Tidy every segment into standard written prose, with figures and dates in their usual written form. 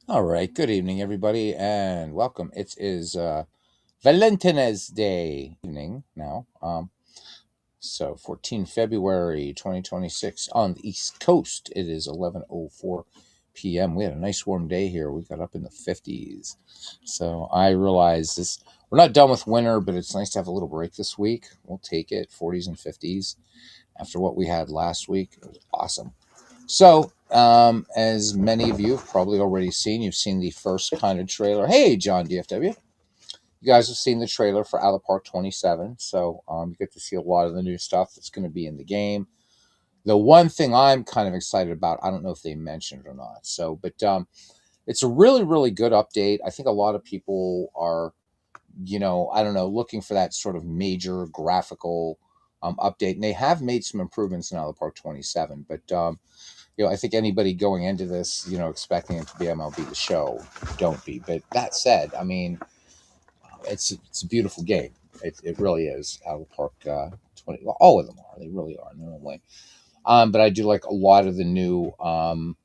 All right. Good evening, everybody, and welcome. It is Valentine's Day evening now. So 14 February 2026 on the East Coast. It is 11:04 p.m. We had a nice warm day here. We got up in the 50s. So I realize this. We're not done with winter, but it's nice to have a little break this week. We'll take it. 40s and 50s after what we had last week. It was awesome. So, as many of you have probably already seen, you've seen the first kind of trailer. Hey, John DFW. You guys have seen the trailer for Out of Park 27. So, you get to see a lot of the new stuff that's going to be in the game. The one thing I'm kind of excited about, I don't know if they mentioned it or not. So, but it's a really, really good update. I think a lot of people are, I don't know, looking for that sort of major graphical update. And they have made some improvements in Out of Park 27. But, I think anybody going into this, expecting it to be MLB The Show, don't be. But that said, I mean, it's a beautiful game. It really is. Out of the Park 20. Well, all of them are. They really are in their own way. But I do like a lot of the new, how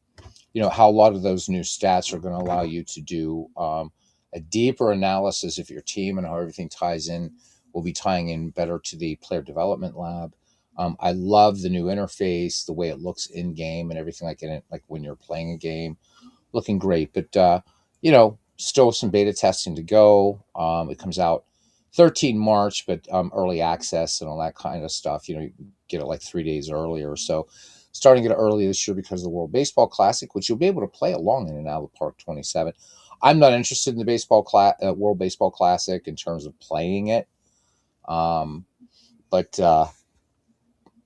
a lot of those new stats are going to allow you to do a deeper analysis of your team and how everything ties in. Will be tying in better to the player development lab. I love the new interface, the way it looks in game, and everything like in it, like when you're playing a game, looking great. But still some beta testing to go. It comes out 13 March, but early access and all that kind of stuff. You get it like 3 days earlier. So starting it early this year because of the World Baseball Classic, which you'll be able to play along in and out of Park 27. I'm not interested in the World Baseball Classic in terms of playing it. But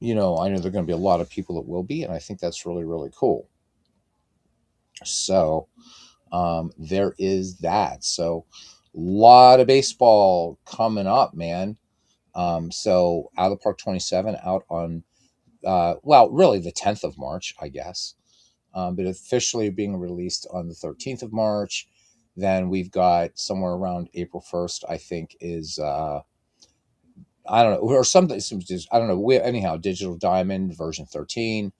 I know there are going to be a lot of people that will be, and I think that's really, really cool. So there is that. So a lot of baseball coming up, man. So Out of the Park 27 out on, really the 10th of March, I guess. But officially being released on the 13th of March. Then we've got somewhere around April 1st, I think, is I don't know, or something. I don't know. Anyhow, Digital Diamond version 13,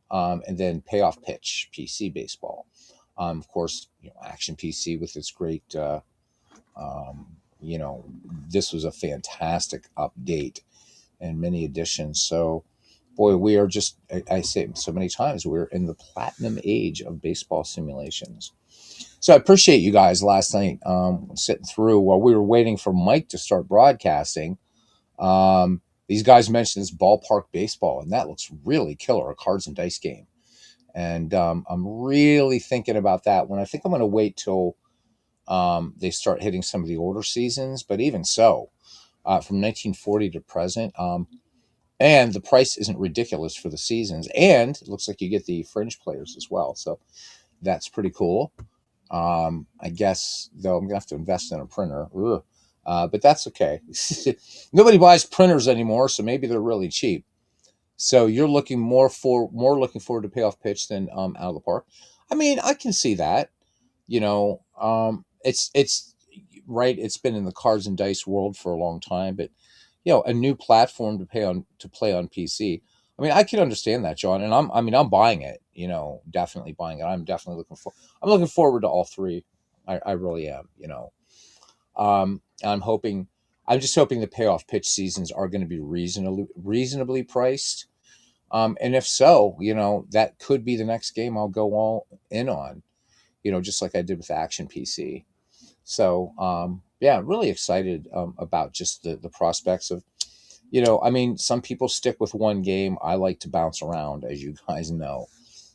and then Payoff Pitch PC baseball. Of course, Action PC with its great. Um, you know, this was a fantastic update and many additions. So, boy, we are just. I say it so many times, we're in the platinum age of baseball simulations. So I appreciate you guys last night sitting through while we were waiting for Mike to start broadcasting. These guys mentioned this ballpark baseball, and that looks really killer, a cards and dice game. And I'm really thinking about that one. I think I'm going to wait till they start hitting some of the older seasons, but even so, from 1940 to present, and the price isn't ridiculous for the seasons, and it looks like you get the fringe players as well. So that's pretty cool. I guess though I'm gonna have to invest in a printer. Ugh. But that's okay. Nobody buys printers anymore, so maybe they're really cheap. So you're more looking forward to Payoff Pitch than Out of the Park. I mean, I can see that. It's right. It's been in the cards and dice world for a long time, but a new platform to play on PC. I mean, I can understand that, John, and I'm buying it. Definitely buying it. I'm looking forward to all three. I really am. I'm hoping. I'm just hoping the Payoff Pitch seasons are going to be reasonably priced. And if so, that could be the next game I'll go all in on, just like I did with Action PC. So, yeah, really excited about just the prospects of, I mean, some people stick with one game. I like to bounce around, as you guys know.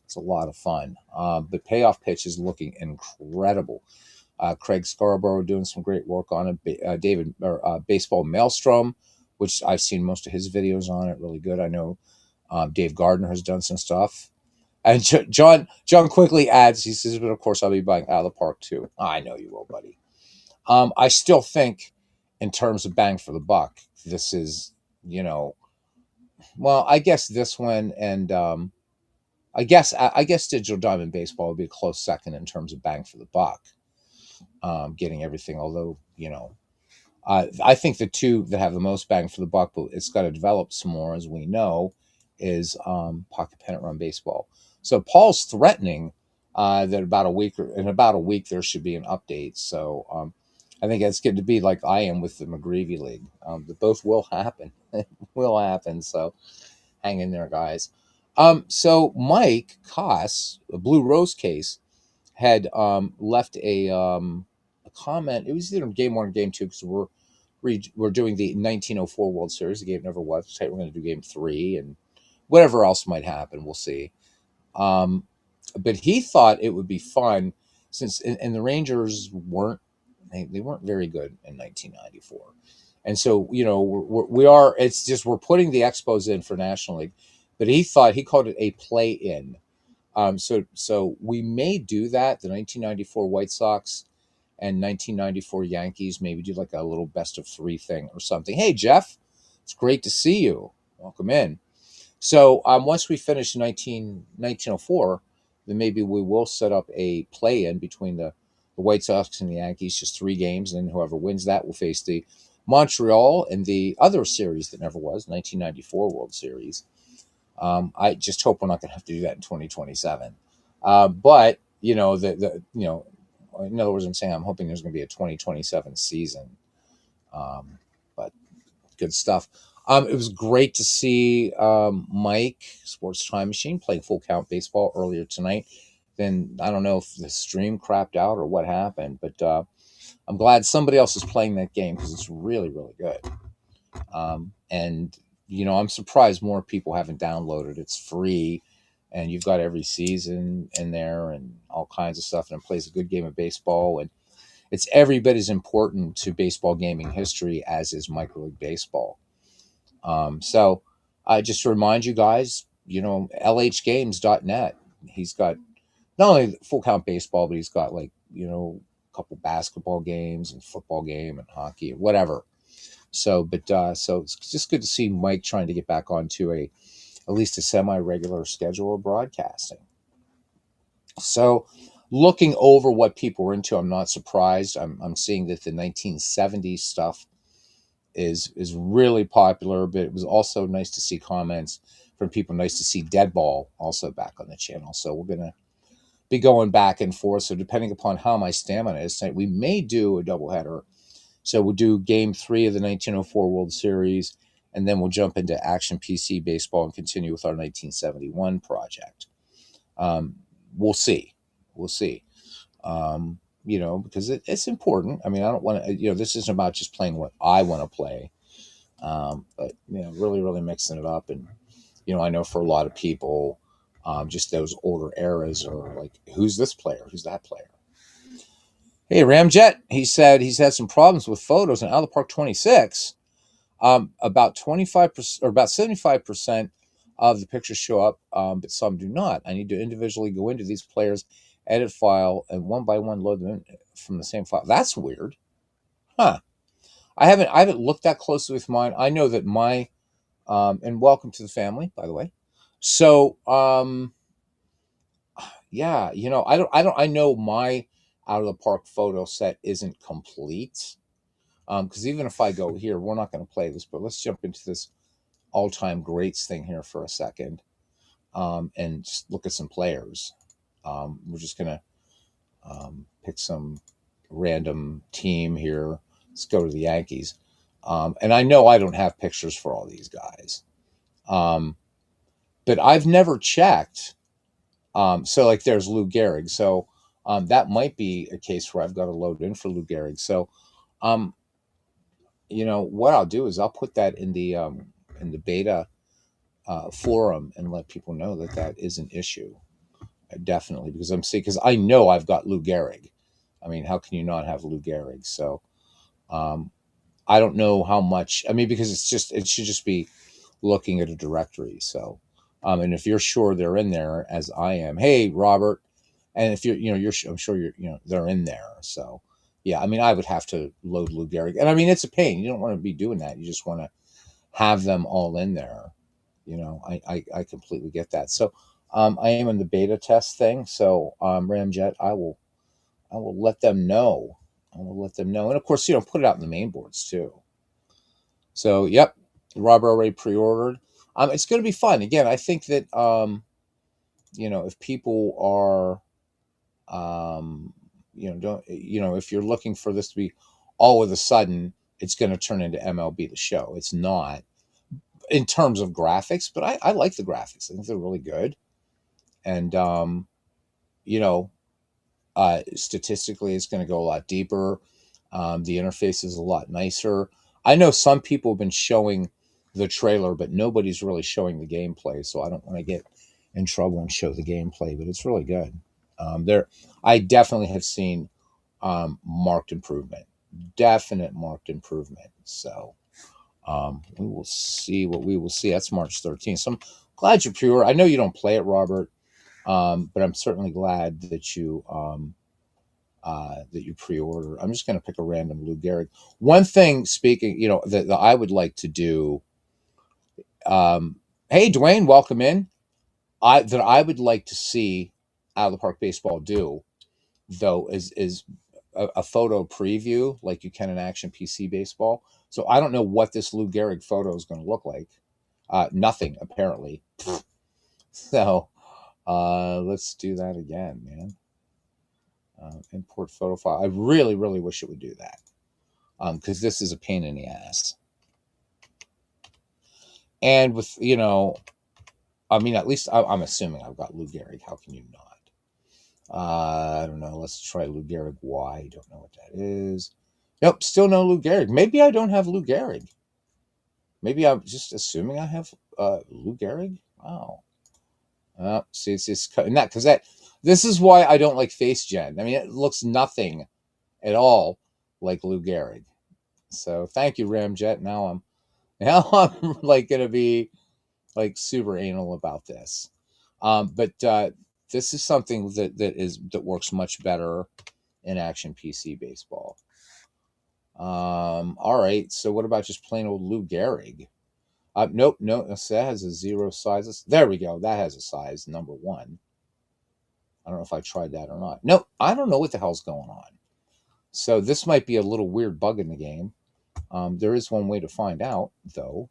It's a lot of fun. But Payoff Pitch is looking incredible. Craig Scarborough doing some great work on it. Baseball Maelstrom, which I've seen most of his videos on it. Really good. I know Dave Gardner has done some stuff. And John quickly adds, he says, but of course I'll be buying Out of the Park too. I know you will, buddy. I still think, in terms of bang for the buck, this is, I guess this one and I guess Digital Diamond Baseball would be a close second in terms of bang for the buck. Getting everything, although I think the two that have the most bang for the buck, but it's got to develop some more, as we know, is Pocket Pennant Run Baseball. So Paul's threatening that in about a week there should be an update. So I think it's going to be like I am with the McGreevy League. That both will happen. Will happen. So hang in there, guys. So Mike Koss, a Blue Rose case, had left a comment. It was either game one or game two because we're doing the 1904 World Series. The game never was. We're going to do game three and whatever else might happen. We'll see. But he thought it would be fun since and the Rangers weren't they weren't very good in 1994. And so, we are, it's just, we're putting the Expos in for National League, but he called it a play in. So we may do that. The 1994 White Sox and 1994 Yankees, maybe do like a little best of three thing or something. Hey, Jeff, it's great to see you. Welcome in. So once we finish 1904, then maybe we will set up a play in between the White Sox and the Yankees, just three games, and then whoever wins that will face the Montreal and the other series that never was, 1994 World Series. I just hope we're not going to have to do that in 2027. But in other words, I'm saying I'm hoping there's going to be a 2027 season. But good stuff. It was great to see Mike, Sports Time Machine, playing full count baseball earlier tonight. Then I don't know if the stream crapped out or what happened, but I'm glad somebody else is playing that game because it's really, really good. And I'm surprised more people haven't downloaded. It's free, and you've got every season in there and all kinds of stuff. And it plays a good game of baseball, and it's every bit as important to baseball gaming history as is Micro League Baseball. So I just to remind you guys, lhgames.net. He's got not only full count baseball, but he's got a couple basketball games and football game and hockey and whatever. So it's just good to see Mike trying to get back onto at least a semi-regular schedule of broadcasting. So looking over what people were into, I'm not surprised. I'm seeing that the 1970s stuff is really popular, but it was also nice to see comments from people. Nice to see Deadball also back on the channel. So we're going to be going back and forth. So depending upon how my stamina is tonight, we may do a doubleheader. So we'll do game 3 of the 1904 World Series, and then we'll jump into Action PC Baseball and continue with our 1971 project. We'll see. Because it's important. I mean, I don't want to, this isn't about just playing what I want to play, but, really, really mixing it up. And, I know for a lot of people, just those older eras are like, who's this player? Who's that player? Hey, Ramjet, he said he's had some problems with photos in Out of the Park 26. About 25% or about 75% of the pictures show up, but some do not. I need to individually go into these players, edit file, and one by one load them in from the same file. That's weird. Huh. I haven't looked that closely with mine. I know that my and welcome to the family, by the way. So yeah, I know my Out of the Park photo set isn't complete. Because even if I go here, we're not going to play this, but let's jump into this all-time greats thing here for a second, and just look at some players. We're just going to pick some random team here. Let's go to the Yankees. And I know I don't have pictures for all these guys, but I've never checked. So like there's Lou Gehrig. So that might be a case where I've got to load in for Lou Gehrig. So what I'll do is I'll put that in the beta forum and let people know that is an issue. Definitely, because I know I've got Lou Gehrig. I mean, how can you not have Lou Gehrig? So I don't know how much. I mean, because it should just be looking at a directory. So and if you're sure they're in there, as I am, hey Robert, and if I'm sure they're in there. So yeah, I mean, I would have to load Lou Gehrig, and I mean, it's a pain. You don't want to be doing that. You just want to have them all in there. I completely get that. So I am in the beta test thing. So Ramjet, I will let them know. And of course, put it out in the main boards too. So yep, Robert already pre-ordered. It's going to be fun. Again, I think that if people are Um, if you're looking for this to be all of a sudden, it's going to turn into MLB The Show. It's not in terms of graphics, but I like the graphics. I think they're really good. And, you know, statistically, it's going to go a lot deeper. The interface is a lot nicer. I know some people have been showing the trailer, but nobody's really showing the gameplay. So I don't want to get in trouble and show the gameplay, but it's really good. I definitely have seen marked improvement, definite marked improvement. So we will see what we will see. That's March 13th. So I'm glad you're pure. I know you don't play it, Robert, but I'm certainly glad that you pre-order. I'm just going to pick a random Lou Gehrig. One thing, speaking, that I would like to do. Hey, Dwayne, welcome in. I would like to see Out of the Park Baseball do, though, is a photo preview like you can in Action PC Baseball. So I don't know what this Lou Gehrig photo is going to look like. Nothing apparently. So let's do that again, man. Import photo file. I really, really wish it would do that. Because this is a pain in the ass. And with, at least I'm assuming I've got Lou Gehrig. How can you not? I don't know. Let's try Lou Gehrig Y. Don't know what that is. Nope, still no Lou Gehrig. Maybe I don't have Lou Gehrig. Maybe I'm just assuming I have Lou Gehrig. Wow. See, it's cutting that because this is why I don't like Face Gen. I mean, it looks nothing at all like Lou Gehrig. So thank you, Ramjet. Now I'm like gonna be like super anal about this. But this is something that works much better in Action PC Baseball. All right. So what about just plain old Lou Gehrig? Nope, no. That has a 0 size. There we go. That has a size number 1. I don't know if I tried that or not. Nope. I don't know what the hell's going on. So this might be a little weird bug in the game. There is one way to find out, though.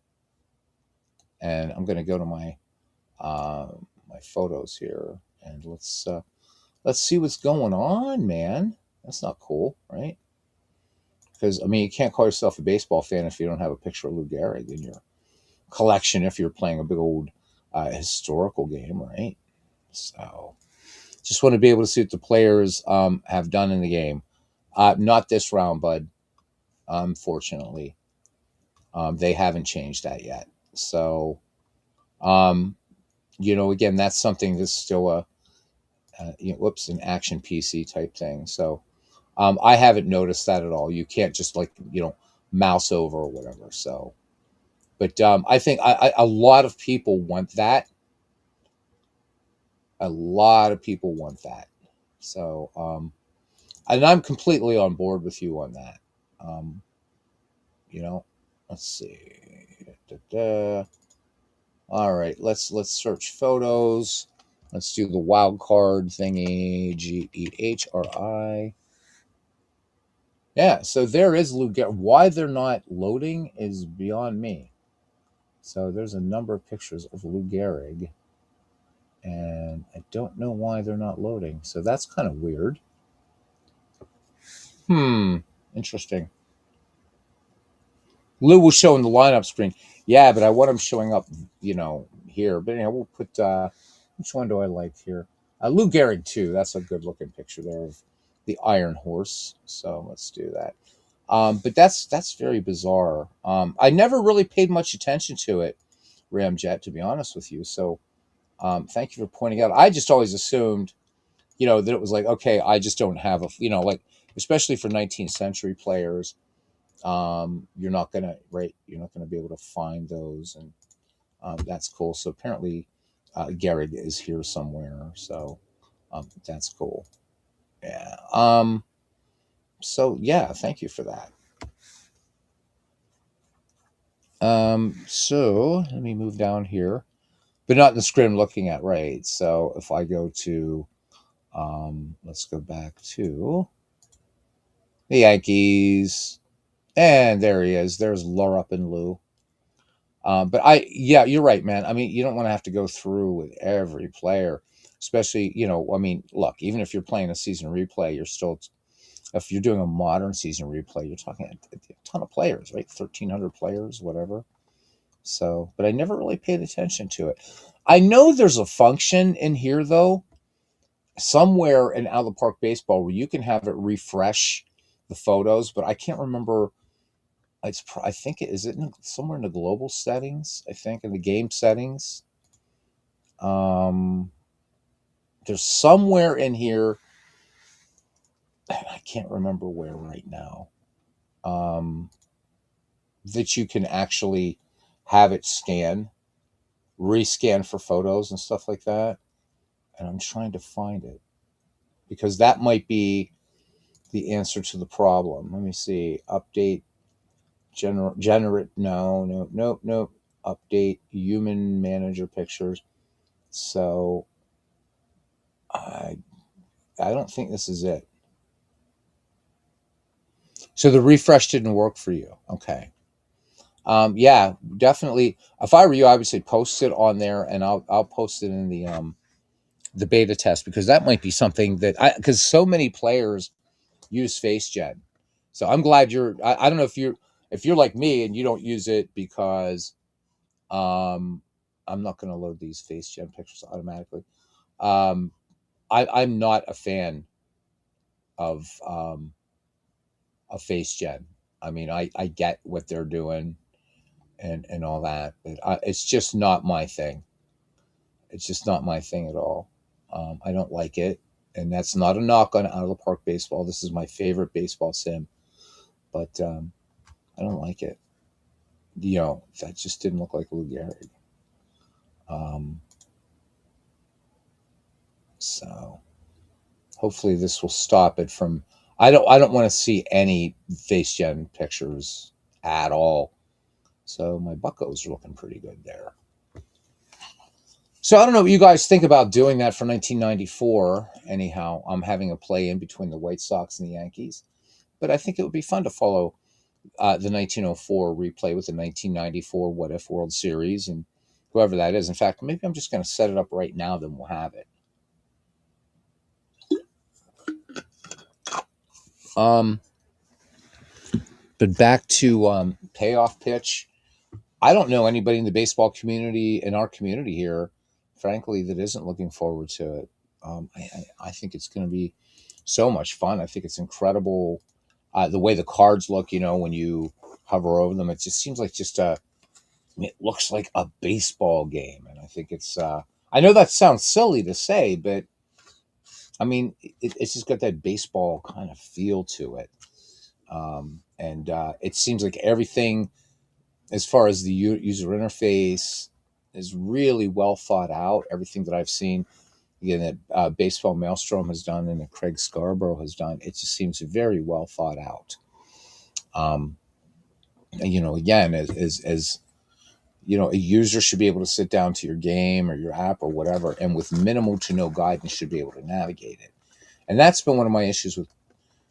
And I'm going to go to my my photos here, and let's see what's going on, man. That's not cool, right? Because you can't call yourself a baseball fan if you don't have a picture of Lou Gehrig in your collection. If you're playing a big old historical game, right? So, just want to be able to see what the players have done in the game. Not this round, bud. Unfortunately, they haven't changed that yet. So, again, that's something that's still an Action PC type thing. So I haven't noticed that at all. You can't just mouse over or whatever. So, but I think a lot of people want that. A lot of people want that. So, and I'm completely on board with you on that. Um, let's see. Da-da. All right, let's search photos. Let's do the wild card thingy. GEHRI. Yeah, so there is Lou Gehrig. Why they're not loading is beyond me. So there's a number of pictures of Lou Gehrig, and I don't know why they're not loading. So that's kind of weird. Interesting. Lou will show in the lineup screen. Yeah, but I want him showing up, here. But we'll put, which one do I like here? Lou Gehrig, too. That's a good looking picture there of the Iron Horse. So let's do that. But that's very bizarre. I never really paid much attention to it, Ramjet, to be honest with you. So thank you for pointing out. I just always assumed, that it was like, okay, I just don't have especially for 19th century players, you're not gonna be able to find those, and that's cool. So apparently, Gehrig is here somewhere. So that's cool. Yeah. So yeah, thank you for that. So let me move down here, but not the screen I'm looking at, right? So if I go to, let's go back to the Yankees, and there he is. There's Laura and Lou. But yeah, you're right, man. You don't want to have to go through with every player, especially, I mean, look, even if you're playing a season replay, you're still, if you're doing a modern season replay, you're talking a ton of players, right? 1,300 players, whatever. So, but I never really paid attention to it. I know there's a function in here, though, somewhere in Out of the Park Baseball where you can have it refresh the photos, but I can't remember. I think is it somewhere in the global settings? I think in the game settings. Um, there's somewhere in here, and I can't remember where right now. That you can actually have it rescan for photos and stuff like that. And I'm trying to find it because that might be the answer to the problem. Let me see. Update generate. No, no, nope, nope. Update human manager pictures. So I I don't think this is it. So the refresh didn't work for you. Okay. Yeah, definitely. If I were you, I would say post it on there, and I'll post it in the beta test because that might be something that because so many players use FaceGen. So I'm glad I don't know if you're like me and you don't use it because um I'm not going to load these FaceGen pictures automatically. Um I'm not a fan of FaceGen. I mean, I get what they're doing and all that, but it's just not my thing. It's just not my thing at all. I don't like it, and that's not a knock on Out of the Park Baseball. This is my favorite baseball sim, but I don't like it. That just didn't look like Lou Gehrig. Um, so hopefully this will stop it from. I don't want to see any face gen pictures at all. So my buckos are looking pretty good there. So I don't know what you guys think about doing that for 1994. Anyhow, I'm having a play in between the White Sox and the Yankees, but I think it would be fun to follow the 1904 replay with the 1994 What If World Series and whoever that is. In fact, maybe I'm just going to set it up right now, then we'll have it. Um, but back to payoff pitch. I don't know anybody in the baseball community, in our community here, frankly, that isn't looking forward to it. I think it's going to be so much fun. I think it's incredible the way the cards look. When you hover over them, it just seems like it looks like a baseball game, and I think it's. I know that sounds silly to say, but I mean, it's just got that baseball kind of feel to it, and it seems like everything, as far as the user interface, is really well thought out. Everything that I've seen, again, that Baseball Maelstrom has done and that Craig Scarborough has done, it just seems very well thought out. Um, again, as a user should be able to sit down to your game or your app or whatever, and with minimal to no guidance, should be able to navigate it. And that's been one of my issues with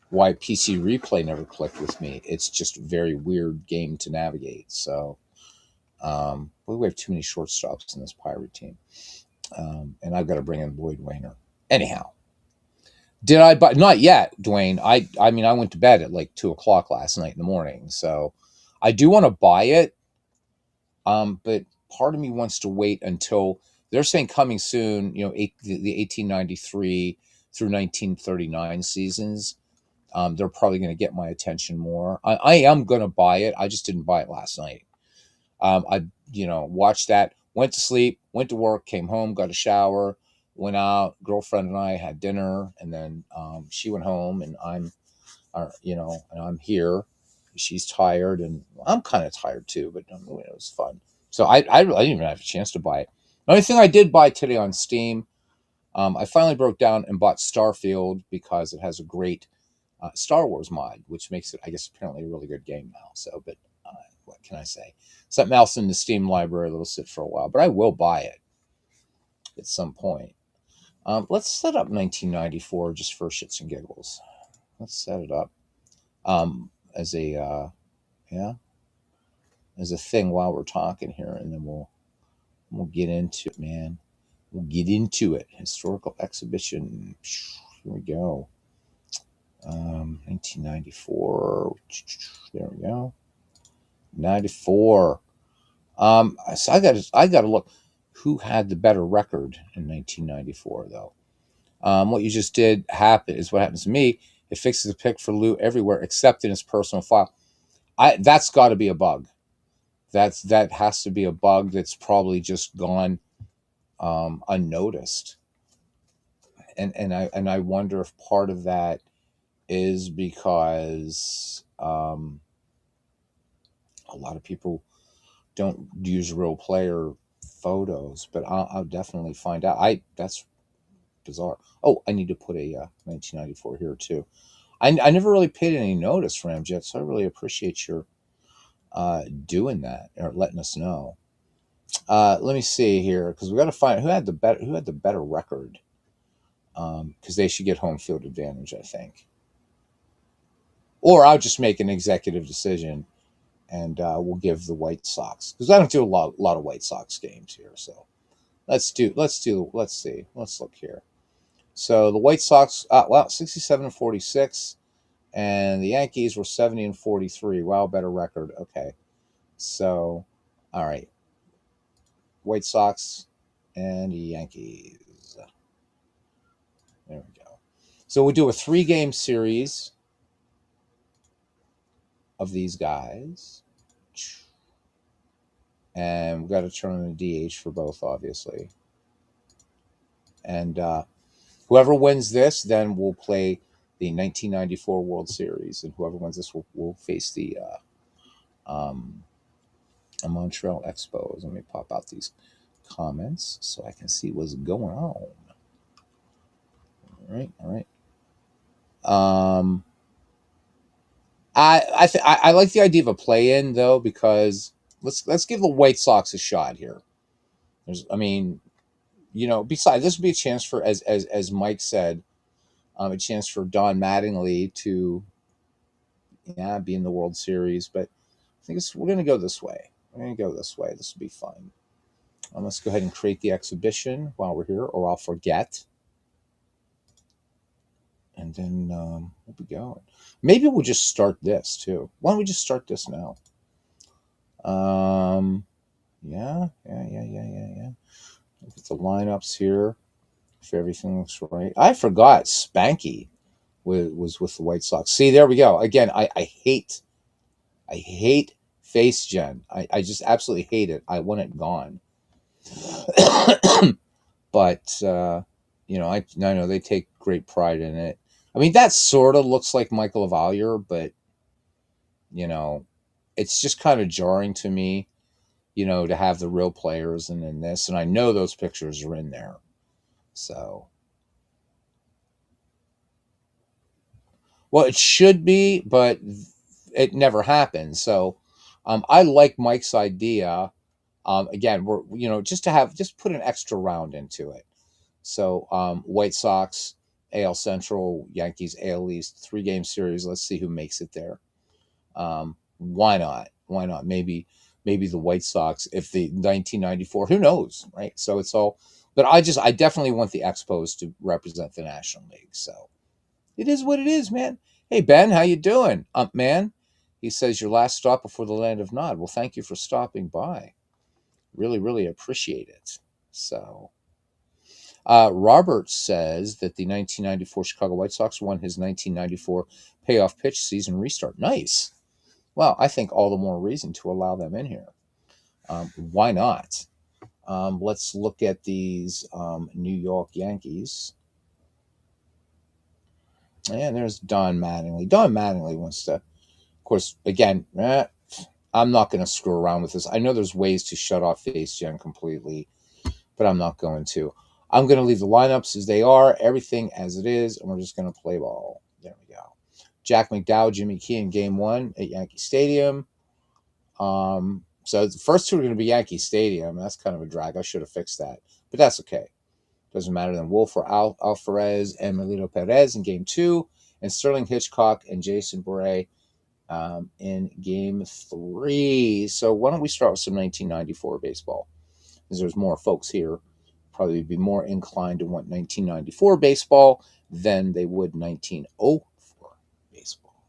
why PC Replay never clicked with me. It's just a very weird game to navigate. So, we have too many shortstops in this Pirate team, and I've got to bring in Lloyd Wayner. Anyhow, did I buy? Not yet, Dwayne. I mean, I went to bed at like 2 o'clock last night in the morning, so I do want to buy it. But part of me wants to wait until they're saying coming soon. The 1893 through 1939 seasons. They're probably going to get my attention more. I am going to buy it. I just didn't buy it last night. I watched that, went to sleep, went to work, came home, got a shower, went out. Girlfriend and I had dinner, and then she went home, and I'm here. She's tired, and I'm kind of tired too. But it was fun. So I didn't even have a chance to buy it. The only thing I did buy today on Steam, I finally broke down and bought Starfield because it has a great Star Wars mod, which makes it, I guess, apparently a really good game now. So, but what can I say? Something else in the Steam library that'll sit for a while, but I will buy it at some point. Let's set up 1994 just for shits and giggles. Let's set it up as a yeah as a thing while we're talking here, and then we'll get into it, man. We'll get into it. Historical exhibition. Here we go. 1994. There we go. 94. So I got to look. Who had the better record in 1994 though? What you just did happen is what happens to me. It fixes the pick for Lou everywhere except in his personal file. That's got to be a bug. That has to be a bug that's probably just gone unnoticed. And I wonder if part of that is because a lot of people don't use real player photos, but I'll definitely find out. That's bizarre. Oh, I need to put a 1994 here too. I never really paid any notice, Ramjet, so I really appreciate your doing that or letting us know. Let me see here because we got to find who had the better record because they should get home field advantage, I think. Or I'll just make an executive decision and we'll give the White Sox because I don't do a lot of White Sox games here. So let's see. Let's look here. So the White Sox, 67-46, and the Yankees were 70-43. Wow, better record. Okay, so all right, White Sox and Yankees. There we go. So we'll do a 3-game series of these guys, and we've got to turn on a DH for both, obviously. And whoever wins this, then we'll play the 1994 World Series, and whoever wins this will face the Montreal Expos. Let me pop out these comments so I can see what's going on. All right. I like the idea of a play-in though because let's give the White Sox a shot here. Besides this would be a chance for as Mike said, a chance for Don Mattingly to be in the World Series. But I think we're going to go this way. We're going to go this way. This will be fun. Let's go ahead and create the exhibition while we're here, or I'll forget. And then we'll be going. Maybe we'll just start this too. Why don't we just start this now? Yeah. Look at the lineups here. If everything looks right. I forgot Spanky was with the White Sox. See, there we go. Again, I hate face gen. I just absolutely hate it. I want it gone. But I know they take great pride in it. I mean, that sort of looks like Michael Avalier, but it's just kind of jarring to me, to have the real players and in this. And I know those pictures are in there. So, well, it should be, but it never happens. So, I like Mike's idea. Again, we're just put an extra round into it. So White Sox, AL Central, Yankees, AL East, 3-game series. Let's see who makes it there. Why not? Why not? Maybe the White Sox, if the 1994, who knows, right? So it's all, but I definitely want the Expos to represent the National League. So it is what it is, man. Hey, Ben, how you doing? Man, he says your last stop before the land of Nod. Well, thank you for stopping by. Really, really appreciate it. So Robert says that the 1994 Chicago White Sox won his 1994 payoff pitch season restart. Nice. Well, I think all the more reason to allow them in here. Why not? Let's look at these New York Yankees. And there's Don Mattingly. Don Mattingly wants to, of course, again, I'm not going to screw around with this. I know there's ways to shut off face gen completely, but I'm not going to. I'm going to leave the lineups as they are, everything as it is, and we're just going to play ball. There we go. Jack McDowell, Jimmy Key in Game 1 at Yankee Stadium. So the first two are going to be Yankee Stadium. That's kind of a drag. I should have fixed that, but that's okay. Doesn't matter. Then Wolf or Alvarez and Melito Perez in Game 2, and Sterling Hitchcock and Jason Bray in Game 3. So why don't we start with some 1994 baseball? Because there's more folks here probably be more inclined to want 1994 baseball than they would 1904 baseball.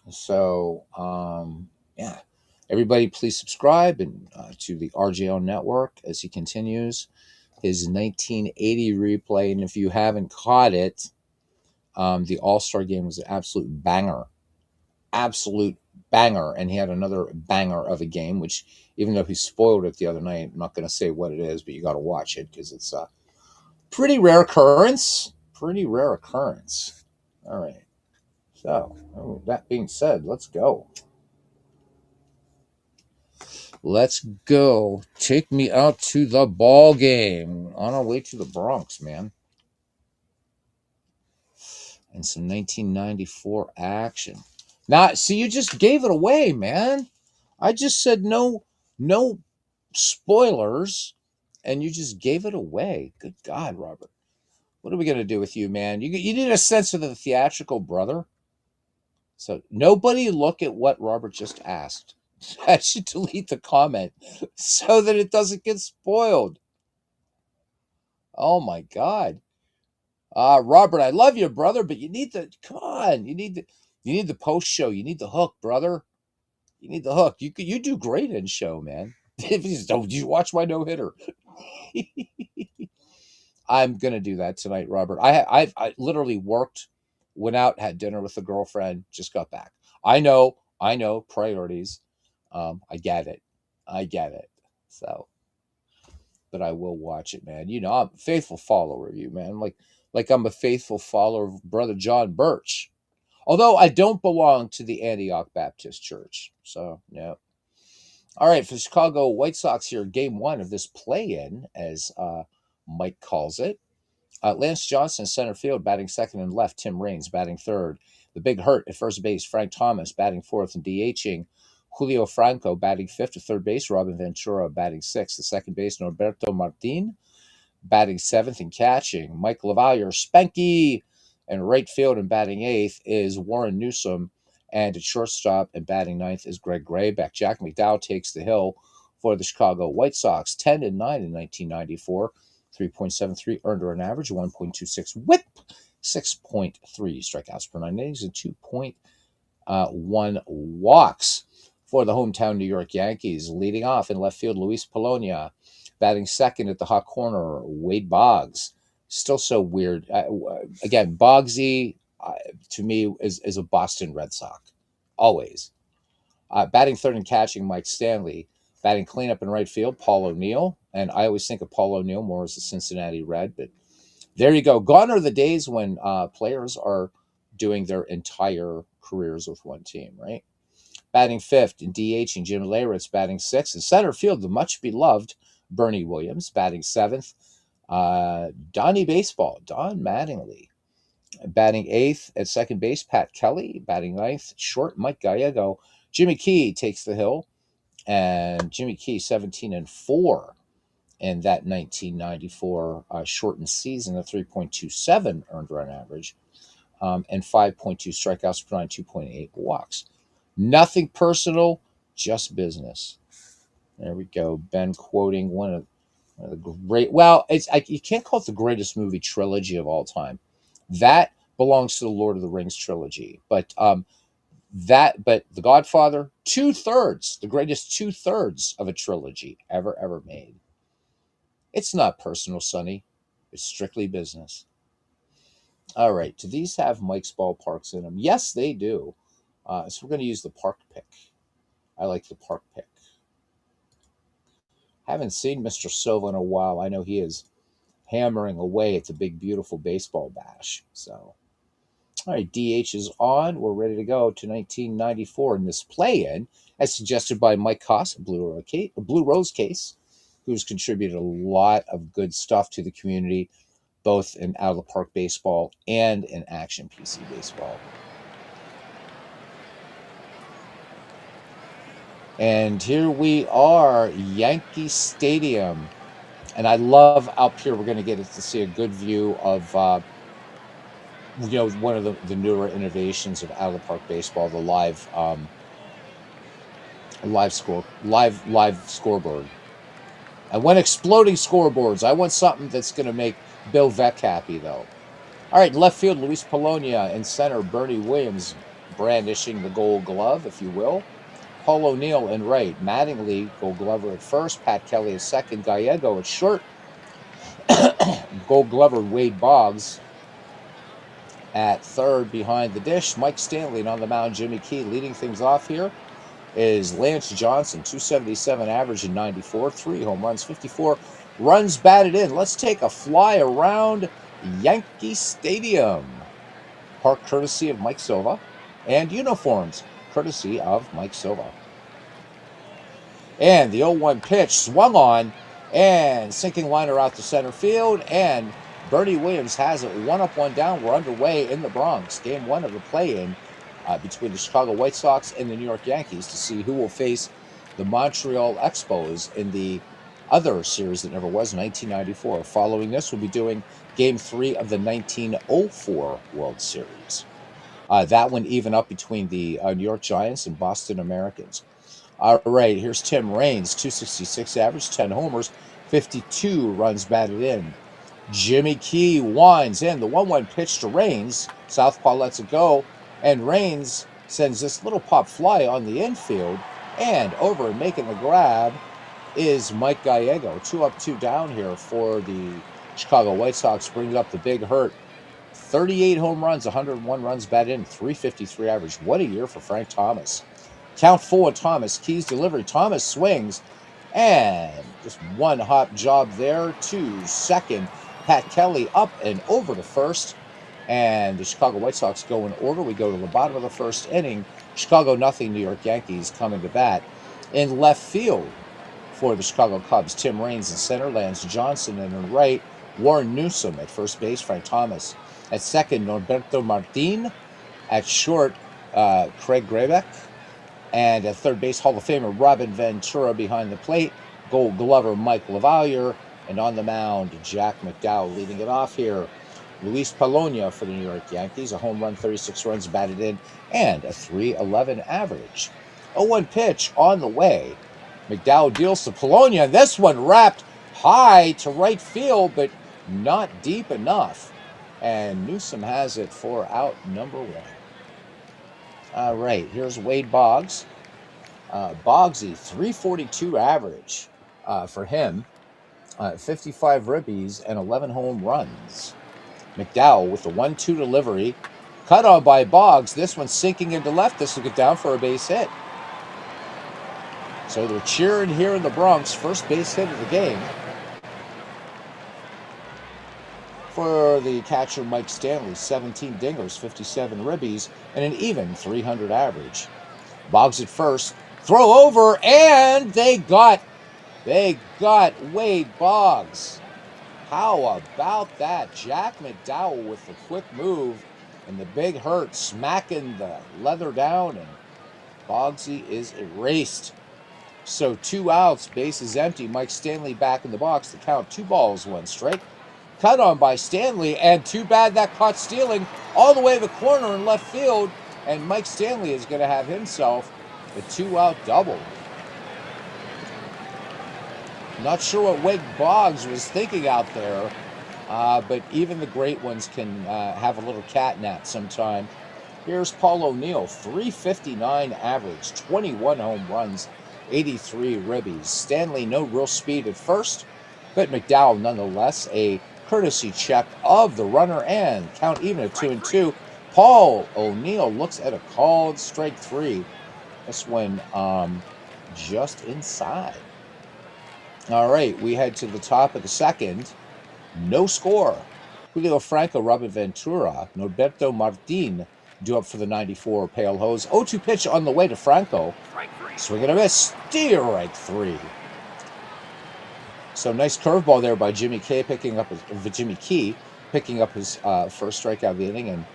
So, yeah, everybody, please subscribe and to the RJO Network as he continues his 1980 replay. And if you haven't caught it, the All-Star game was an absolute banger, and he had another banger of a game, which even though he spoiled it the other night, I'm not going to say what it is, but you got to watch it because it's a pretty rare occurrence. Pretty rare occurrence. All right. So, that being said, let's go. Let's go. Take me out to the ball game. On our way to the Bronx, man. And some 1994 action. Now, see, you just gave it away, man. I just said no spoilers, and you just gave it away. Good God, Robert. What are we going to do with you, man? You need a sense of the theatrical, brother. So nobody look at what Robert just asked. I should delete the comment so that it doesn't get spoiled. Oh my God. Robert, I love you, brother, but you need to come on. You need the post show. You need the hook, brother. You need the hook. You do great in show, man. Don't you watch my no hitter? I'm gonna do that tonight, Robert. I literally worked, went out, had dinner with a girlfriend, just got back. I know priorities. I get it. So, but I will watch it, man. You know, I'm a faithful follower of you, man. Like I'm a faithful follower of Brother John Birch. Although I don't belong to the Antioch Baptist Church. So, no. All right, for the Chicago White Sox here, game one of this play-in, as Mike calls it. Lance Johnson, center field, batting second and left. Tim Raines batting third. The big hurt at first base, Frank Thomas batting fourth and DHing. Julio Franco batting fifth to third base. Robin Ventura batting sixth. The second base, Norberto Martin batting seventh and catching. Mike LaValliere, Spanky, and right field and batting eighth is Warren Newsom. And at shortstop and batting ninth is Greg Graybeck. Jack McDowell takes the hill for the Chicago White Sox. 10-9 in 1994. 3.73 earned run average, 1.26 whip, 6.3 strikeouts per 9 innings, and 2.1 walks for the hometown New York Yankees. Leading off in left field, Luis Polonia. Batting second at the hot corner, Wade Boggs. Still so weird. Again, Boggsy, to me, is a Boston Red Sox. Always. Batting third and catching, Mike Stanley. Batting cleanup in right field, Paul O'Neill. And I always think of Paul O'Neill more as a Cincinnati Red. But there you go. Gone are the days when players are doing their entire careers with one team, right? Batting fifth and DHing, Jim Leyritz batting sixth. In center field, the much beloved Bernie Williams batting seventh. Donnie Baseball, Don Mattingly. Batting eighth at second base, Pat Kelly. Batting ninth, short, Mike Gallego. Jimmy Key takes the hill. And Jimmy Key, 17-4 in that 1994 shortened season, a 3.27 earned run average, and 5.2 strikeouts per 9, 2.8 walks. Nothing personal, just business. There we go. Ben quoting one of the great. Well, you can't call it the greatest movie trilogy of all time. That belongs to the Lord of the Rings trilogy, but The Godfather, 2/3, the greatest 2/3 of a trilogy ever made. It's not personal, Sonny. It's strictly business. All right. Do these have Mike's ballparks in them? Yes, they do. So we're going to use the park pick. I like the park pick. Haven't seen Mr. Silva in a while. I know he is hammering away at the big, beautiful baseball bash. So, all right, DH is on. We're ready to go to 1994 in this play-in, as suggested by Mike Koss, Blue Rose Case, who's contributed a lot of good stuff to the community, both in out-of-the-park baseball and in action PC baseball. And here we are, Yankee Stadium. And I love up here, we're going to get to see a good view of, one of the newer innovations of out-of-the-park baseball, the live scoreboard. I want exploding scoreboards. I want something that's going to make Bill Veck happy, though. All right, left field, Luis Polonia. In center, Bernie Williams brandishing the gold glove, if you will. Paul O'Neill in right. Mattingly, Gold Glover at first. Pat Kelly at second. Gallego at short. Gold Glover Wade Boggs at third behind the dish. Mike Stanley, and on the mound, Jimmy Key. Leading things off here is Lance Johnson, 277 average in 94, 3 home runs, 54 runs batted in. Let's take a fly around Yankee Stadium. Park courtesy of Mike Silva, and uniforms courtesy of Mike Silva. And the 0-1 pitch swung on, and sinking liner out to center field, and Bernie Williams has it 1 up, 1 down. We're underway in the Bronx. Game 1 of the play-in between the Chicago White Sox and the New York Yankees to see who will face the Montreal Expos in the other series that never was, 1994. Following this, we'll be doing Game 3 of the 1904 World Series. That one even up between the New York Giants and Boston Americans. All right, here's Tim Raines, 266 average, 10 homers, 52 runs batted in. Jimmy Key winds in. The 1-1 pitch to Raines. Southpaw lets it go, and Raines sends this little pop fly on the infield, and over and making the grab is Mike Gallego. 2 up, 2 down here for the Chicago White Sox. Brings up the big hurt. 38 home runs, 101 runs batted in, 353 average. What a year for Frank Thomas. Count full of Thomas. Key's delivery. Thomas swings, and just one hop job there to second. Pat Kelly up and over to first, and the Chicago White Sox go in order. We go to the bottom of the first inning. Chicago nothing, New York Yankees coming to bat. In left field for the Chicago Cubs, Tim Raines in center, Lance Johnson, and in right, Warren Newsom at first base, Frank Thomas at second, Norberto Martin at short, Craig Grebeck, and at third base, Hall of Famer Robin Ventura behind the plate, Gold Glover Mike LaValliere, and on the mound, Jack McDowell leading it off here. Luis Polonia for the New York Yankees, a home run, 36 runs batted in, and a .311 average. 0-1 pitch on the way. McDowell deals to Polonia, and this one wrapped high to right field, but not deep enough. And Newsom has it for out number 1. All right, here's Wade Boggs. Boggsy, 342 average for him. 55 ribbies and 11 home runs. McDowell with the 1-2 delivery. Cut on by Boggs. This one's sinking into left. This will get down for a base hit. So they're cheering here in the Bronx. First base hit of the game for the catcher Mike Stanley. 17 dingers, 57 ribbies, and an even 300 average. Boggs at first. Throw over, and they got Wade Boggs. How about that? Jack McDowell with the quick move and the big hurt, smacking the leather down, and Boggsy is erased. So 2 outs, base is empty. Mike Stanley back in the box. The count 2 balls, 1 strike. Cut on by Stanley, and too bad that caught stealing all the way to the corner in left field, and Mike Stanley is going to have himself a 2-out double. Not sure what Wade Boggs was thinking out there, but even the great ones can have a little catnap sometime. Here's Paul O'Neill, 359 average, 21 home runs, 83 ribbies. Stanley, no real speed at first, but McDowell nonetheless a courtesy check of the runner, and count even at 2-2. Paul O'Neill looks at a called strike 3. This one just inside. All right, we head to the top of the second. No score. Julio Franco, Robin Ventura, Norberto Martin due up for the 94 Pale Hose. 0-2 pitch on the way to Franco. Swing and a miss. Strike 3. So nice curveball there by Jimmy Key picking up his first strikeout of the inning. And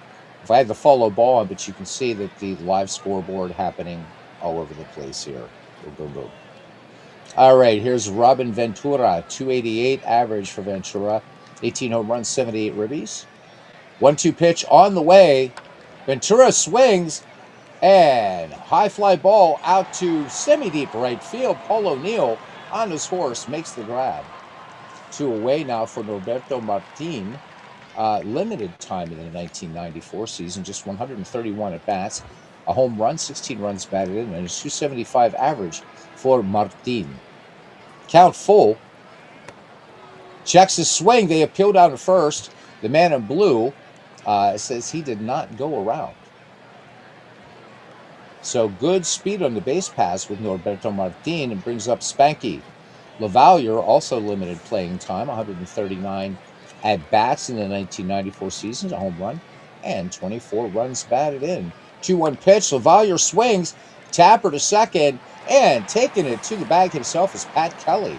if I had the follow ball on, but you can see that the live scoreboard happening all over the place here. Boom, boom, boom. All right, here's Robin Ventura, 288 average for Ventura, 18 home runs, 78 ribbies. 1-2 pitch on the way. Ventura swings, and high fly ball out to semi-deep right field. Paul O'Neill on his horse, makes the grab. 2 away now for Norberto Martin. Limited time in the 1994 season, just 131 at bats, a home run, 16 runs batted in, and a 275 average for Martin. Count full. Checks his swing. They appeal down to first. The man in blue says he did not go around. So good speed on the base pass with Norberto Martin and brings up Spanky. LaValliere also limited playing time, 139 at bats in the 1994 season, a home run, and 24 runs batted in. 2-1 pitch. LaValliere swings, tapper to second, and taking it to the bag himself is Pat Kelly.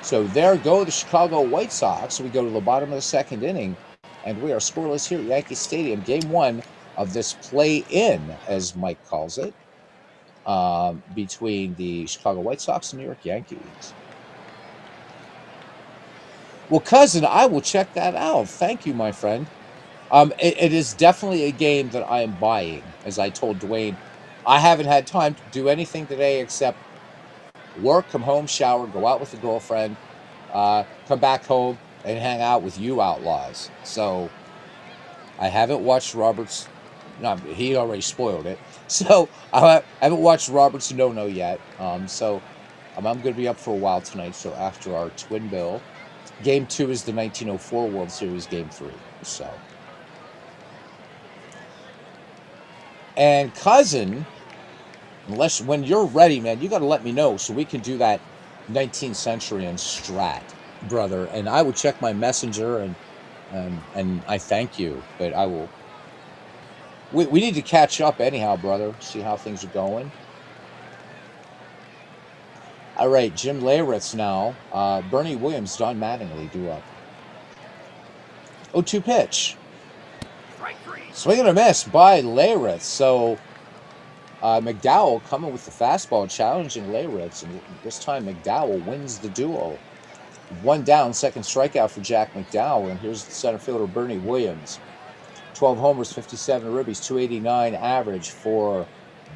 So there go the Chicago White Sox. We go to the bottom of the second inning, and we are scoreless here at Yankee Stadium. Game 1 of this play-in, as Mike calls it, between the Chicago White Sox and New York Yankees. Well, cousin, I will check that out. Thank you, my friend. It is definitely a game that I am buying. As I told Dwayne, I haven't had time to do anything today except work, come home, shower, go out with the girlfriend, come back home, and hang out with you outlaws. So I haven't watched Robert's. No, he already spoiled it. So I haven't watched Robert's No-No yet. So I'm going to be up for a while tonight. So after our twin bill, Game 2 is the 1904 World Series, Game 3. So, and cousin, unless when you're ready, man, you got to let me know so we can do that 19th century and Strat, brother. And I will check my messenger and I thank you, but I will. We need to catch up anyhow, brother. See how things are going. All right, Jim Leyritz now. Bernie Williams, Don Mattingly due up. 0-2 pitch. Swing and a miss by Leyritz. So McDowell coming with the fastball, challenging Leyritz. And this time McDowell wins the duel. 1 down, second strikeout for Jack McDowell. And here's the center fielder, Bernie Williams. 12 homers, 57 ribbies, 289 average for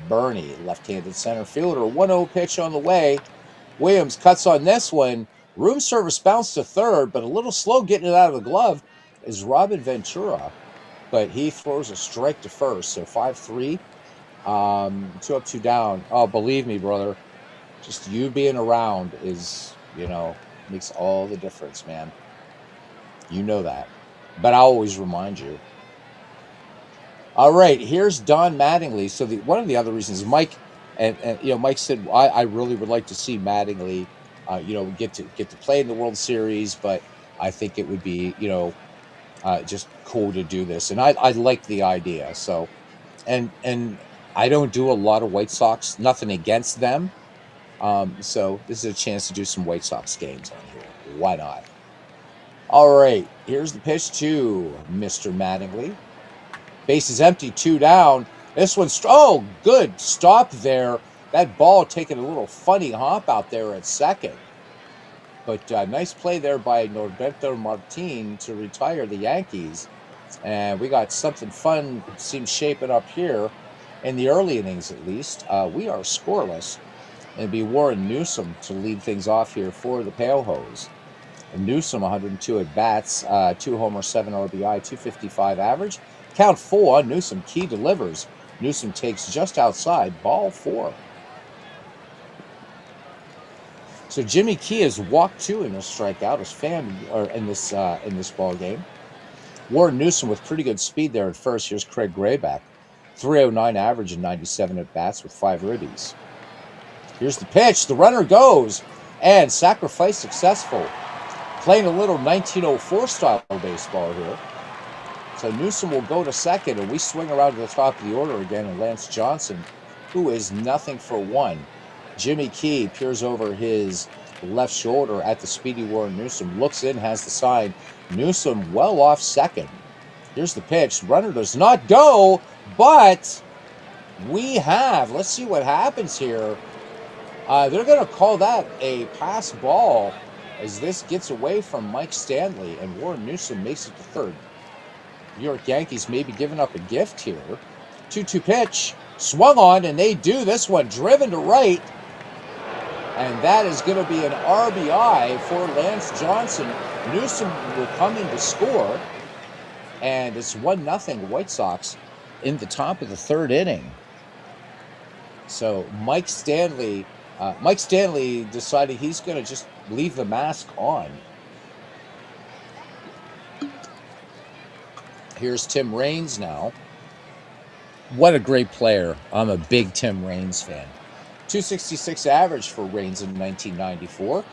Bernie. Left-handed center fielder. 1-0 pitch on the way. Williams cuts on this one. Room service bounce to third, but a little slow getting it out of the glove is Robin Ventura. But he throws a strike to first. So 5-3. 2 up, 2 down. Oh, believe me, brother. Just you being around is, makes all the difference, man. You know that. But I always remind you. All right, here's Don Mattingly. So one of the other reasons, Mike, and Mike said, I really would like to see Mattingly, get to play in the World Series, but I think it would be, just cool to do this, and I like the idea. So, and I don't do a lot of White Sox, nothing against them. So this is a chance to do some White Sox games on here. Why not? All right, here's the pitch to Mr. Mattingly. Base is empty, 2 down. This one's, good stop there. That ball taking a little funny hop out there at second. But nice play there by Norberto Martin to retire the Yankees. And we got something fun, seems shaping up here in the early innings at least. We are scoreless. And it'd be Warren Newsom to lead things off here for the Pale Hose. And Newsom, 102 at bats, 2 homers, 7 RBI, 255 average. Count 4, Newsom, Key delivers. Newsom takes just outside, ball 4. So Jimmy Key has walked 2 in this strikeout, in this ball game. Warren Newsom with pretty good speed there at first. Here's Craig Grayback, 309 average and 97 at bats with 5 ribbies. Here's the pitch. The runner goes, and sacrifice successful. Playing a little 1904 style baseball here. So Newsom will go to second, and we swing around to the top of the order again, and Lance Johnson, who is nothing for 1. Jimmy Key peers over his left shoulder at the speedy Warren Newsom, looks in, has the sign. Newsom well off second. Here's the pitch. Runner does not go, but let's see what happens here. They're going to call that a pass ball as this gets away from Mike Stanley, and Warren Newsom makes it to third. New York Yankees may be giving up a gift here. 2-2 pitch, swung on, and they do this one, driven to right. And that is going to be an RBI for Lance Johnson. Newsom will come in to score. And it's 1-0 White Sox in the top of the third inning. So Mike Stanley decided he's going to just leave the mask on. Here's Tim Raines now. What a great player. I'm a big Tim Raines fan. 266 average for Raines in 1994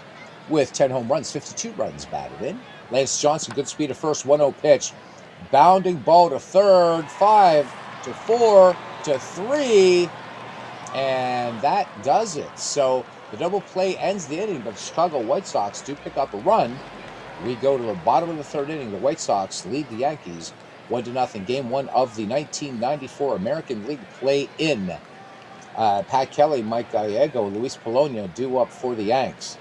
with 10 home runs, 52 runs batted in. Lance Johnson, good speed at first, 1-0 pitch. Bounding ball to third, 5-4-3, and that does it. So the double play ends the inning, but the Chicago White Sox do pick up a run. We go to the bottom of the third inning. The White Sox lead the Yankees 1-0. Game 1 of the 1994 American League play-in. Pat Kelly, Mike Gallego, Luis Polonia due up for the Yanks.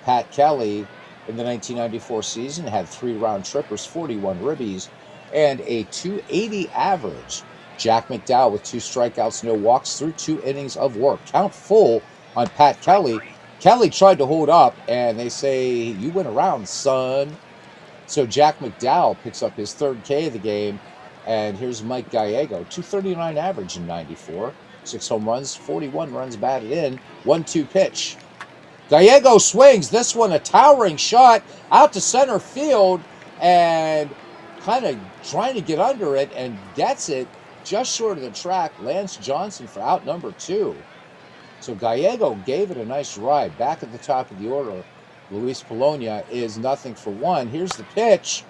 Pat Kelly in the 1994 season had 3 round trippers, 41 ribbies, and a .280 average. Jack McDowell with 2 strikeouts, no walks through 2 innings of work. Count full on Pat Kelly. Kelly tried to hold up, and they say, you went around, son. So Jack McDowell picks up his 3rd K of the game, and here's Mike Gallego, .239 average in 94. 6 home runs, 41 runs batted in, 1-2 pitch. Gallego swings. This one a towering shot out to center field and kind of trying to get under it and gets it just short of the track. Lance Johnson for out number 2. So Gallego gave it a nice ride. Back at the top of the order, Luis Polonia is 0-for-1. Here's the pitch.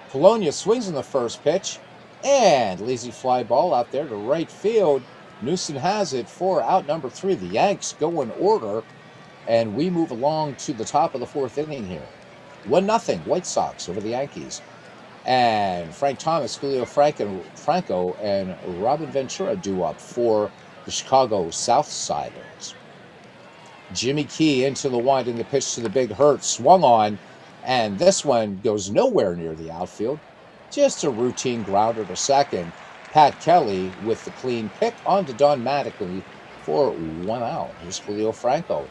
Polonia swings on the first pitch and lazy fly ball out there to right field. Newsom has it for out number 3. The Yanks go in order, and we move along to the top of the 4th inning here. 1-0 White Sox over the Yankees. And Frank Thomas, Julio Franco, and Robin Ventura due up for the Chicago Southsiders. Jimmy Key into the wind, and the pitch to the big hurt, swung on, and this one goes nowhere near the outfield. Just a routine grounder to second. Pat Kelly with the clean pick onto Don Mattingly for 1 out. Here's Julio Franco.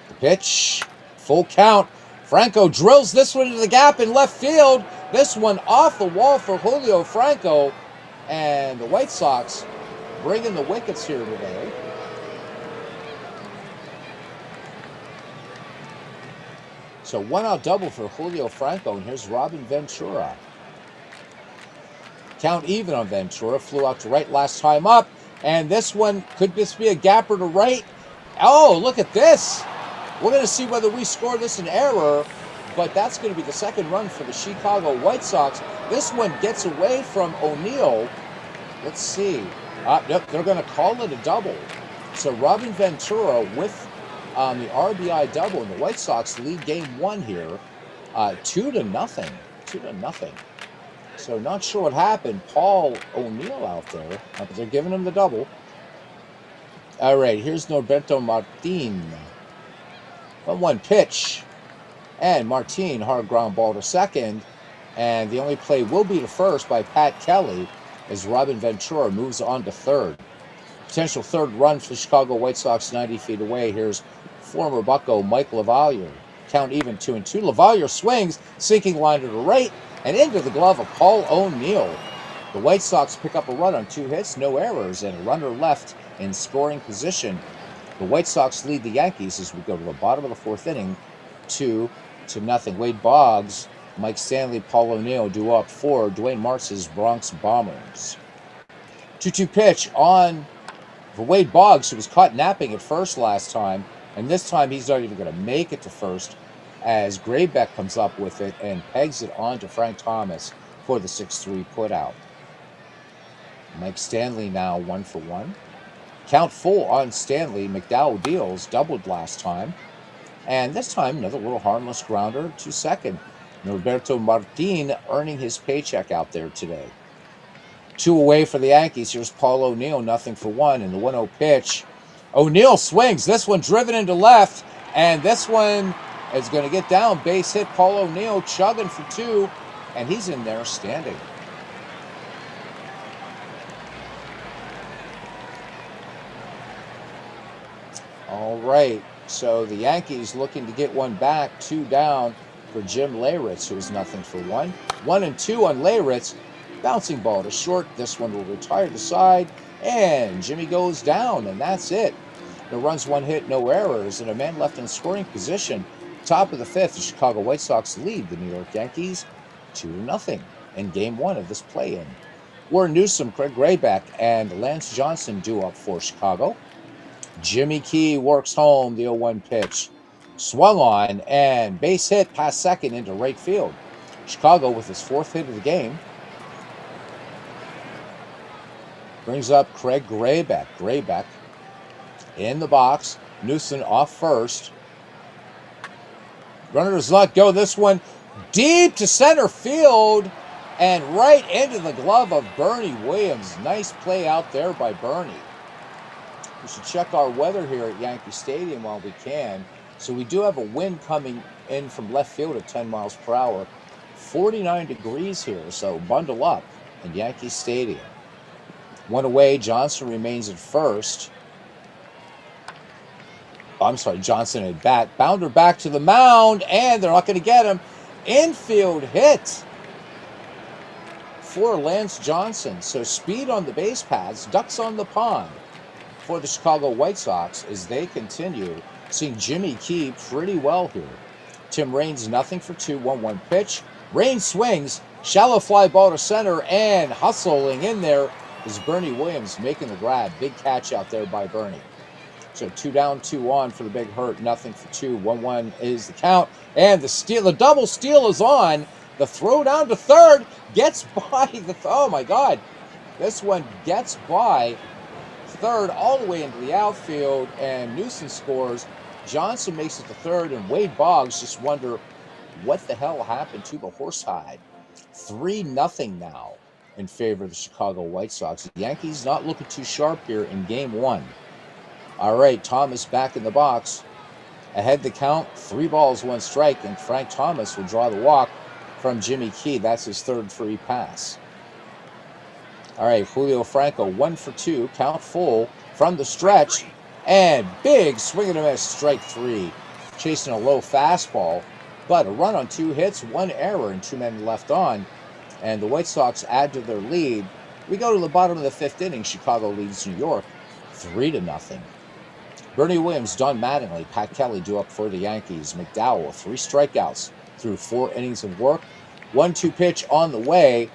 The pitch, full count. Franco drills this one into the gap in left field. This one off the wall for Julio Franco. And the White Sox bring in the wickets here today. So 1 out double for Julio Franco, and here's Robin Ventura. Count even on Ventura, flew out to right last time up, and this one, could this be a gapper to right? Oh, look at this. We're going to see whether we score this an error, but that's going to be the 2nd run for the Chicago White Sox. This one gets away from O'Neill. Let's see. Nope, they're going to call it a double. So Robin Ventura with the RBI double, and the White Sox lead game 1 here, 2-0. 2-0. So not sure what happened. Paul O'Neill out there, but they're giving him the double. All right, here's Norberto Martin. 1-1 pitch. And Martin, hard ground ball to second. And the only play will be to first by Pat Kelly as Robin Ventura moves on to third. Potential 3rd run for the Chicago White Sox 90 feet away. Here's former Bucco Mike LaValliere. Count even 2-2. LaValliere swings, sinking line to the right, and into the glove of Paul O'Neill. The White Sox pick up a run on 2 hits, no errors, and a runner left in scoring position. The White Sox lead the Yankees as we go to the bottom of the 4th inning, 2-0. Wade Boggs, Mike Stanley, Paul O'Neill due up for Dwayne Martz's Bronx Bombers. 2-2 pitch on for Wade Boggs, who was caught napping at first last time, and this time he's not even going to make it to first, as Graybeck comes up with it and pegs it on to Frank Thomas for the 6-3 putout. Mike Stanley now 1-for-1. Count full on Stanley. McDowell deals, doubled last time. And this time, another little harmless grounder to second. Norberto Martin earning his paycheck out there today. 2 away for the Yankees. Here's Paul O'Neill, 0-for-1 in the 1-0 pitch. O'Neill swings. This one driven into left, and this one is going to get down. Base hit. Paul O'Neill chugging for 2, and he's in there standing. All right, so the Yankees looking to get one back, 2 down for Jim Leyritz, who's nothing for 1. 1-2 on Leyritz. Bouncing ball to short. This one will retire the side, and Jimmy goes down, and that's it. No runs, 1 hit, no errors, and a man left in scoring position. Top of the 5th, the Chicago White Sox lead the New York Yankees 2-0 in Game 1 of this play-in. Warren Newsom, Craig Graybeck, and Lance Johnson due up for Chicago. Jimmy Key works home the 0-1 pitch. Swung on and base hit past second into right field. Chicago with his 4th hit of the game. Brings up Craig Graybeck. Graybeck in the box. Newsom off first. Runner does not go. This one deep to center field and right into the glove of Bernie Williams. Nice play out there by Bernie. We should check our weather here at Yankee Stadium while we can. So we do have a wind coming in from left field at 10 miles per hour. 49 degrees here, so bundle up in Yankee Stadium. 1 away, Johnson remains at first. I'm sorry, Johnson at bat. Bounder back to the mound, and they're not going to get him. Infield hit for Lance Johnson. So speed on the base paths, ducks on the pond for the Chicago White Sox as they continue seeing Jimmy Key pretty well here. Tim Raines nothing for 2, 1-1 pitch. Raines swings, shallow fly ball to center, and hustling in there is Bernie Williams making the grab. Big catch out there by Bernie. So 2 down, 2 on for the big hurt. Nothing for 2. 1-1 is the count. And the double steal is on. The throw down to third gets by oh my God. This one gets by third all the way into the outfield, and Newsom scores. Johnson makes it to third, and Wade Boggs just wonder what the hell happened to the horsehide. 3-0 now in favor of the Chicago White Sox. The Yankees not looking too sharp here in Game 1. All right, Thomas back in the box. Ahead the count, 3 balls, 1 strike, and Frank Thomas will draw the walk from Jimmy Key. That's his 3rd free pass. All right, Julio Franco, 1 for 2, count full from the stretch, and big swing and a miss, strike 3. Chasing a low fastball, but a run on 2 hits, 1 error, and 2 men left on, and the White Sox add to their lead. We go to the bottom of the 5th inning. Chicago leads New York 3-0. Bernie Williams, Don Mattingly, Pat Kelly due up for the Yankees. McDowell, 3 strikeouts through 4 innings of work. 1-2 pitch on the way.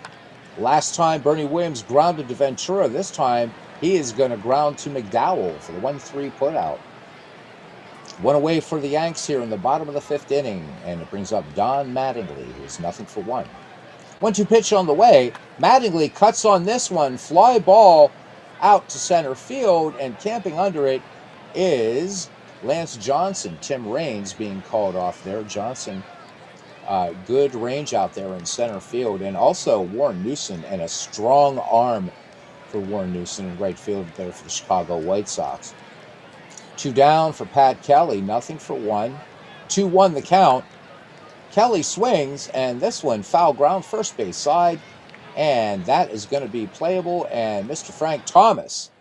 Last time Bernie Williams grounded to Ventura. This time he is going to ground to McDowell for the 1-3 putout. 1 away for the Yanks here in the bottom of the 5th inning, and it brings up Don Mattingly, who's nothing for 1. 1-2 pitch on the way. Mattingly cuts on this one. Fly ball out to center field, and camping under it is Lance Johnson. Tim Raines being called off there. Johnson, good range out there in center field. And also Warren Newsom, and a strong arm for Warren Newsom in right field there for the Chicago White Sox. 2 down for Pat Kelly, nothing for 1. 2-1 the count. Kelly swings, and this one foul ground first base side, and that is going to be playable, and Mr. Frank Thomas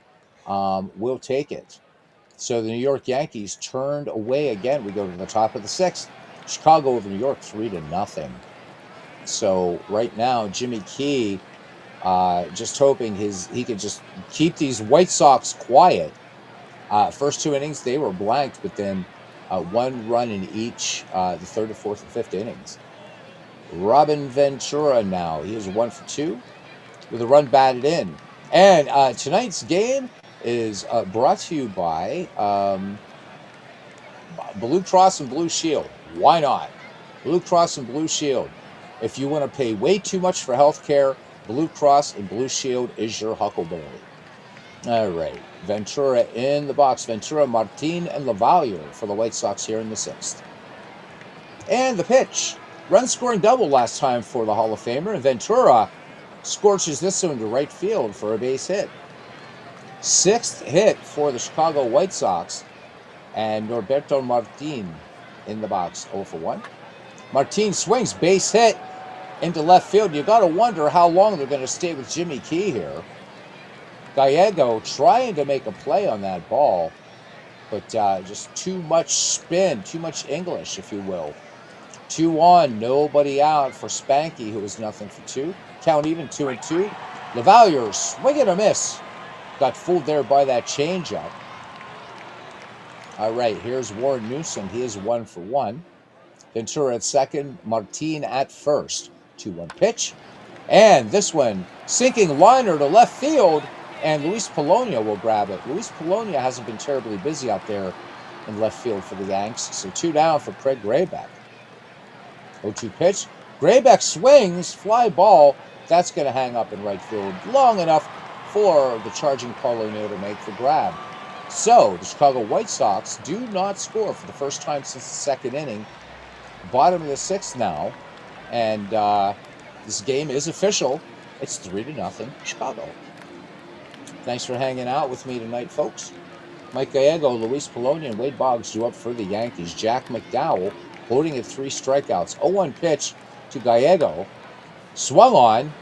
will take it. So the New York Yankees turned away again. We go to the top of the 6th. Chicago over New York 3-0. So right now, Jimmy Key just hoping he could just keep these White Sox quiet. First 2 innings, they were blanked, but then 1 run in each, the 3rd, 4th, and 5th innings. Robin Ventura now. He is 1 for 2 with a run batted in. And tonight's game is brought to you by Blue Cross and Blue Shield. Why not? Blue Cross and Blue Shield. If you want to pay way too much for health care, Blue Cross and Blue Shield is your huckleberry. All right. Ventura in the box. Ventura, Martin, and Lavalle for the White Sox here in the 6th. And the pitch. Run-scoring double last time for the Hall of Famer. And Ventura scorches this one to right field for a base hit. 6th hit for the Chicago White Sox. And Norberto Martin in the box, 0 for 1. Martin swings, base hit into left field. You got to wonder how long they're going to stay with Jimmy Key here. Gallego trying to make a play on that ball. but just too much spin, too much English, if you will. 2 on, nobody out for Spanky, who was nothing for 2. Count even, 2-2. LaValliere, swing and a miss. Got fooled there by that changeup. All right, here's Warren Newsom. He is 1 for 1. Ventura at second, Martin at first. 2-1 pitch. And this one, sinking liner to left field, and Luis Polonia will grab it. Luis Polonia hasn't been terribly busy out there in left field for the Yanks, so 2 down for Craig Graybeck. 0-2 pitch. Graybeck swings, fly ball. That's going to hang up in right field long enough for the charging Polonia to make the grab. So the Chicago White Sox do not score for the first time since the second inning. Bottom of the 6th now, and this game is official. It's 3-0 Chicago. Thanks for hanging out with me tonight, folks. Mike Gallego, Luis Polonia, and Wade Boggs do up for the Yankees. Jack McDowell holding at 3 strikeouts. 0-1 pitch to Gallego. Swung on,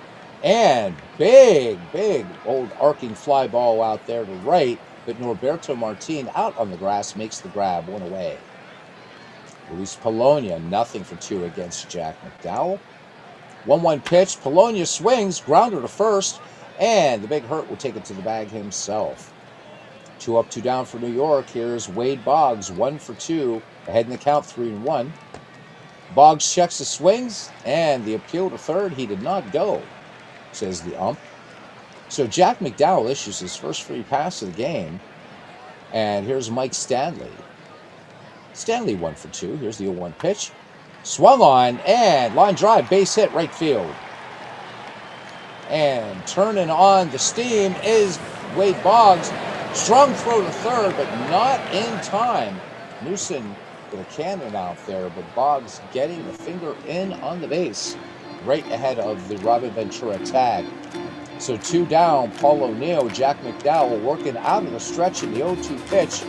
and big old arcing fly ball out there to right, but Norberto Martin out on the grass makes the grab, 1 away. Luis Polonia, nothing for 2 against Jack McDowell. 1-1 pitch, Polonia swings, grounder to first, and the big hurt will take it to the bag himself. 2 up, 2 down for New York. Here's Wade Boggs, 1 for 2, ahead in the count, 3-1. Boggs checks the swings, and the appeal to third, he did not go, says the ump. So Jack McDowell issues his first free pass of the game, and here's Mike Stanley. Stanley 1 for 2. Here's the 0-1 pitch. Swung on, and line drive, base hit, right field. And turning on the steam is Wade Boggs. Strong throw to third, but not in time. Newsom with a cannon out there, but Boggs getting the finger in on the base right ahead of the Robin Ventura tag. So 2 down, Paul O'Neill, Jack McDowell working out of the stretch in the 0-2 pitch.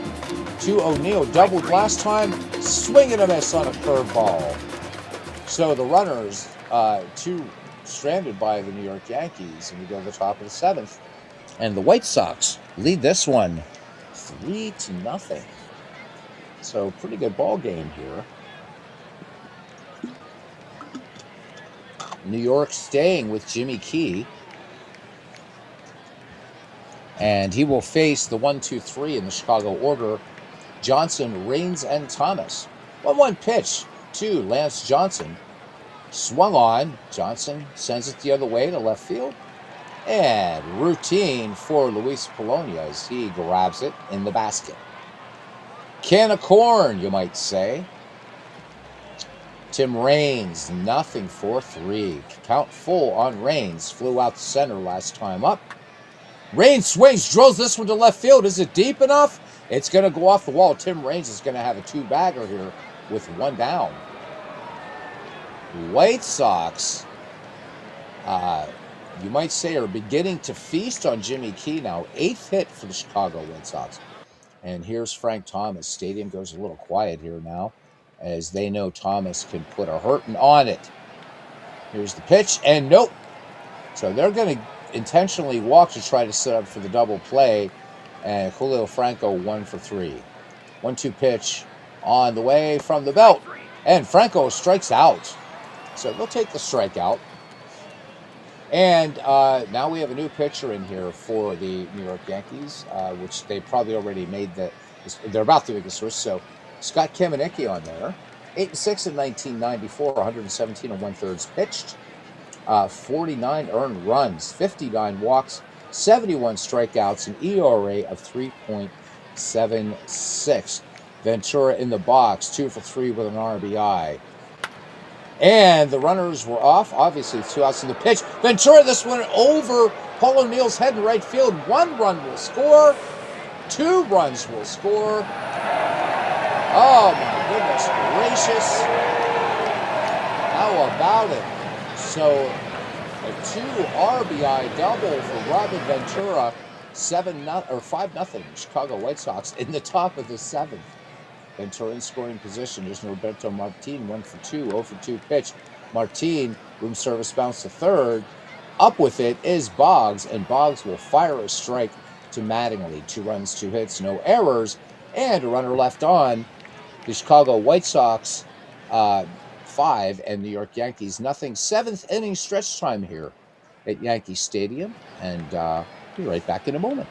To O'Neill, doubled last time, swing and a miss on a curveball. So the runners, 2 stranded by the New York Yankees, and we go to the top of the 7th. And the White Sox lead this one 3-0. So pretty good ball game here. New York staying with Jimmy Key. And he will face the 1-2-3 in the Chicago order. Johnson, Raines, and Thomas. 1-1 pitch to Lance Johnson. Swung on. Johnson sends it the other way to left field. And routine for Luis Polonia as he grabs it in the basket. Can of corn, you might say. Tim Raines, nothing for 3. Count full on Raines. Flew out the center last time up. Raines swings, drills this one to left field. Is it deep enough? It's going to go off the wall. Tim Raines is going to have a 2-bagger here with 1 down. White Sox, you might say, are beginning to feast on Jimmy Key now. 8th hit for the Chicago White Sox. And here's Frank Thomas. Stadium goes a little quiet here now, as they know Thomas can put a hurting on it. Here's the pitch, and nope. So they're going to intentionally walk to try to set up for the double play, and Julio Franco 1 for 3. 1-2 pitch on the way from the belt, and Franco strikes out. So they'll take the strikeout. And now we have a new pitcher in here for the New York Yankees, which they probably already made they're about to make the switch. So Scott Kamenicki on there. 8-6 in 1994, 117 1/3 pitched. 49 earned runs, 59 walks, 71 strikeouts, an ERA of 3.76. Ventura in the box, 2 for 3 with an RBI. And the runners were off. Obviously, 2 outs in the pitch. Ventura, this one over Paul O'Neill's head in right field. 1 run will score. 2 runs will score. Oh, my goodness gracious. How about it? So, a 2 RBI double for Robin Ventura. 5-0 Chicago White Sox in the top of the 7th. Ventura in scoring position. There's Norberto Martin, 1 for 2, 0 for 2 pitch. Martin, room service bounce to third. Up with it is Boggs, and Boggs will fire a strike to Mattingly. 2 runs, 2 hits, no errors. and a runner left on. The Chicago White Sox 5 and New York Yankees nothing. 7th inning stretch time here at Yankee Stadium, and be right back in a moment.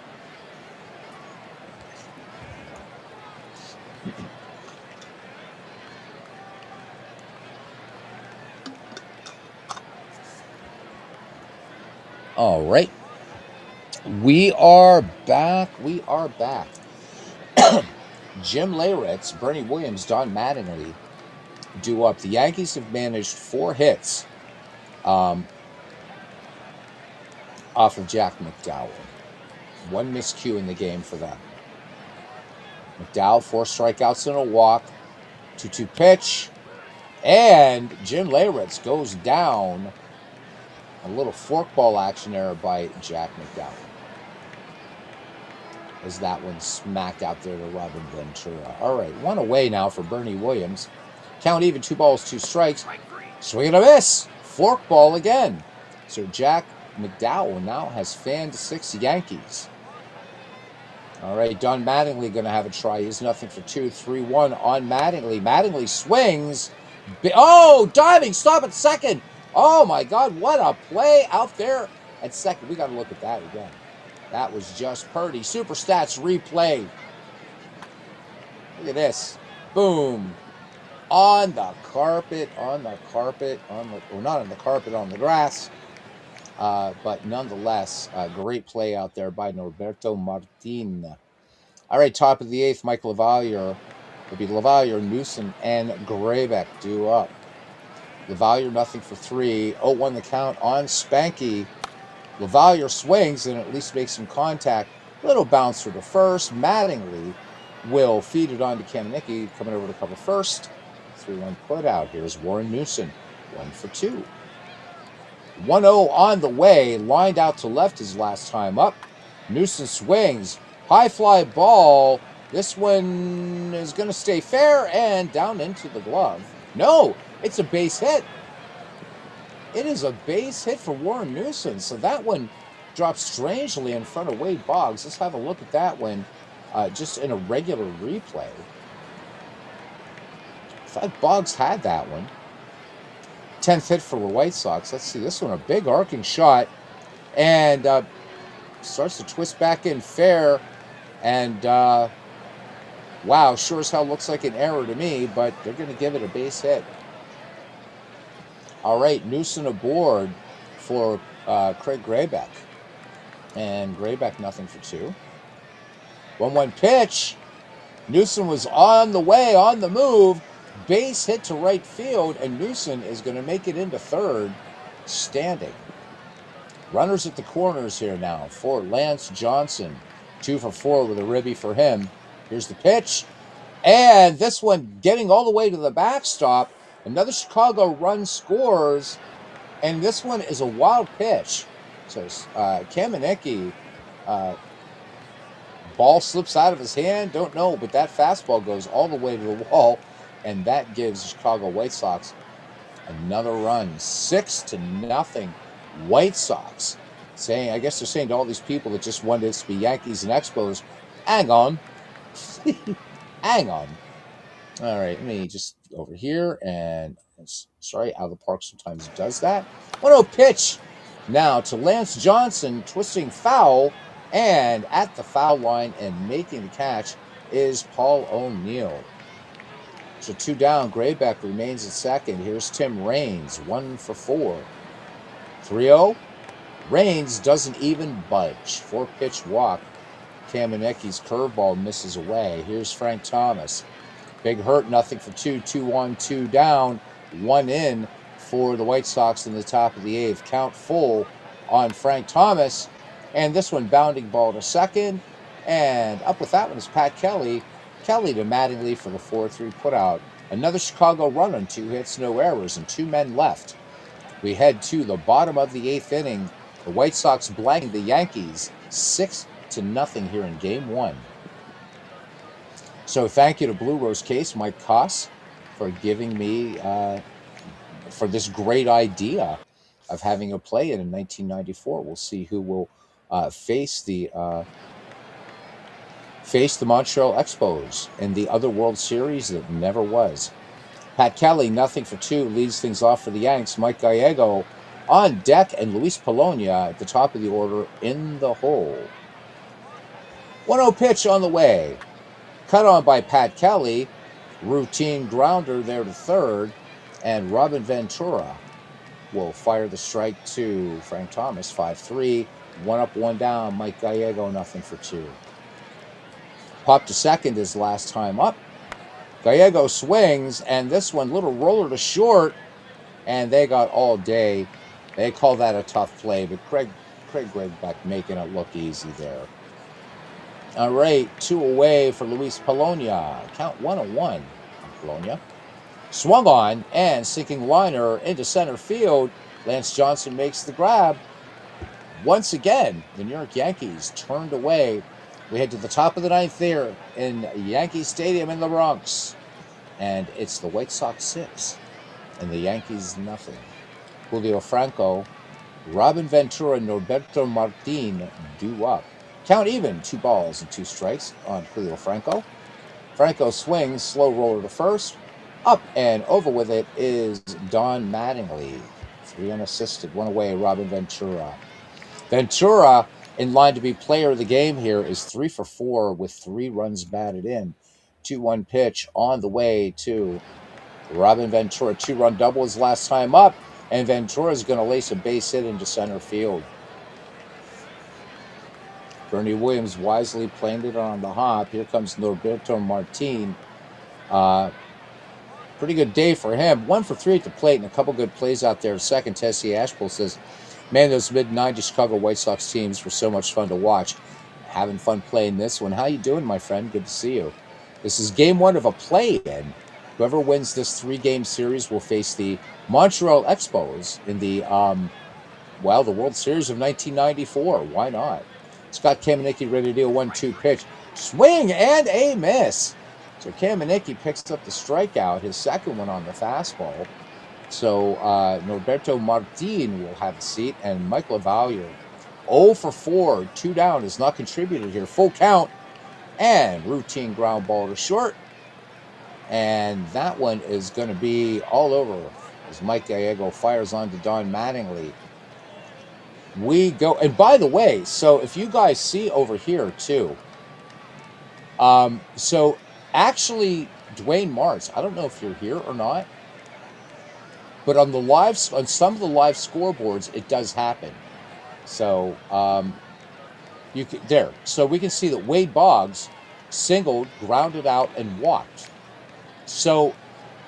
All right. We are back. We are back. Jim Leyritz, Bernie Williams, Don Mattingly do up. The Yankees have managed 4 hits off of Jack McDowell. 1 miscue in the game for them. McDowell, 4 strikeouts and a walk. 2-2 pitch. And Jim Leyritz goes down. A little forkball action there by Jack McDowell. As that one smacked out there to Robin Ventura. All right, 1 away now for Bernie Williams. Count even, 2 balls, 2 strikes. Swing and a miss. Forkball again. So Jack McDowell now has fanned 6 Yankees. All right, Don Mattingly going to have a try. He's nothing for 2. 3-1 on Mattingly. Mattingly swings. Oh, diving stop at second. Oh, my God, what a play out there at second. We got to look at that again. That was just Purdy. Super Stats replay. Look at this. Boom. On the carpet, or not on the carpet, on the grass. But nonetheless, a great play out there by Norberto Martin. All right, top of the 8th, Mike LaValliere. It'll be LaValliere, Newsom, and Graybeck due up. LaValliere nothing for 3. 0-1 the count on Spanky. LaValliere swings and at least makes some contact. Little bouncer to first. Mattingly will feed it on to Kamenicki, coming over to cover first. 3-1 put out. Here's Warren Newsom, 1 for 2. 1-0 on the way. Lined out to left his last time up. Newsom swings. High fly ball. This one is going to stay fair and down into the glove. No, it's a base hit. It is a base hit for Warren Newsom. So that one dropped strangely in front of Wade Boggs. Let's have a look at that one just in a regular replay. I thought Boggs had that one. 10th hit for the White Sox. Let's see this one. A big arcing shot. And starts to twist back in fair. And wow, sure as hell looks like an error to me, but they're going to give it a base hit. All right, Newsom aboard for Craig Graybeck. And Graybeck nothing for 2. 1-1 pitch. Newsom was on the way, on the move. Base hit to right field, and Newsom is going to make it into third, standing. Runners at the corners here now for Lance Johnson. 2 for 4 with a ribby for him. Here's the pitch. And this one getting all the way to the backstop. Another Chicago run scores. And this one is a wild pitch. So Kamenicki, ball slips out of his hand. Don't know, but that fastball goes all the way to the wall. And that gives the Chicago White Sox another run. 6-0 White Sox. I guess they're saying to all these people that just wanted us to be Yankees and Expos, hang on. Hang on. All right, let me just go over here. And sorry, out of the park sometimes does that. 1-0 pitch now to Lance Johnson, twisting foul. And at the foul line and making the catch is Paul O'Neill. So 2 down. Graybeck remains at second. Here's Tim Raines, 1 for 4. 3-0. Raines doesn't even budge. 4-pitch walk. Kamenicki's curveball misses away. Here's Frank Thomas. Big hurt, nothing for 2. 2-1, 2 down. 1 in for the White Sox in the top of the 8th. Count full on Frank Thomas. And this one bounding ball to second. And up with that one is Pat Kelly. Kelly to Mattingly for the 4-3 putout. Another Chicago run on 2 hits, no errors, and 2 men left. We head to the bottom of the 8th inning. The White Sox blanking the Yankees 6-0 here in Game 1. So thank you to Blue Rose Case, Mike Koss, for giving me for this great idea of having a play-in 1994. We'll see who will face the face the Montreal Expos in the other World Series that never was. Pat Kelly, 0-for-2, leads things off for the Yanks. Mike Gallego on deck, and Luis Polonia at the top of the order in the hole. 1-0 pitch on the way. Cut on by Pat Kelly. Routine grounder there to third, and Robin Ventura will fire the strike to Frank Thomas. 5-3. 1 up, 1 down. Mike Gallego, 0-for-2. Pop to second his last time up. Gallego swings, and this one, little roller to short, and they got all day. They call that a tough play, but Craig Gregbach making it look easy there. All right, 2 away for Luis Polonia. Count 1-1 on Polonia. Swung on and sinking liner into center field. Lance Johnson makes the grab. Once again, the New York Yankees turned away. We head to the top of the ninth there in Yankee Stadium in the Bronx. And it's the White Sox 6 and the Yankees nothing. Julio Franco, Robin Ventura, and Norberto Martin due up. Count even, 2 balls and 2 strikes on Julio Franco. Franco swings, slow roller to first. Up and over with it is Don Mattingly. 3 unassisted, 1 away, Robin Ventura. Ventura, in line to be player of the game here, is 3-for-4 with 3 runs batted in. 2-1 pitch on the way to Robin Ventura. 2-run double his last time up, and Ventura is going to lace a base hit into center field. Bernie Williams wisely playing it on the hop. Here comes Norberto Martin. Pretty good day for him. 1-for-3 at the plate and a couple good plays out there. Second, Tessie Ashpool says, man, those mid-90s Chicago White Sox teams were so much fun to watch. Having fun playing this one. How you doing, my friend? Good to see you. This is game 1 of a play-in. Whoever wins this 3-game series will face the Montreal Expos in the World Series of 1994. Why not? Scott Kamenicki ready to deal 1-2 pitch. Swing and a miss. So Kamenicki picks up the strikeout, his second one on the fastball. So Norberto Martin will have a seat, and Mike LaValliere, 0-for-4, 2 down, has not contributed here. Full count, and routine ground ball to short. And that one is going to be all over as Mike Gallego fires on to Don Mattingly. We go, and by the way, so if you guys see over here too, so actually Dwayne Martz, I don't know if you're here or not, but on some of the live scoreboards, it does happen. So so we can see that Wade Boggs singled, grounded out, and walked. So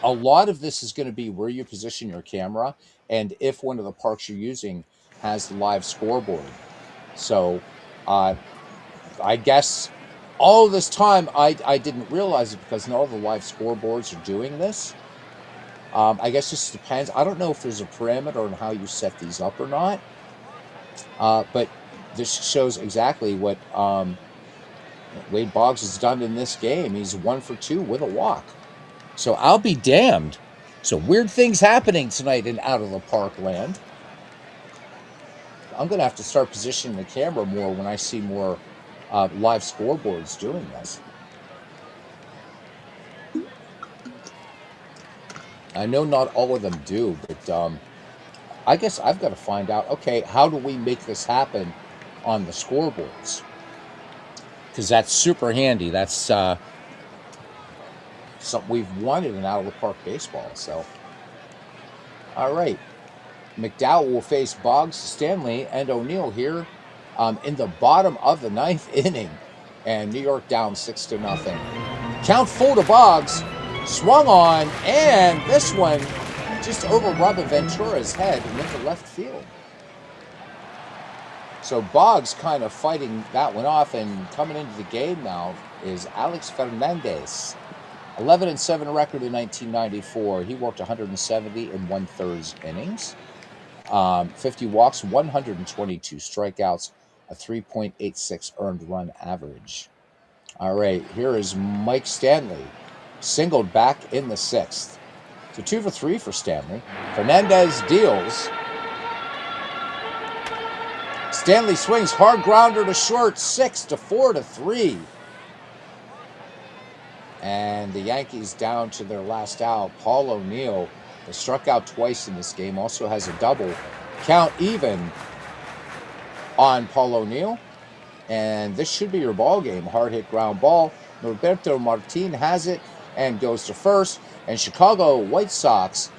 a lot of this is going to be where you position your camera, and if one of the parks you're using has the live scoreboard. So I guess all this time I didn't realize it because all the live scoreboards are doing this. I guess this depends. I don't know if there's a parameter on how you set these up or not. But this shows exactly what Wade Boggs has done in this game. He's 1-for-2 with a walk. So I'll be damned. So weird things happening tonight in Out of the Park land. I'm going to have to start positioning the camera more when I see more live scoreboards doing this. I know not all of them do, but I guess I've got to find out, okay, how do we make this happen on the scoreboards? Because that's super handy. That's something we've wanted in out-of-the-park baseball. So, all right. McDowell will face Boggs, Stanley, and O'Neill here in the bottom of the 9th inning. And New York down 6-0. Count full to Boggs. Swung on, and this one just over Robin Ventura's head and into left field. So Boggs kind of fighting that one off, and coming into the game now is Alex Fernandez. 11-7 record in 1994. He worked 170 in 1/3 innings. 50 walks, 122 strikeouts, a 3.86 earned run average. All right, here is Mike Stanley. Singled back in the 6th. So 2-for-3 for Stanley. Fernandez deals. Stanley swings, hard grounder to short, 6-4-3. And the Yankees down to their last out. Paul O'Neill, they struck out twice in this game, also has a double. Count even on Paul O'Neill. And this should be your ball game. Hard hit ground ball. Norberto Martin has it and goes to first. And Chicago White Sox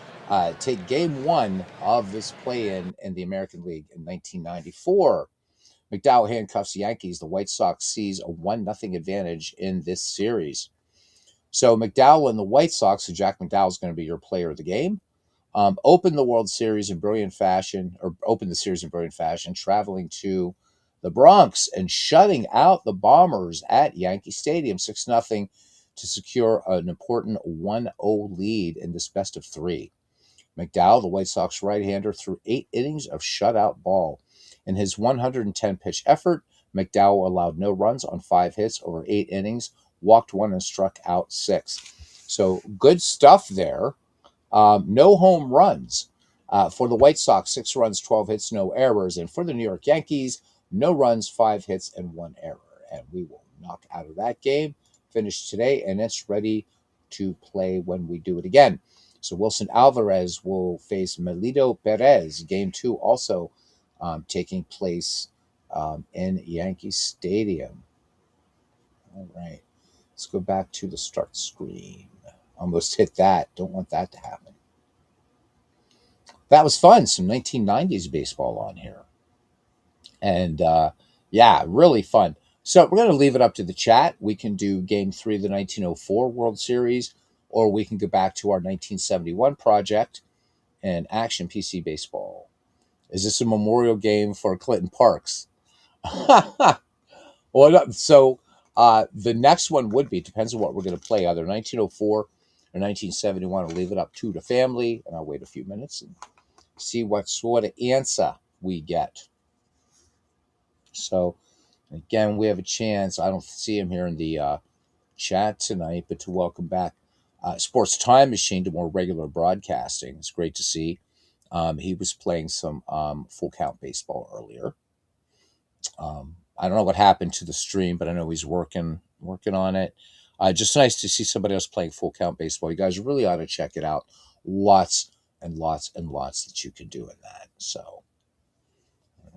take game one of this play-in in the American League in 1994. McDowell handcuffs the Yankees. The White Sox seize a 1-0 advantage in this series. So McDowell and the White Sox, so Jack McDowell is going to be your player of the game, opened the World Series in brilliant fashion, or opened the series in brilliant fashion, traveling to the Bronx and shutting out the Bombers at Yankee Stadium 6-0 to secure an important 1-0 lead in this best of three. McDowell, the White Sox right-hander, threw 8 innings of shutout ball. In his 110-pitch effort, McDowell allowed no runs on 5 hits over 8 innings, walked 1 and struck out 6. So good stuff there. No home runs. For the White Sox, 6 runs, 12 hits, no errors. And for the New York Yankees, no runs, 5 hits, and 1 error. And we will knock out of that game, finish today, and it's ready to play when we do it again. So Wilson Alvarez will face Melito Perez. Game 2 also taking place in Yankee Stadium. All right. Let's go back to the start screen. Almost hit that. Don't want that to happen. That was fun. Some 1990s baseball on here. And yeah, really fun. So we're going to leave it up to the chat. We can do game 3 of the 1904 World Series, or we can go back to our 1971 project and Action PC Baseball. Is this a memorial game for Clinton Parks? Well, so the next one would be, depends on what we're going to play, either 1904 or 1971. I'll leave it up to the family, and I'll wait a few minutes and see what sort of answer we get. So, again, we have a chance. I don't see him here in the chat tonight, but to welcome back Sports Time Machine to more regular broadcasting. It's great to see. He was playing some full count baseball earlier. I don't know what happened to the stream, but I know he's working on it. Just nice to see somebody else playing full count baseball. You guys really ought to check it out. Lots and lots and lots that you can do in that. So,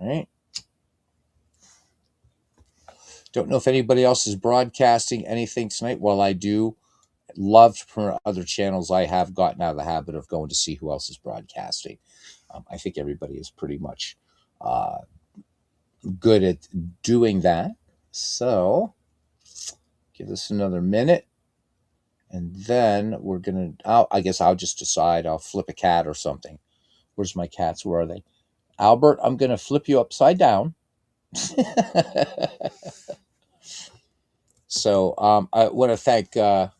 all right. Don't know if anybody else is broadcasting anything tonight. Well, I do love to promote other channels. I have gotten out of the habit of going to see who else is broadcasting. I think everybody is pretty much good at doing that. So give this another minute. And then we're going to, I guess I'll just decide. I'll flip a cat or something. Where's my cats? Where are they? Albert, I'm going to flip you upside down. So I want to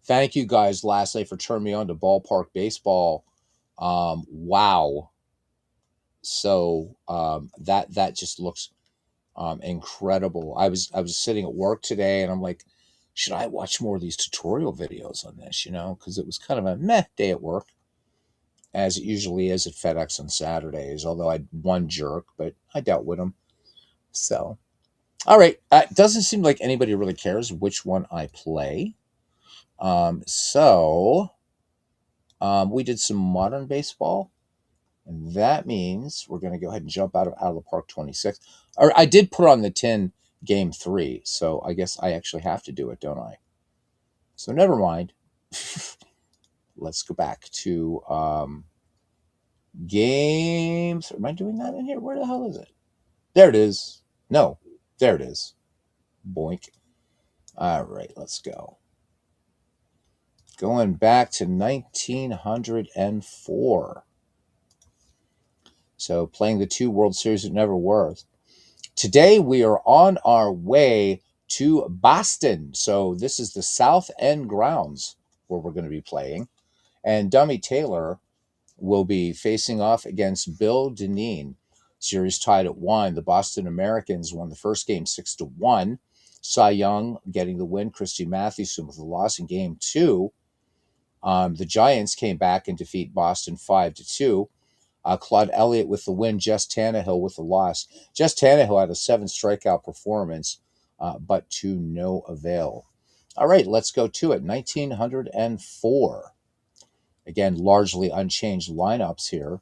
thank you guys last night for turning me on to Ballpark Baseball. Wow. So that just looks incredible. I was sitting at work today and I'm like, should I watch more of these tutorial videos on this, because it was kind of a meh day at work, as it usually is at FedEx on Saturdays, although I had one jerk, but I dealt with him. So, all right. It doesn't seem like anybody really cares which one I play. So we did some modern baseball, and that means we're going to go ahead and jump out of the park 26. Or I did put on the 10 game 3, so I guess I actually have to do it, don't I? So never mind. Let's go back to games. Am I doing that in here? Where the hell is it? There it is. No, there it is. Boink. All right, let's go. Going back to 1904. So playing the 2 World Series that never were. Today we are on our way to Boston. So this is the South End grounds where we're going to be playing. And Dummy Taylor will be facing off against Bill Dineen. Series tied at 1. The Boston Americans won the first game 6-1. Cy Young getting the win. Christy Mathewson with the loss in game 2. The Giants came back and defeat Boston 5-2. Claude Elliott with the win. Jess Tannehill with the loss. Jess Tannehill had a 7 strikeout performance, but to no avail. All right, let's go to it. 1904. Again, largely unchanged lineups here.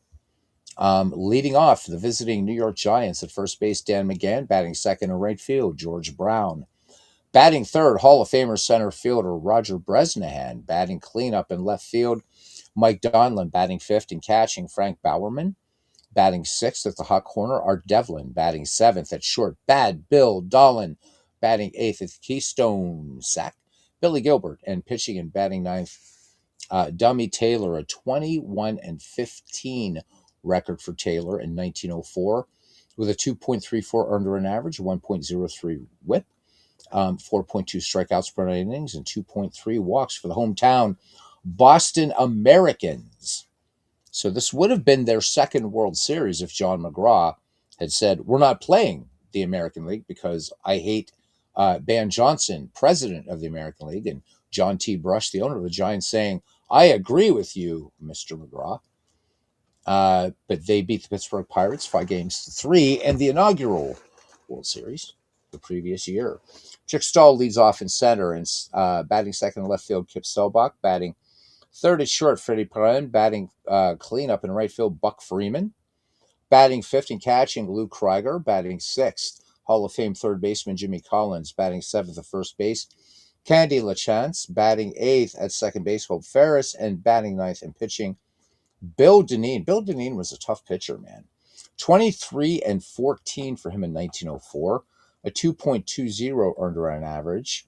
Leading off, the visiting New York Giants at first base, Dan McGann. Batting second in right field, George Brown. Batting third, Hall of Famer center fielder Roger Bresnahan. Batting cleanup in left field, Mike Donlin. Batting fifth and catching, Frank Bowerman. Batting sixth at the hot corner, Art Devlin. Batting seventh at short, Bad Bill Dolan. Batting eighth at Keystone Sack, Billy Gilbert. And pitching and batting ninth, Dummy Taylor. A 21-15 record for Taylor in 1904 with a 2.34 earned run average, 1.03 whip, 4.2 strikeouts per 9 innings, and 2.3 walks for the hometown Boston Americans. So this would have been their second World Series if John McGraw had said, we're not playing the American League because I hate Ban Johnson, president of the American League, and John T. Brush, the owner of the Giants, saying, I agree with you, Mr. McGraw. But they beat the Pittsburgh Pirates 5-3 in the inaugural World Series the previous year. Chick Stahl leads off in center, and batting second in left field, Kip Selbach. Batting third at short, Freddie Perrin. Batting cleanup in right field, Buck Freeman. Batting fifth and catching, Lou Krieger. Batting sixth, Hall of Fame third baseman Jimmy Collins. Batting seventh at first base, Candy LaChance. Batting eighth at second base, Hope Ferris. And batting ninth and pitching, Bill Dineen. Bill Dineen was a tough pitcher, man. 23-14 for him in 1904, a 2.20 earned run average.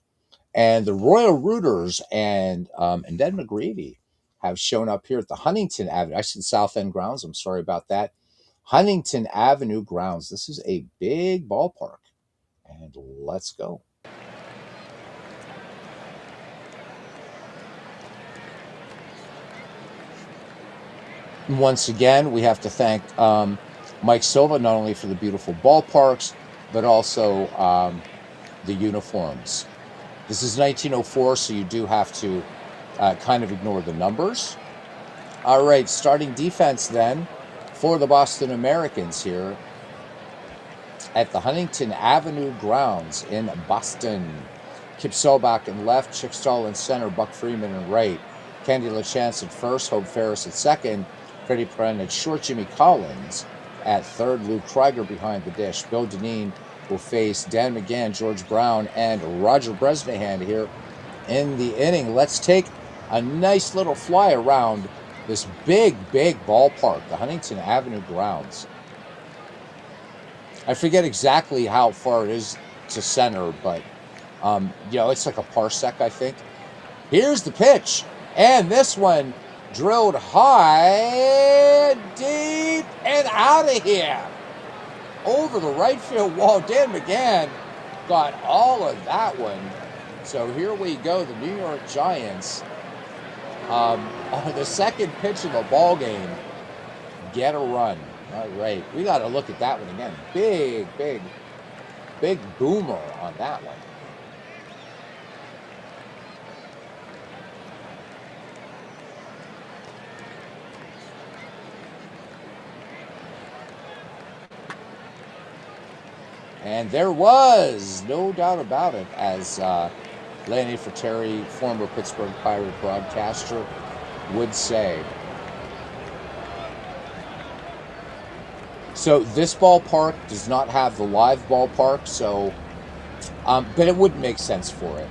And the Royal Rooters and Ned McGreevy have shown up here at the Huntington Avenue. I said South End Grounds. I'm sorry about that. Huntington Avenue Grounds. This is a big ballpark. And let's go. Once again, we have to thank Mike Silva, not only for the beautiful ballparks, but also the uniforms. This is 1904, so you do have to kind of ignore the numbers. All right, starting defense then for the Boston Americans here at the Huntington Avenue Grounds in Boston. Kip Selbach in left, Chick Stahl in center, Buck Freeman in right, Candy LaChance at first, Hope Ferris at second, Freddie Perrin at short, Jimmy Collins at third, Lou Krieger behind the dish. Bill Dineen will face Dan McGann, George Brown, and Roger Bresnahan here in the inning. Let's take a nice little fly around this big, big ballpark, the Huntington Avenue Grounds. I forget exactly how far it is to center, but, it's like a parsec, I think. Here's the pitch, and this one drilled high, deep, and out of here. Over the right field wall. Dan McGann got all of that one. So here we go. The New York Giants, on the second pitch of the ball game, get a run. All right. We got to look at that one again. Big, big, big boomer on that one. And there was no doubt about it, as Lanny Fratteri, former Pittsburgh Pirate broadcaster, would say. So this ballpark does not have the live ballpark, so, but it wouldn't make sense for it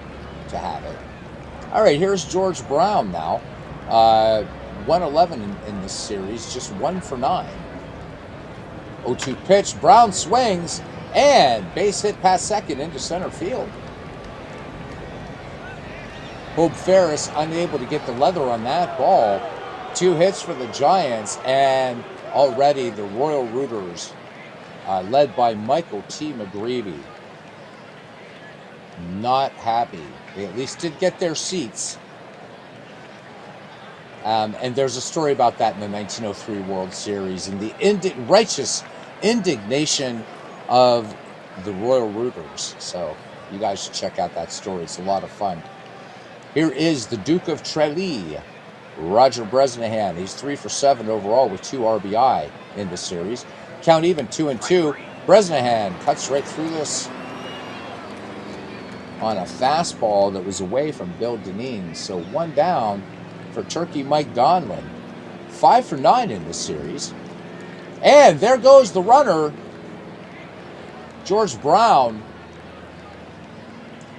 to have it. All right, here's George Brown now. 111 in this series, just 1 for 9. 0-2 pitch, Brown swings, and base hit past second into center field. Hope Ferris unable to get the leather on that ball. 2 hits for the Giants, and already the Royal Rooters, led by Michael T. McGreevy, not happy. They at least did get their seats. And there's a story about that in the 1903 World Series and the righteous indignation of the Royal Rooters. So you guys should check out that story. It's a lot of fun. Here is the Duke of Tralee, Roger Bresnahan. He's 3 for 7 overall with 2 RBI in the series. Count even 2-2. Bresnahan cuts right through this on a fastball that was away from Bill Dineen. So one down for Turkey Mike Donlin. 5 for 9 in this series. And there goes the runner. George Brown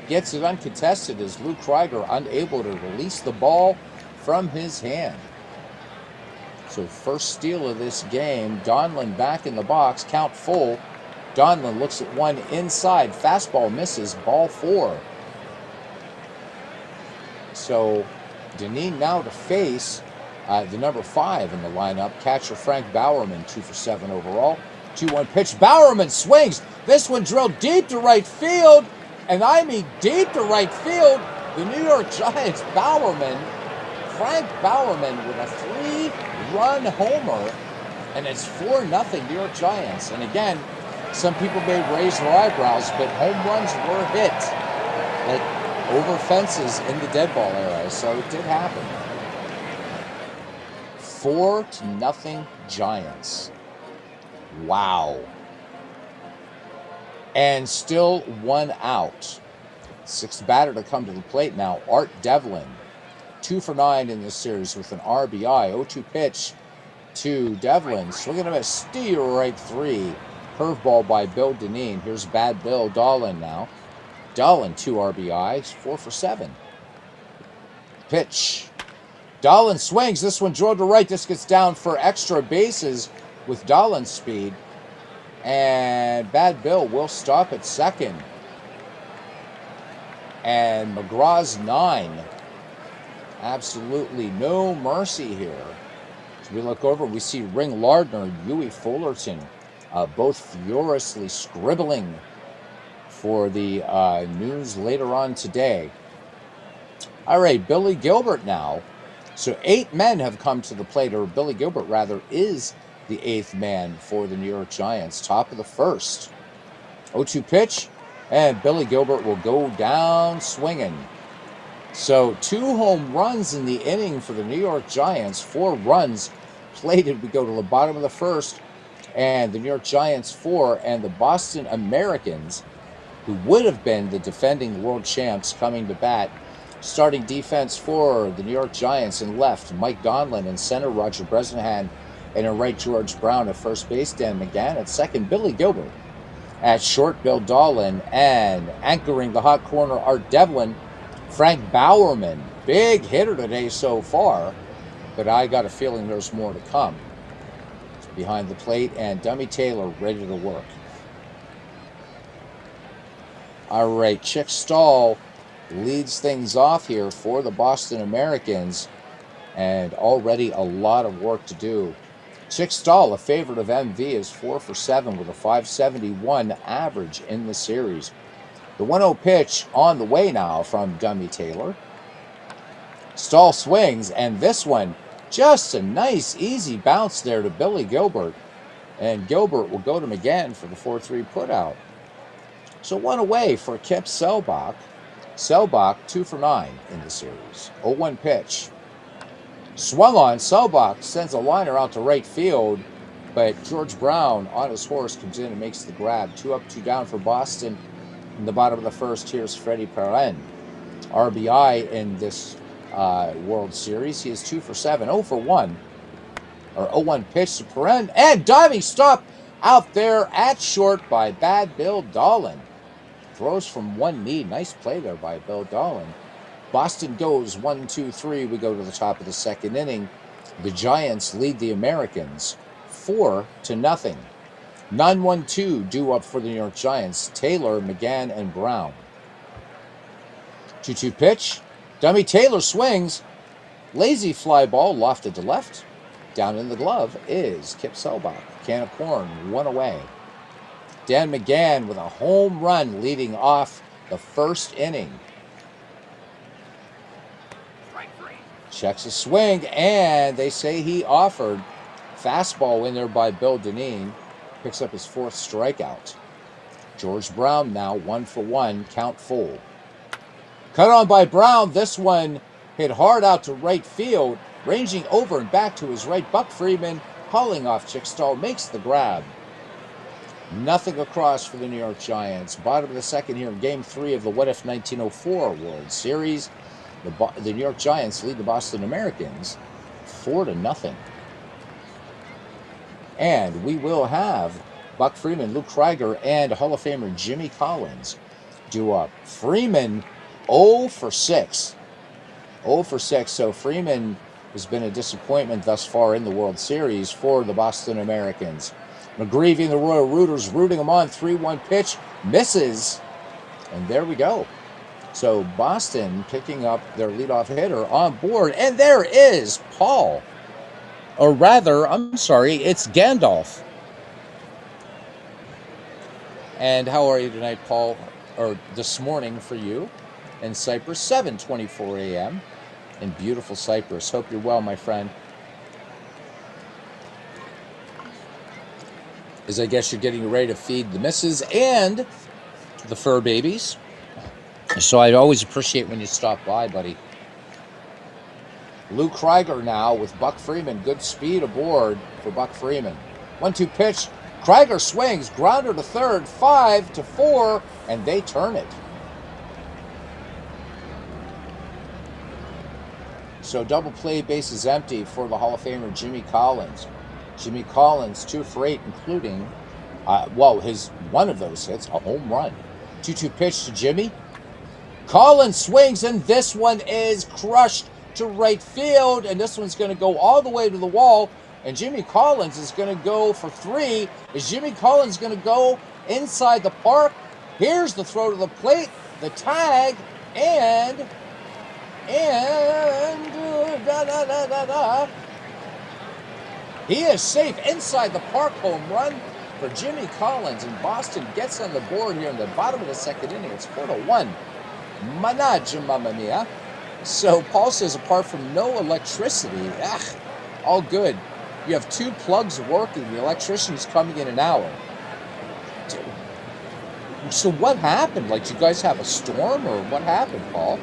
gets it uncontested as Luke Krieger unable to release the ball from his hand. So first steal of this game. Donlin back in the box, count full. Donlin looks at one inside. Fastball misses, ball 4. So Dineen now to face the number 5 in the lineup, catcher Frank Bowerman, 2 for 7 overall. 2-1 pitch. Bowerman swings. This one drilled deep to right field. And I mean deep to right field. The New York Giants, Frank Bowerman with a 3-run homer. And it's 4-0 New York Giants. And again, some people may raise their eyebrows, but home runs were hit over fences in the dead ball era. So it did happen. 4-0 Giants. Wow. And still 1 out. 6th batter to come to the plate now, Art Devlin. 2 for 9 in this series with an RBI. 0-2 pitch to Devlin. Swinging a miss, steal right 3. Curveball by Bill Dineen. Here's Bad Bill Dolan now. Dolan, 2 RBIs, 4 for 7. Pitch. Dolan swings. This one drilled to right. This gets down for extra bases with Dolan's speed. And Bad Bill will stop at second. And McGraw's 9. Absolutely no mercy here. As we look over, we see Ring Lardner and Huey Fullerton both furiously scribbling for the news later on today. All right, Billy Gilbert now. So 8 men have come to the plate, or Billy Gilbert, rather, is the 8th man for the New York Giants. Top of the first. 0-2 pitch, and Billy Gilbert will go down swinging. So 2 home runs in the inning for the New York Giants. 4 runs plated. We go to the bottom of the first, and the New York Giants 4, and the Boston Americans, who would have been the defending world champs, coming to bat. Starting defense for the New York Giants in left, Mike Donlin. In center, Roger Bresnahan. And in right, George Brown. At first base, Dan McGann. At second, Billy Gilbert. At short, Bill Dolan. And anchoring the hot corner, Art Devlin. Frank Bowerman. Big hitter today so far, but I got a feeling there's more to come. It's behind the plate, and Dummy Taylor ready to work. All right, Chick Stahl leads things off here for the Boston Americans, and already a lot of work to do. Chick Stahl, a favorite of MV, is 4 for 7 with a .571 average in the series. The 1-0 pitch on the way now from Dummy Taylor. Stahl swings, and this one, just a nice, easy bounce there to Billy Gilbert. And Gilbert will go to McGann for the 4-3 putout. So 1 away for Kip Selbach. Selbach 2 for 9 in the series. 0-1 pitch. Swung on. Selbach sends a liner out to right field, but George Brown on his horse comes in and makes the grab. 2 up, 2 down for Boston. In the bottom of the first, here's Freddie Perrin. RBI in this World Series. He is 2 for 7. 0 for 1. Or 0-1 pitch to Perrin. And diving stop out there at short by Bad Bill Dolan. Throws from one knee. Nice play there by Bill Dolan. Boston goes 1-2-3. We go to the top of the second inning. The Giants lead the Americans 4-0. 9-1-2 due up for the New York Giants. Taylor, McGann, and Brown. 2-2 pitch. Dummy Taylor swings. Lazy fly ball lofted to left. Down in the glove is Kip Selbach. Can of corn, 1 away. Dan McGann with a home run leading off the first inning. Checks a swing, and they say he offered. Fastball in there by Bill Dineen. Picks up his 4th strikeout. George Brown now 1 for 1, count full. Cut on by Brown. This one hit hard out to right field. Ranging over and back to his right, Buck Freeman, hauling off Chick Stahl, makes the grab. Nothing across for the New York Giants. Bottom of the second here in Game 3 of the What If 1904 World Series. The New York Giants lead the Boston Americans 4-0. And we will have Buck Freeman, Luke Krieger, and Hall of Famer Jimmy Collins do up. Freeman 0 for 6. 0 for 6. So Freeman has been a disappointment thus far in the World Series for the Boston Americans. McGreevy and the Royal Rooters rooting him on. 3-1 pitch. Misses. And there we go. So Boston picking up their leadoff hitter on board. And there is Paul. Or rather, I'm sorry, it's Gandalf. And how are you tonight, Paul? Or this morning for you in Cyprus, 7:24 a.m. in beautiful Cyprus. Hope you're well, my friend. As I guess you're getting ready to feed the missus and the fur babies. So I'd always appreciate when you stop by, buddy. Luke Krieger now with Buck Freeman. Good speed aboard for Buck Freeman. 1-2 pitch. Krieger swings. Grounder to third. 5-4. And they turn it. So double play, bases empty for the Hall of Famer Jimmy Collins. Jimmy Collins 2 for 8, including, his one of those hits, a home run. 2-2 pitch to Jimmy. Collins swings, and this one is crushed to right field, and this one's going to go all the way to the wall, and Jimmy Collins is going to go for 3. Is Jimmy Collins going to go inside the park? Here's the throw to the plate, the tag, and he is safe inside the park. Home run for Jimmy Collins, and Boston gets on the board here in the bottom of the second inning. It's 4-1. Manage, mamma mia. So Paul says, apart from no electricity, all good. You have 2 plugs working. The electrician's coming in an hour. So what happened? Like, did you guys have a storm, or what happened, Paul?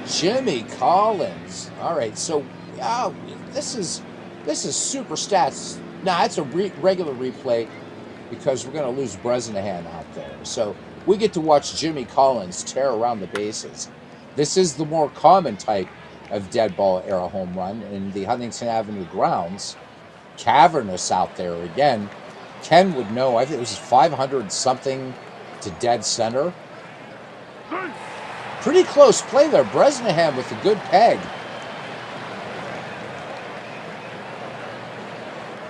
Jimmy Collins. All right, so this is super stats. Nah, it's a regular replay because we're going to lose Bresnahan out there. So we get to watch Jimmy Collins tear around the bases. This is the more common type of dead ball era home run in the Huntington Avenue grounds. Cavernous out there again. Ken would know. I think it was 500 something to dead center. Pretty close play there. Bresnahan with a good peg.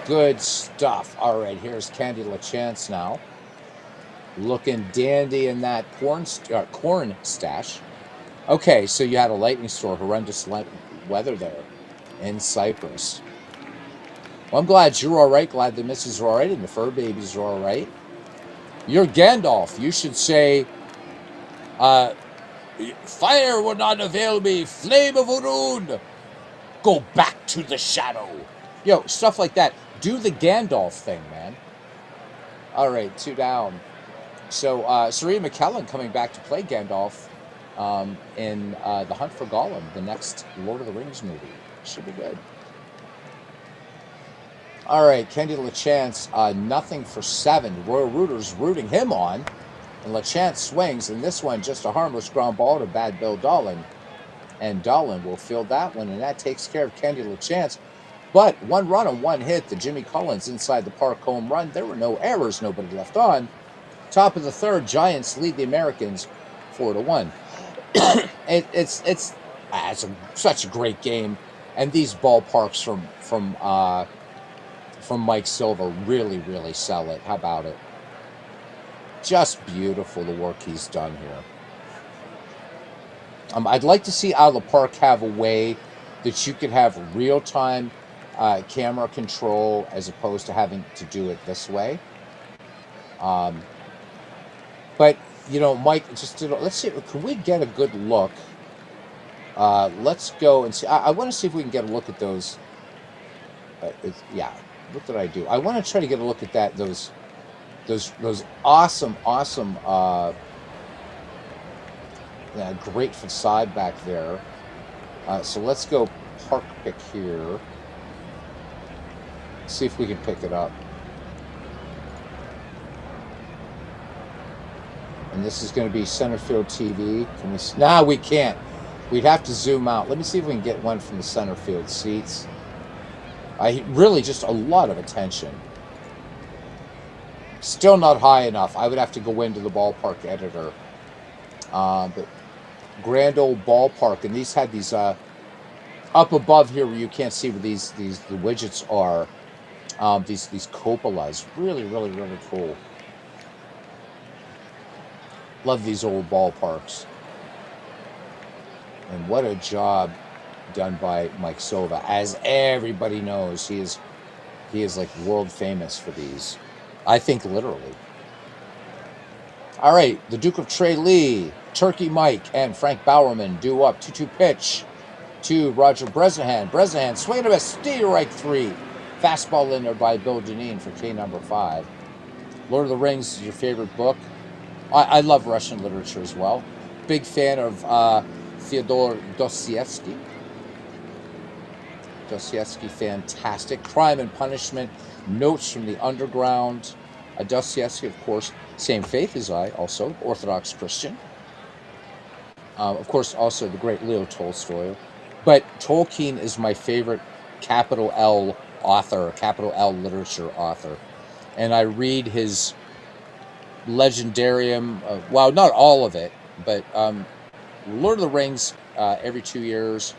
Good stuff. All right, here's Candy LaChance now. Looking dandy in that corn stash. Okay, so you had a lightning storm, horrendous weather there in Cyprus. Well, I'm glad you're all right. Glad the missus are all right and the fur babies are all right. You're Gandalf. You should say, fire will not avail me. Flame of Urun. Go back to the shadow. Yo, stuff like that. Do the Gandalf thing, man. All right, 2 down. So, Sari McKellen coming back to play Gandalf in The Hunt for Gollum, the next Lord of the Rings movie. Should be good. All right, Candy LaChance, nothing for 7. Royal Rooters rooting him on. And LaChance swings, and this one just a harmless ground ball to Bad Bill Dolan. And Dolan will field that one, and that takes care of Candy LaChance. But 1 run and 1 hit to Jimmy Collins inside the park home run. There were no errors, nobody left on. Top of the third, Giants lead the Americans 4-1. It's such a great game, and these ballparks from Mike Silva really sell it. How about it? Just beautiful, the work he's done here. I'd like to see Out of the Park have a way that you could have real-time camera control as opposed to having to do it this way. But, you know, Mike, let's see, can we get a good look? Let's go and see. I want to see if we can get a look at those. Yeah, what did I do? I want to try to get a look at those awesome, great facade back there. So let's go park pick here. See if we can pick it up. And this is going to be center field TV. Can we? Nah, we can't. We'd have to zoom out. Let me see if we can get one from the center field seats. I really just a lot of attention. Still not high enough. I would have to go into the ballpark editor. But grand old ballpark, and these had these up above here where you can't see where the widgets are. These cupolas, really cool. Love these old ballparks. And what a job done by Mike Sova. As everybody knows, he is like world famous for these. I think literally. All right, the Duke of Tralee, Turkey Mike, and Frank Bowerman due up. 2-2 pitch to Roger Bresnahan. Bresnahan swinging a miss, strike 3. Fastball in there by Bill Dineen for K number 5. Lord of the Rings is your favorite book. I love Russian literature as well. Big fan of Fyodor Dostoevsky. Dostoevsky, fantastic. Crime and Punishment, Notes from the Underground. Dostoevsky, of course, same faith as I, also Orthodox Christian. Of course, also the great Leo Tolstoy. But Tolkien is my favorite capital L author, capital L literature author. And I read his legendarium, well, not all of it, but Lord of the Rings every 2 years.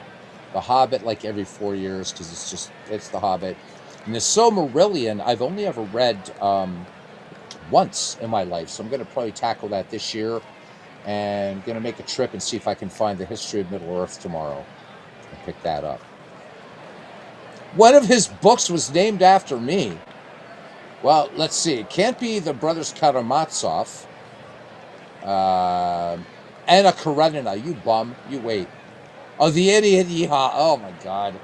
The Hobbit like every 4 years, because it's The Hobbit. And the Silmarillion I've only ever read once in my life, so I'm going to probably tackle that this year, and going to make a trip and see if I can find the History of Middle-earth tomorrow and pick that up. One of his books was named after me. Well, let's see. It can't be the Brothers Karamazov. Anna Karenina, you bum. You wait. Oh, the idiot. Yeehaw. Oh, my God.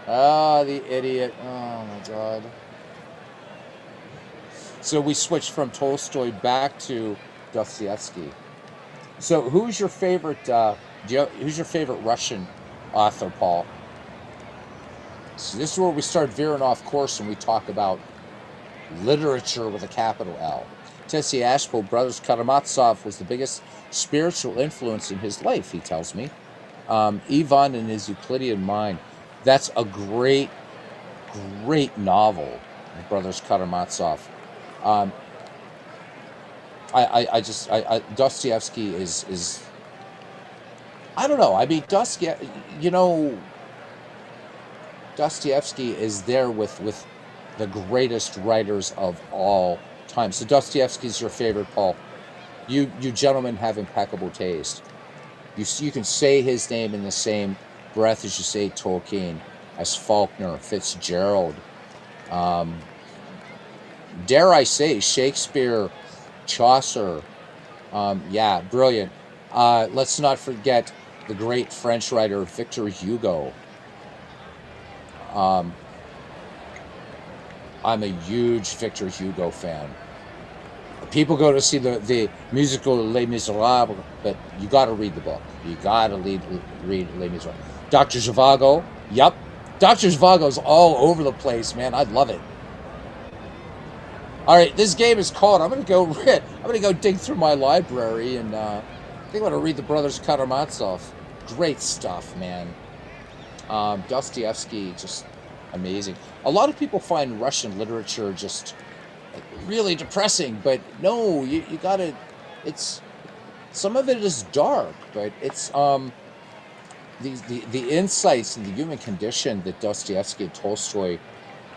Oh, the idiot. Oh, my God. So we switched from Tolstoy back to Dostoevsky. So who's your favorite, who's your favorite Russian author, Paul? So this is where we start veering off course and we talk about literature with a capital L. Tessie Ashpole, Brothers Karamazov was the biggest spiritual influence in his life, he tells me. Ivan and his Euclidean Mind. That's a great novel, Brothers Karamazov. Dostoevsky is I don't know. I mean, Dostoevsky is there with the greatest writers of all time. So Dostoevsky's your favorite, Paul. You gentlemen have impeccable taste. You can say his name in the same breath as you say Tolkien, as Faulkner, Fitzgerald. Dare I say Shakespeare, Chaucer. Yeah, brilliant. Let's not forget the great French writer Victor Hugo. I'm a huge Victor Hugo fan. People go to see the musical Les Miserables, but you got to read the book. You got to read Les Miserables. Dr. Zhivago, yep. Dr. Zhivago's all over the place, man. I love it. All right, this game is called. I'm gonna go dig through my library and I think I'm gonna read the Brothers Karamazov. Great stuff, man. Dostoevsky, just amazing. A lot of people find Russian literature just really depressing, but no, you gotta. It's some of it is dark, but it's the insights in the human condition that Dostoevsky and Tolstoy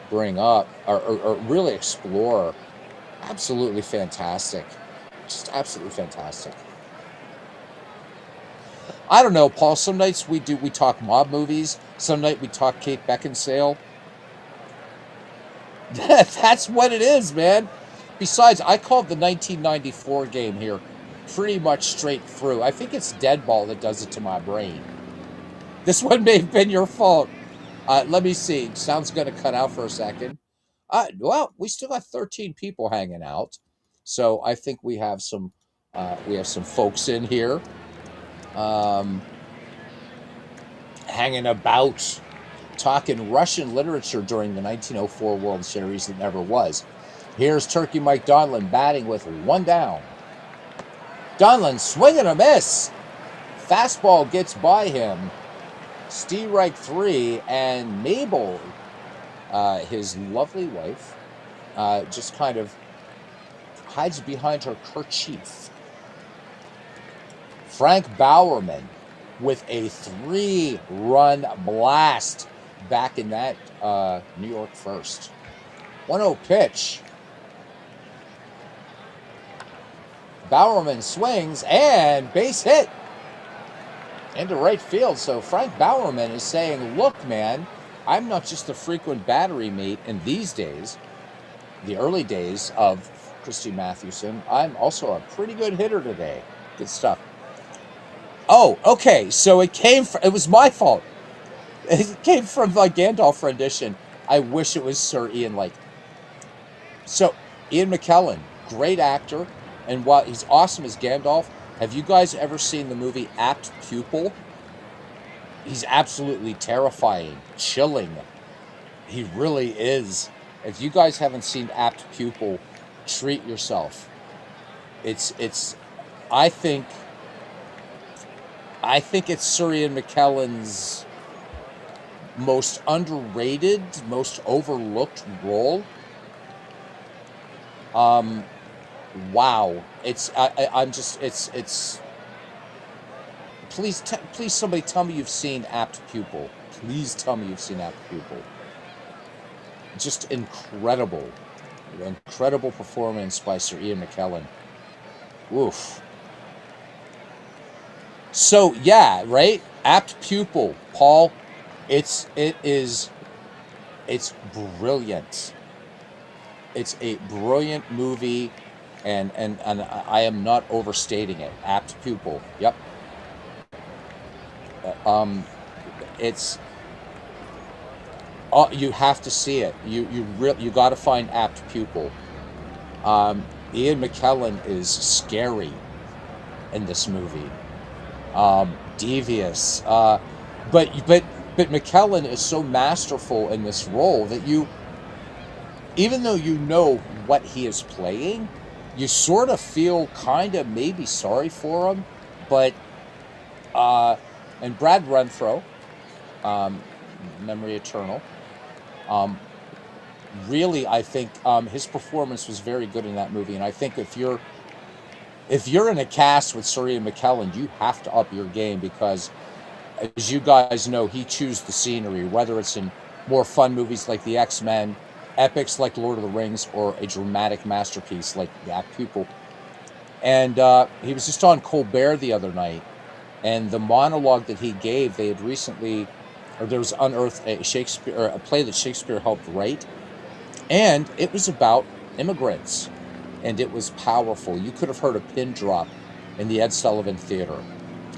bring up or really explore. Absolutely fantastic. Just absolutely fantastic. I don't know, Paul. Some nights we talk mob movies. Some night we talk Kate Beckinsale. That's what it is, man. Besides, I called the 1994 game here pretty much straight through. I think it's Deadball that does it to my brain. This one may have been your fault. Let me see. Sound's going to cut out for a second. Well, we still got 13 people hanging out, so I think we have some folks in here, hanging about, talking Russian literature during the 1904 World Series that never was. Here's Turkey Mike Donlin batting with one down. Donlin, swing and a miss. Fastball gets by him. Strike 3, and Mabel, his lovely wife, just kind of hides behind her kerchief. Frank Bowerman with a 3-run blast back in that New York first. 1-0 pitch. Bowerman swings and base hit into right field. So Frank Bowerman is saying, look, man, I'm not just a frequent battery mate in these days, the early days of Christy Mathewson. I'm also a pretty good hitter today. Good stuff. Oh, okay. So it was my fault. It came from the Gandalf rendition. I wish it was Sir Ian Lake. So Ian McKellen, great actor. And while he's awesome as Gandalf, have you guys ever seen the movie Apt Pupil? He's absolutely terrifying, chilling. He really is. If you guys haven't seen Apt Pupil, treat yourself. I think it's Sir Ian McKellen's most underrated, most overlooked role. Wow. Please somebody tell me you've seen Apt Pupil. Please tell me you've seen Apt Pupil. Just incredible. Incredible performance by Sir Ian McKellen. Oof. So yeah, right? Apt Pupil, Paul. It's brilliant. It's a brilliant movie, and I am not overstating it. Apt Pupil. Yep. You have to see it. You got to find Apt Pupil. Ian McKellen is scary in this movie. Devious. But McKellen is so masterful in this role that even though you know what he is playing, you sort of feel kind of maybe sorry for him. But and Brad Renfro, memory eternal. Really, I think his performance was very good in that movie, and I think if you're in a cast with Sir Ian McKellen, you have to up your game because, as you guys know, he chews the scenery, whether it's in more fun movies like the X-Men, epics like Lord of the Rings, or a dramatic masterpiece like Apt Pupil. And he was just on Colbert the other night, and the monologue that he gave, they had recently, or there was unearthed a play that Shakespeare helped write, and it was about immigrants, and it was powerful. You could have heard a pin drop in the Ed Sullivan Theater.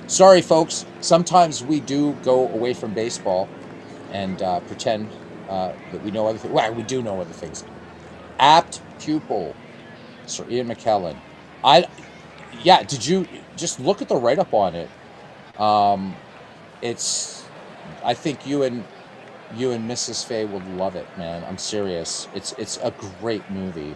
Sorry, folks. Sometimes we do go away from baseball and pretend that we know other things. Well, we do know other things. Apt Pupil, Sir Ian McKellen. Did you just look at the write-up on it? I think you and Mrs. Faye would love it, man. I'm serious. It's a great movie.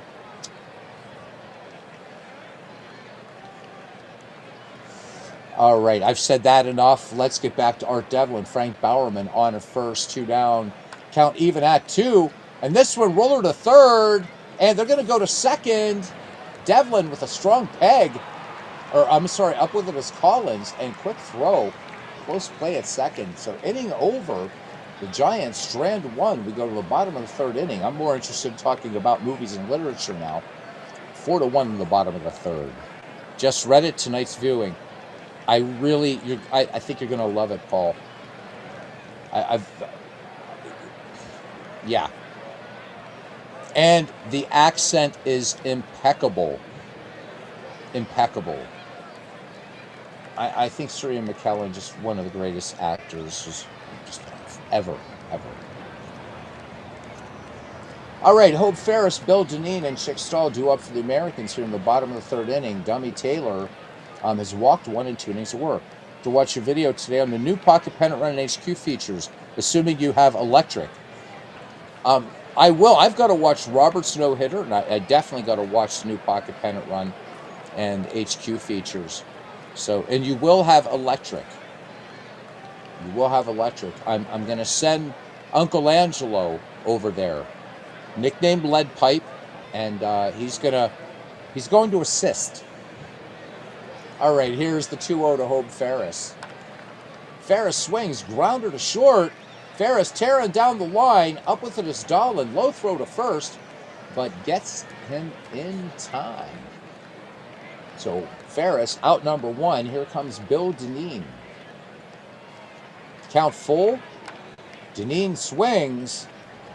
All right, I've said that enough. Let's get back to Art Devlin. Frank Bowerman on at first, 2 down. Count even at 2. And this one, roller to third. And they're going to go to second. Devlin with a strong peg. Up with it is Collins. And quick throw. Close play at second. So inning over. The Giants strand 1. We go to the bottom of the third inning. I'm more interested in talking about movies and literature now. 4-1 in the bottom of the third. Just read it, tonight's viewing. I think you're going to love it, Paul. Yeah. And the accent is impeccable. Impeccable. I think Sir Ian McKellen, just one of the greatest actors just ever. All right, Hope Ferris, Bill Dineen, and Chick Stahl do up for the Americans here in the bottom of the third inning. Dummy Taylor has walked 1 and 2 innings of work. To watch your video today on the new Pocket Pennant Run and HQ features, assuming you have electric. I will. I've got to watch Robert's no-hitter, and I definitely got to watch the new Pocket Pennant Run. and HQ features. So, and you will have electric. You will have electric. I'm going to send Uncle Angelo over there, nicknamed Lead Pipe, and he's going to assist. All right, here's the 2-0 to Hope Ferris. Ferris swings, grounder to short. Ferris tearing down the line. Up with it is Dahlin. Low throw to first, but gets him in time. So Ferris out number 1. Here comes Bill Dineen. Count full. Dineen swings.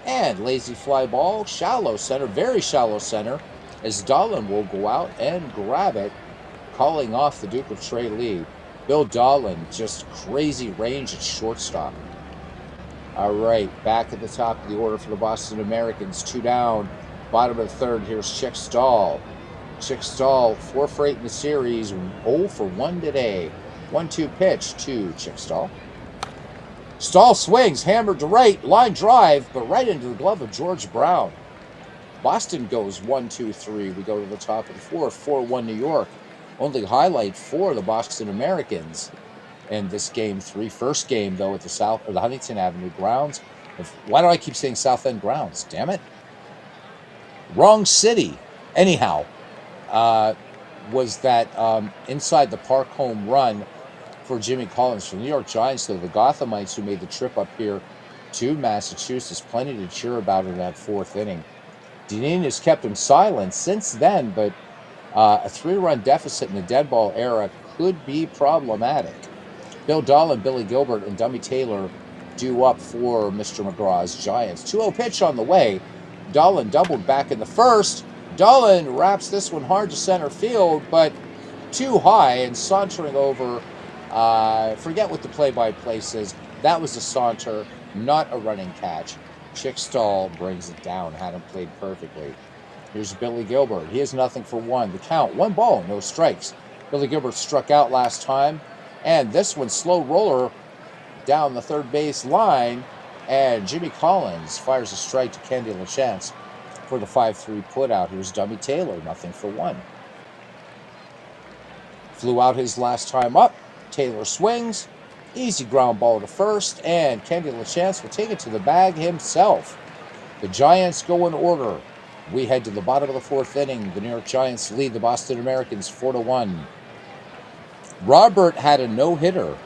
And lazy fly ball. Shallow center. Very shallow center. As Dahlin will go out and grab it. Calling off the Duke of Tralee. Bill Dahlin, just crazy range at shortstop. All right, back at the top of the order for the Boston Americans. 2 down. Bottom of the 3rd, here's Chick Stahl. Chick Stahl, 4 for 8 in the series. 0 for 1 today. 1-2 pitch to Chick Stahl. Stahl swings, hammered to right. Line drive, but right into the glove of George Brown. Boston goes 1-2-3. We go to the top of the 4th. 4-1 New York. Only highlight for the Boston Americans in this game 3. First game, though, at the Huntington Avenue grounds. Why do I keep saying South End grounds? Damn it. Wrong city. Anyhow, was that inside the park home run for Jimmy Collins from the New York Giants, though the Gothamites who made the trip up here to Massachusetts, plenty to cheer about in that 4th inning. Dineen has kept him silent since then, but a 3-run deficit in the dead ball era could be problematic. Bill Dahlin, Billy Gilbert, and Dummy Taylor due up for Mr. McGraw's Giants. 2-0 pitch on the way. Dahlin doubled back in the 1st. Dahlin wraps this one hard to center field, but too high and sauntering over. Forget what the play-by-play says. That was a saunter, not a running catch. Chick Stahl brings it down. Had him played perfectly. Here's Billy Gilbert. He has nothing for 1. The count, 1 ball, no strikes. Billy Gilbert struck out last time. And this one, slow roller down the 3rd base line. And Jimmy Collins fires a strike to Candy LaChance for the 5-3 putout. Here's Dummy Taylor, nothing for 1. Flew out his last time up. Taylor swings. Easy ground ball to first. And Candy LaChance will take it to the bag himself. The Giants go in order. We head to the bottom of the 4th inning. The New York Giants lead the Boston Americans 4-1. Robert had a no-hitter,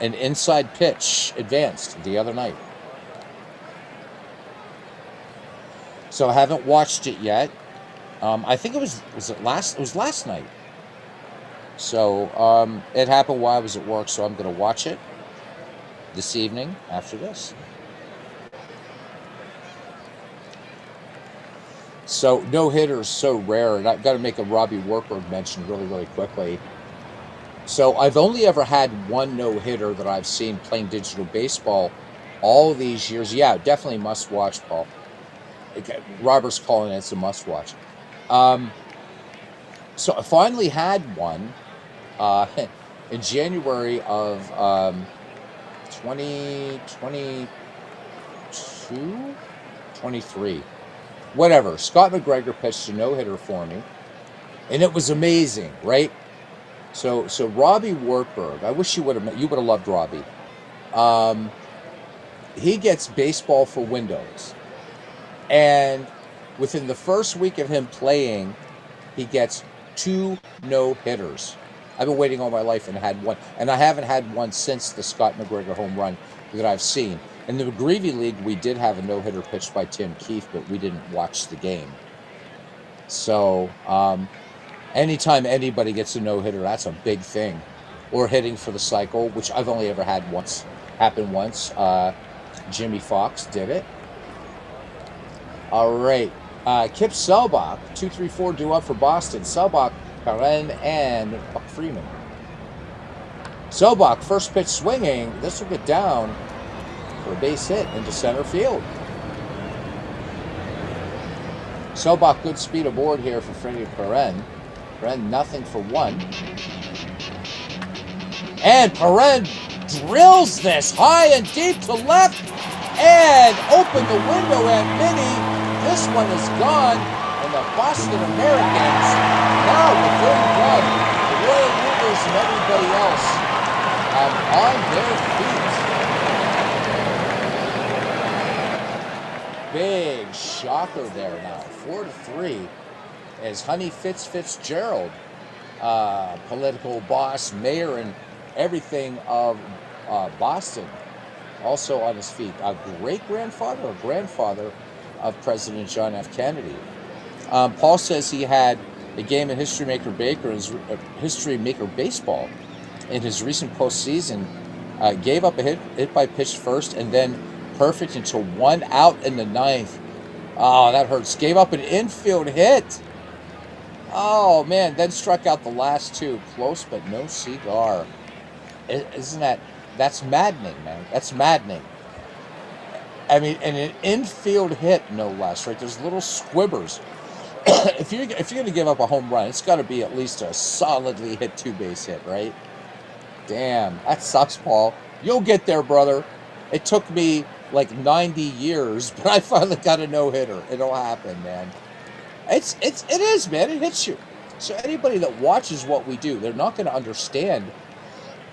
an inside pitch advanced the other night. So I haven't watched it yet. I think it was last night. So it happened while I was at work, so I'm going to watch it this evening after this. So no-hitters so rare, and I've got to make a Robbie Wartburg mention really, really quickly. So I've only ever had 1 no-hitter that I've seen playing digital baseball all of these years. Yeah, definitely must-watch, Paul. Robert's calling it a must-watch. So I finally had one in January of 2022, 23. Whatever. Scott McGregor pitched a no-hitter for me, and it was amazing, right? So Robbie Wartburg, I wish you would have loved Robbie. He gets baseball for Windows, and within the first week of him playing, he gets 2 no-hitters. I've been waiting all my life and had one, and I haven't had one since the Scott McGregor home run that I've seen. In the McGreevy League, we did have a no-hitter pitched by Tim Keefe, but we didn't watch the game. So, anytime anybody gets a no-hitter, that's a big thing. Or hitting for the cycle, which I've only ever had once. Happened once. Jimmy Fox did it. All right. Kip Selbach, 2-3-4 due up for Boston. Selbach, Karen, and Buck Freeman. Selbach, first pitch swinging. This will get down for a base hit into center field. Selbach, good speed aboard here for Freddie Perrin. Perrin, nothing for 1. And Perrin drills this high and deep to left and open the window and Minnie. This one is gone, and the Boston Americans, now with their run, the Royal Rumors and everybody else on their feet. Big shocker there now. 4-3 as Honey Fitzgerald, political boss, mayor, and everything of Boston, also on his feet. A great-grandfather or grandfather of President John F. Kennedy. Paul says he had a game in History Maker Baseball in his recent postseason. Gave up a hit by pitch first, and then perfect until 1 out in the 9th. Oh, that hurts. Gave up an infield hit. Oh, man. Then struck out the last 2. Close, but no cigar. Isn't that's maddening, man. That's maddening. I mean, and an infield hit, no less, right? There's little squibbers. If you're going to give up a home run, it's got to be at least a solidly hit 2-base hit, right? Damn, that sucks, Paul. You'll get there, brother. It took me like 90 years, but I finally got a no-hitter. It'll happen, man. It is, man. It hits you. So anybody that watches what we do, they're not going to understand.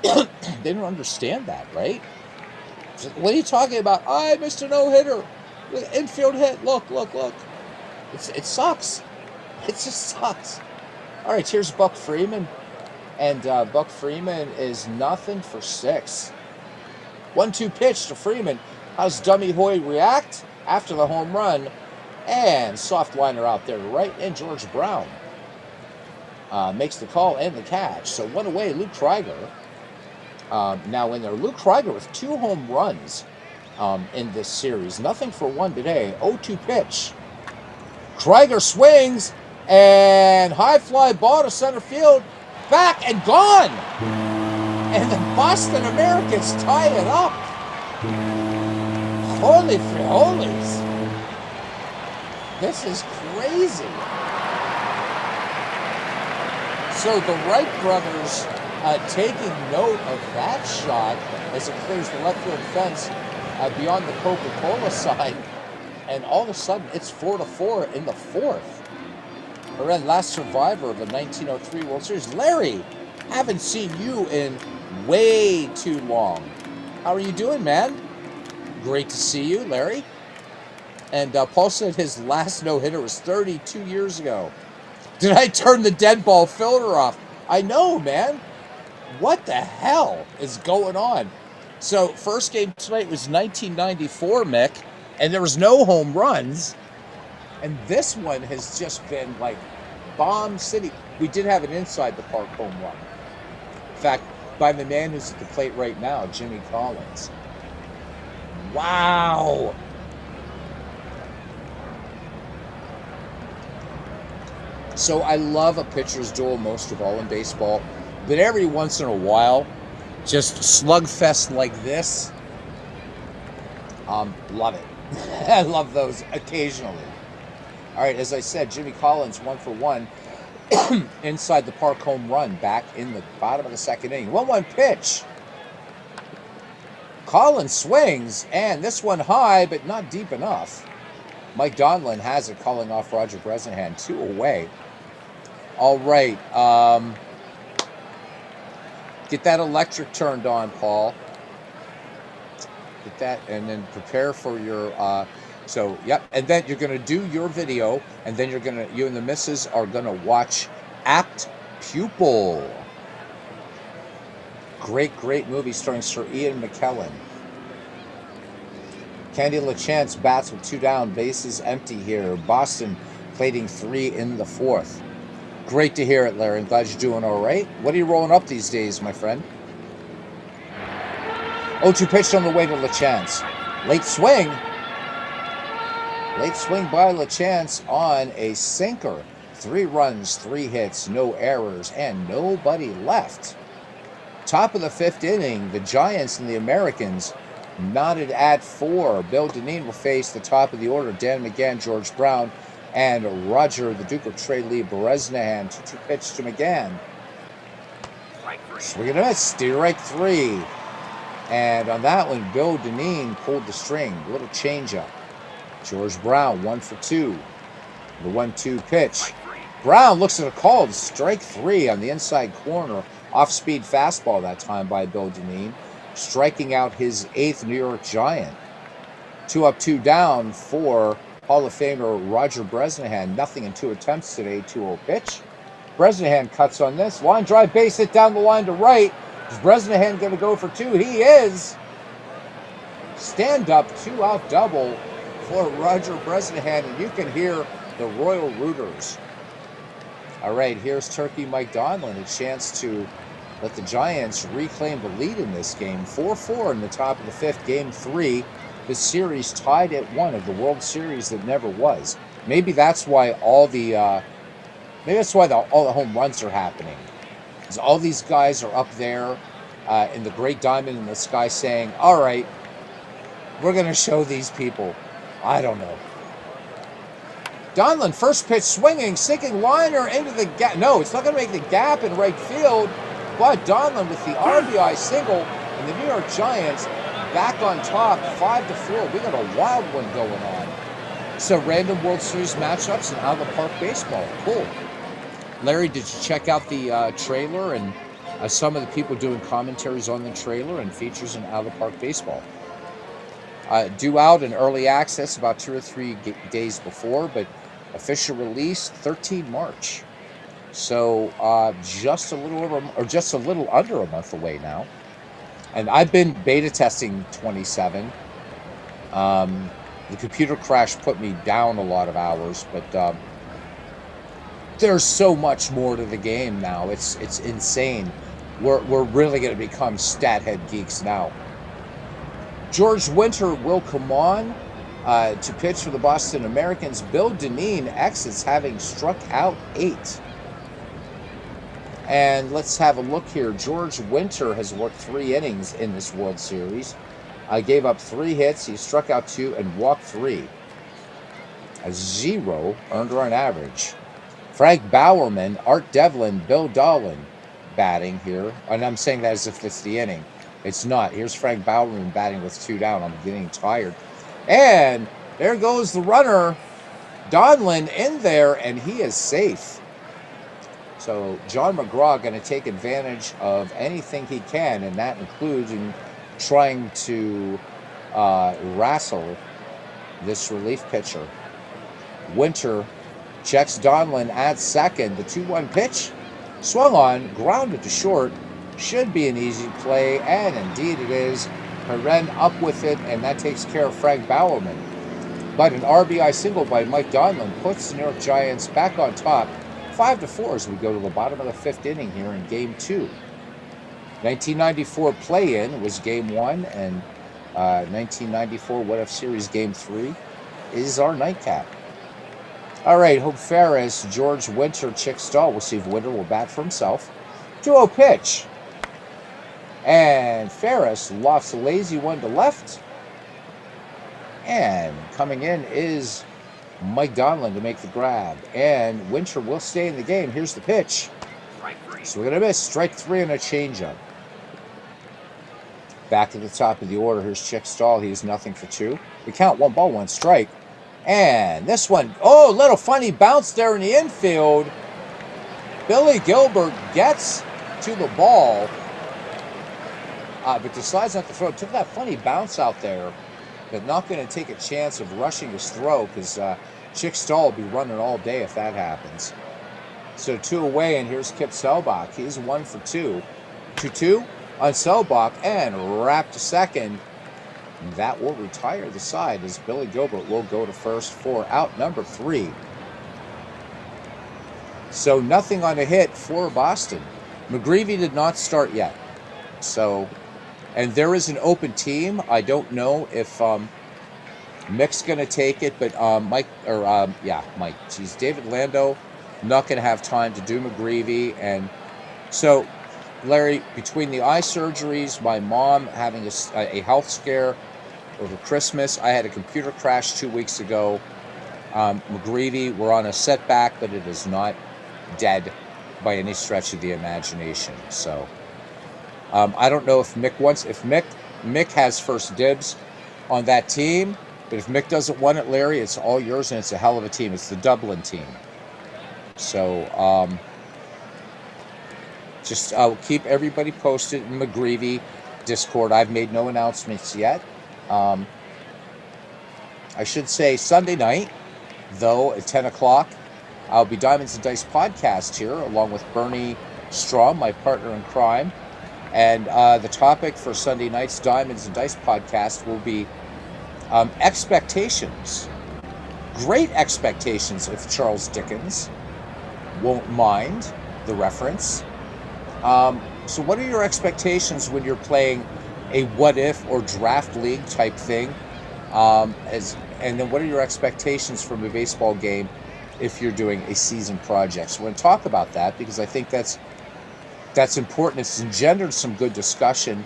They don't understand that, right? What are you talking about? I missed a no-hitter. Infield hit. Look. It sucks. It just sucks. All right, here's Buck Freeman. And Buck Freeman is nothing for 6. 1-2 pitch to Freeman. How's Dummy Hoy react after the home run? And soft liner out there to right. And George Brown makes the call and the catch. So 1 away, Luke Krieger. Now in there, Luke Krieger with 2 home runs in this series. Nothing for 1 today. 0-2 pitch. Krieger swings, and high fly ball to center field. Back and gone! And the Boston Americans tie it up. Holy friholies. This is crazy. So the Wright brothers taking note of that shot as it clears the left field fence beyond the Coca-Cola sign. And all of a sudden, it's 4-4 in the 4th. Around last survivor of the 1903 World Series. Larry, haven't seen you in way too long. How are you doing, man? Great to see you, Larry. And Paul said his last no-hitter was 32 years ago. Did I turn the dead ball filter off? I know, man. What the hell is going on? So, first game tonight was 1994, Mick. And there was no home runs. And this one has just been like bomb city. We did have an inside the park home run. In fact, by the man who's at the plate right now, Jimmy Collins. Wow. So I love a pitcher's duel most of all in baseball. But every once in a while, just slugfest like this, love it. I love those occasionally. All right, as I said, Jimmy Collins 1 for 1 inside the park home run back in the bottom of the 2nd inning. 1-1 pitch. Collins swings, and this one high, but not deep enough. Mike Donlin has it, calling off Roger Bresnahan. 2 away. All right. Get that electric turned on, Paul. Get that, and then prepare for your, and then you're going to do your video, and then you and the missus are going to watch Apt Pupil. Great movie starring Sir Ian McKellen. Candy LaChance bats with 2 down, bases empty here. Boston plating 3 in the 4th. Great to hear it, Larry. I'm glad you're doing all right. What are you rolling up these days, my friend? 0-2 pitch on the way to LaChance. Late swing by LaChance on a sinker. 3 runs, 3 hits, no errors, and nobody left. Top of the 5th inning, the Giants and the Americans knotted at 4. Bill Dineen will face the top of the order, Dan McGann, George Brown, and Roger, the Duke of Trey Lee Bresnahan. 2-2 pitch to McGann. Swing and a miss, strike 3. And on that one, Bill Dineen pulled the string. Little changeup. George Brown, 1 for 2. The 1-2 pitch. Brown looks at a call. Strike 3 on the inside corner. Off-speed fastball that time by Bill Dineen, striking out his 8th New York Giant. 2 up, 2 down for Hall of Famer Roger Bresnahan. Nothing in 2 attempts today. 2-0 pitch. Bresnahan cuts on this. Line drive, base hit down the line to right. Is Bresnahan going to go for 2? He is. Stand up, 2-out double for Roger Bresnahan, and you can hear the Royal Rooters. All right, here's Turkey Mike Donlin, a chance to let the Giants reclaim the lead in this game. 4-4 in the top of the 5th, game 3. This series tied at 1 of the World Series that never was. Maybe that's why all the home runs are happening. Because all these guys are up there in the great diamond in the sky saying, all right, we're going to show these people. I don't know. Donlin, first pitch swinging, sinking liner into the gap. No, it's not going to make the gap in right field. But Donlin with the RBI single, and the New York Giants back on top, 5-4. We got a wild one going on. So random World Series matchups and out of the park baseball. Cool. Larry, did you check out the trailer and some of the people doing commentaries on the trailer and features in out of the park baseball? Due out in early access about 2 or 3 days before, but official release 13 March. So just a little under a month away now. And I've been beta testing 27. The computer crash put me down a lot of hours, but there's so much more to the game now. It's insane. We're really going to become stat head geeks now. George Winter will come on to pitch for the Boston Americans. Bill Dineen exits having struck out 8. And let's have a look here. George Winter has worked 3 innings in this World Series. Gave up 3 hits. He struck out 2 and walked 3. A 0 earned run average. Frank Bowerman, Art Devlin, Bill Dolan batting here. And I'm saying that as if it's the inning. It's not. Here's Frank Bowerman batting with 2 down. I'm getting tired. And there goes the runner. Donlin in there, and he is safe. So John McGraw going to take advantage of anything he can, and that includes in trying to wrestle this relief pitcher. Winter checks Donlin at second. The 2-1 pitch swung on, grounded to short. Should be an easy play, and indeed it is. Perrin up with it, and that takes care of Frank Bowerman. But an RBI single by Mike Donlin puts the New York Giants back on top, 5-4 as we go to the bottom of the 5th inning here in Game 2. 1994 play-in was Game 1, and 1994 What If Series Game 3 is our nightcap. All right, Hope Ferris, George Winter, Chick Stahl. We'll see if Winter will bat for himself. 2-0 pitch. And Ferris lofts a lazy one to left. And coming in is Mike Donlin to make the grab. And Winter will stay in the game. Here's the pitch. So we're going to miss strike 3 and a changeup. Back to the top of the order. Here's Chick Stahl. He's 0-for-2. We count 1 ball, 1 strike. And this one, oh, little funny bounce there in the infield. Billy Gilbert gets to the ball, but decides not to throw. Took that funny bounce out there, but not going to take a chance of rushing his throw because Chick Stahl will be running all day if that happens. So 2 away, and here's Kip Selbach. He's 1-for-2. 2-2 on Selbach, and wrapped to second. That will retire the side as Billy Gilbert will go to first for out number 3. So nothing on a hit for Boston. McGreevy did not start yet. So, and there is an open team. I don't know if Mick's going to take it, but Mike. Geez, David Lando not going to have time to do McGreevy, and so Larry, between the eye surgeries, my mom having a health scare over Christmas, I had a computer crash 2 weeks ago. McGreevy, we're on a setback, but it is not dead by any stretch of the imagination. So I don't know if Mick wants. If Mick has first dibs on that team, But if Mick doesn't want it, Larry, it's all yours, and it's a hell of a team. It's the Dublin team. So just keep everybody posted in McGreevy Discord. I've made no announcements yet. I should say Sunday night, though, at 10 o'clock, I'll be Diamonds and Dice podcast here, along with Bernie Strom, my partner in crime. And the topic for Sunday night's Diamonds and Dice podcast will be expectations. Great expectations if Charles Dickens won't mind the reference. So what are your expectations when you're playing a what if or draft league type thing? And then what are your expectations from a baseball game if you're doing a season project? So we're going to talk about that because I think that's important. It's engendered some good discussion.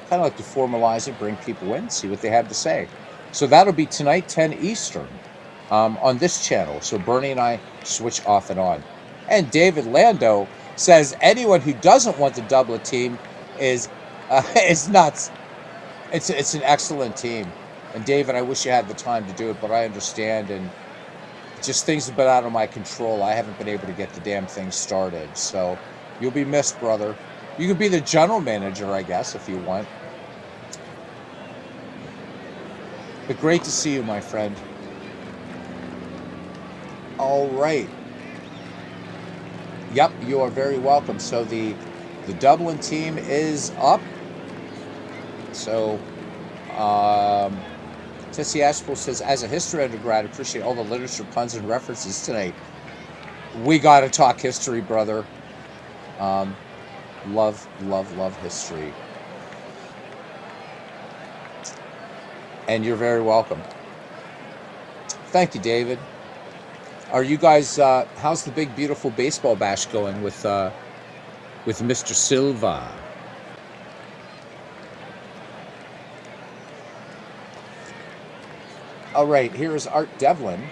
Kind of like to formalize it, bring people in, see what they have to say. So that'll be tonight, 10 Eastern, on this channel. So Bernie and I switch off and on. And David Lando says anyone who doesn't want the Dublin team is nuts. It's an excellent team. And David, I wish you had the time to do it, but I understand. And just things have been out of my control. I haven't been able to get the damn thing started. So you'll be missed, brother. You could be the general manager, I guess, if you want. But great to see you, my friend. All right. Yep, you are very welcome. So the Dublin team is up. So Tessie Ashpool says, as a history undergrad, appreciate all the literature, puns, and references tonight. We got to talk history, brother. Love history. And you're very welcome. Thank you, David. Are you guys, how's the big, beautiful baseball bash going with Mr. Silva? All right, here's Art Devlin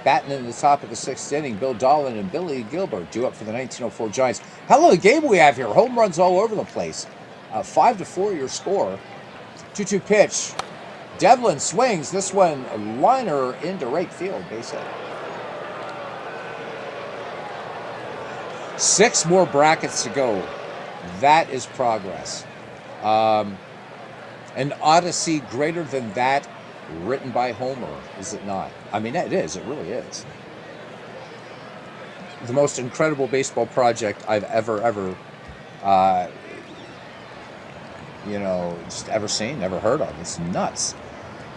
batting in the top of the sixth inning. Bill Dolan and Billy Gilbert due up for the 1904 Giants. Hell of a game we have here. Home runs all over the place. 5-4 your score. 2-2 pitch. Devlin swings. This one a liner into right field. Base hit. 6 more brackets to go. That is progress. An odyssey greater than that written by Homer, is it not? I mean, it is. It really is. The most incredible baseball project I've ever just ever seen, ever heard of. It's nuts.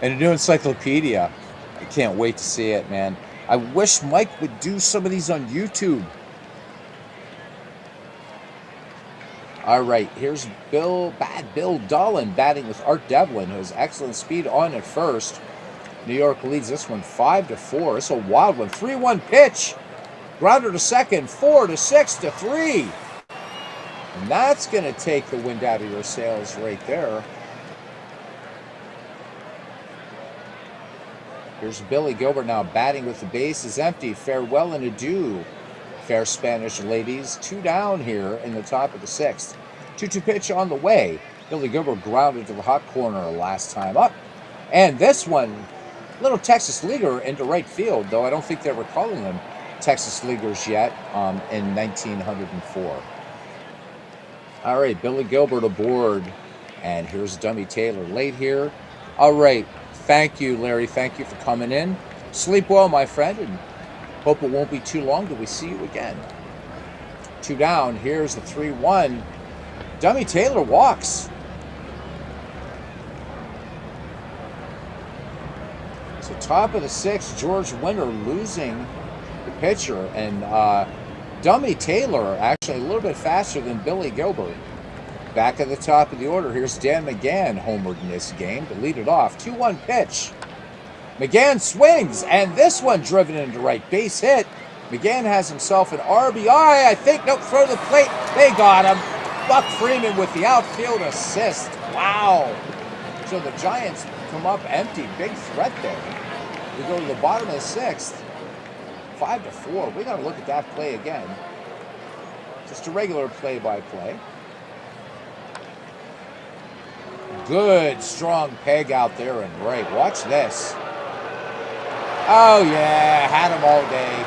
And a new encyclopedia. I can't wait to see it, man. I wish Mike would do some of these on YouTube. All right, here's Bill Dolan batting with Art Devlin, who has excellent speed on at first. New York leads this one 5-4. It's a wild one. 3-1 pitch. Grounder to second. 4-6-3. And that's going to take the wind out of your sails right there. Here's Billy Gilbert now batting with the bases empty. Farewell and adieu, fair Spanish ladies. 2 down here in the top of the sixth. 2-2 pitch on the way. Billy Gilbert grounded to the hot corner last time up. And this one, little Texas Leaguer into right field, though I don't think they were calling them Texas Leaguers yet in 1904. All right, Billy Gilbert aboard. And here's Dummy Taylor late here. All right, thank you, Larry. Thank you for coming in. Sleep well, my friend, and hope it won't be too long till we see you again. 2 down. Here's the 3-1. Dummy Taylor walks. So top of the sixth, George Winter losing the pitcher. And Dummy Taylor actually a little bit faster than Billy Gilbert. Back at the top of the order, here's Dan McGann homered in this game to lead it off. 2-1 pitch. McGann swings, and this one driven into right. Base hit. McGann has himself an RBI, I think. Nope, throw the plate. They got him. Buck Freeman with the outfield assist. Wow. So the Giants come up empty. Big threat there. We go to the bottom of the sixth. 5-4. We got to look at that play again. Just a regular play-by-play. Good, strong peg out there and right. Watch this. Oh, yeah, had him all day.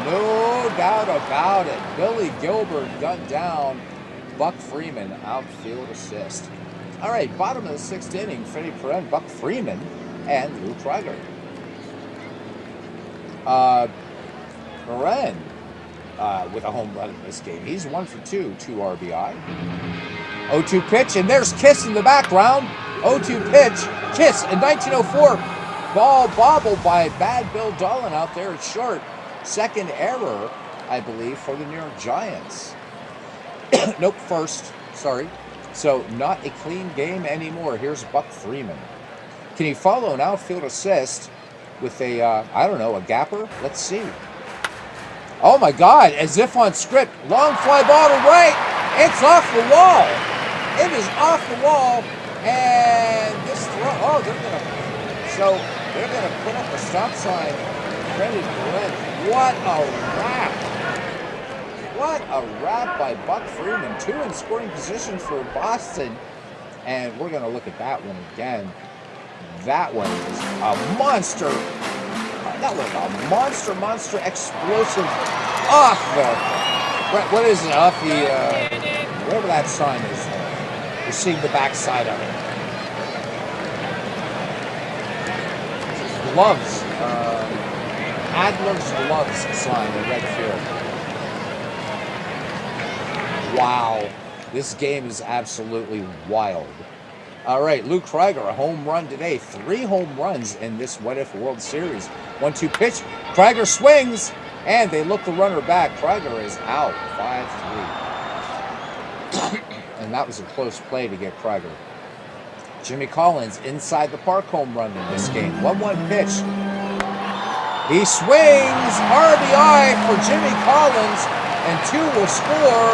No doubt about it. Billy Gilbert gunned down Buck Freeman, outfield assist. All right, bottom of the sixth inning, Freddie Perrin, Buck Freeman, and Lou Krieger. Perrin with a home run in this game. He's 1 for 2 RBI. 0-2 pitch, and there's Kiss in the background. 0-2 pitch, Kiss in 1904. Ball bobbled by bad Bill Dolan out there at short. Second error, I believe, for the New York Giants. Nope, first. Sorry. So not a clean game anymore. Here's Buck Freeman. Can he follow an outfield assist with a, I don't know, a gapper? Let's see. Oh my God, as if on script. Long fly ball to right. It's off the wall. It is off the wall. And this throw, oh, they're going to put up a stop sign. Freddie Perrin. What a wrap. What a wrap by Buck Freeman. 2 in scoring position for Boston. And we're going to look at that one again. That one is a monster. That was a monster explosive off the, what is it, off the, whatever that sign is there. You're seeing the backside of it. Gloves. Adler's gloves sign in right field. Wow. This game is absolutely wild. All right, Lou Krieger, a home run today. 3 home runs in this What If World Series. 1-2 pitch. Krieger swings, and they look the runner back. Krieger is out, 5-3. And that was a close play to get Krieger. Jimmy Collins inside the park home run in this game. 1-1 pitch. He swings, RBI for Jimmy Collins, and 2 will score.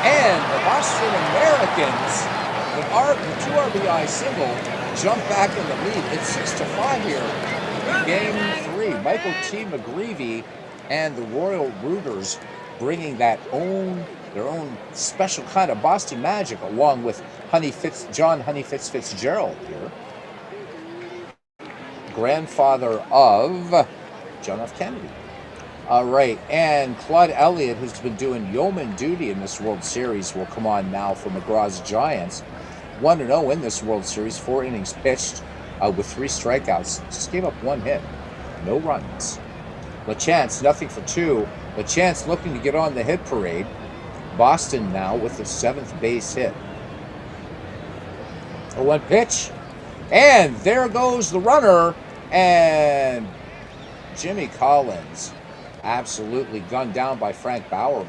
And the Boston Americans, the 2 RBI single, jump back in the lead. It's 6-5 here. Game 3. Michael T. McGreevy and the Royal Rooters bringing their own special kind of Boston magic, along with John Honey Fitzgerald here, grandfather of John F. Kennedy. All right, and Claude Elliott, who's been doing yeoman duty in this World Series, will come on now for McGraw's Giants. 1-0 in this World Series, 4 innings pitched with 3 strikeouts. Just gave up 1 hit, no runs. LaChance, nothing for 2. LaChance looking to get on the hit parade. Boston now with the 7th base hit. A 1 pitch, and there goes the runner, and Jimmy Collins absolutely gunned down by Frank Bowerman.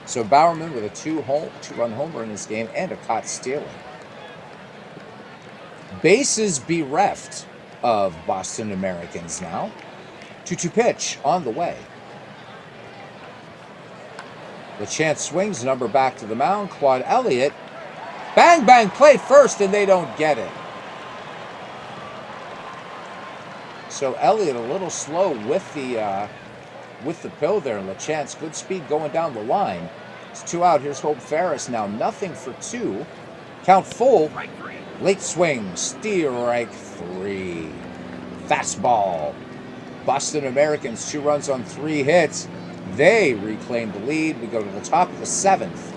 So Bowerman with a 2-run homer in this game and a caught stealing. Bases bereft of Boston Americans now. 2-2 pitch on the way. LaChance swings, number back to the mound. Claude Elliott, bang, bang, play first, and they don't get it. So Elliott a little slow with the pill there. LaChance, good speed going down the line. It's 2 out. Here's Hope Ferris now. Nothing for 2. Count full. Late swing. Strike 3. Fastball. Boston Americans, 2 runs on 3 hits. They reclaim the lead. We go to the top of the 7th.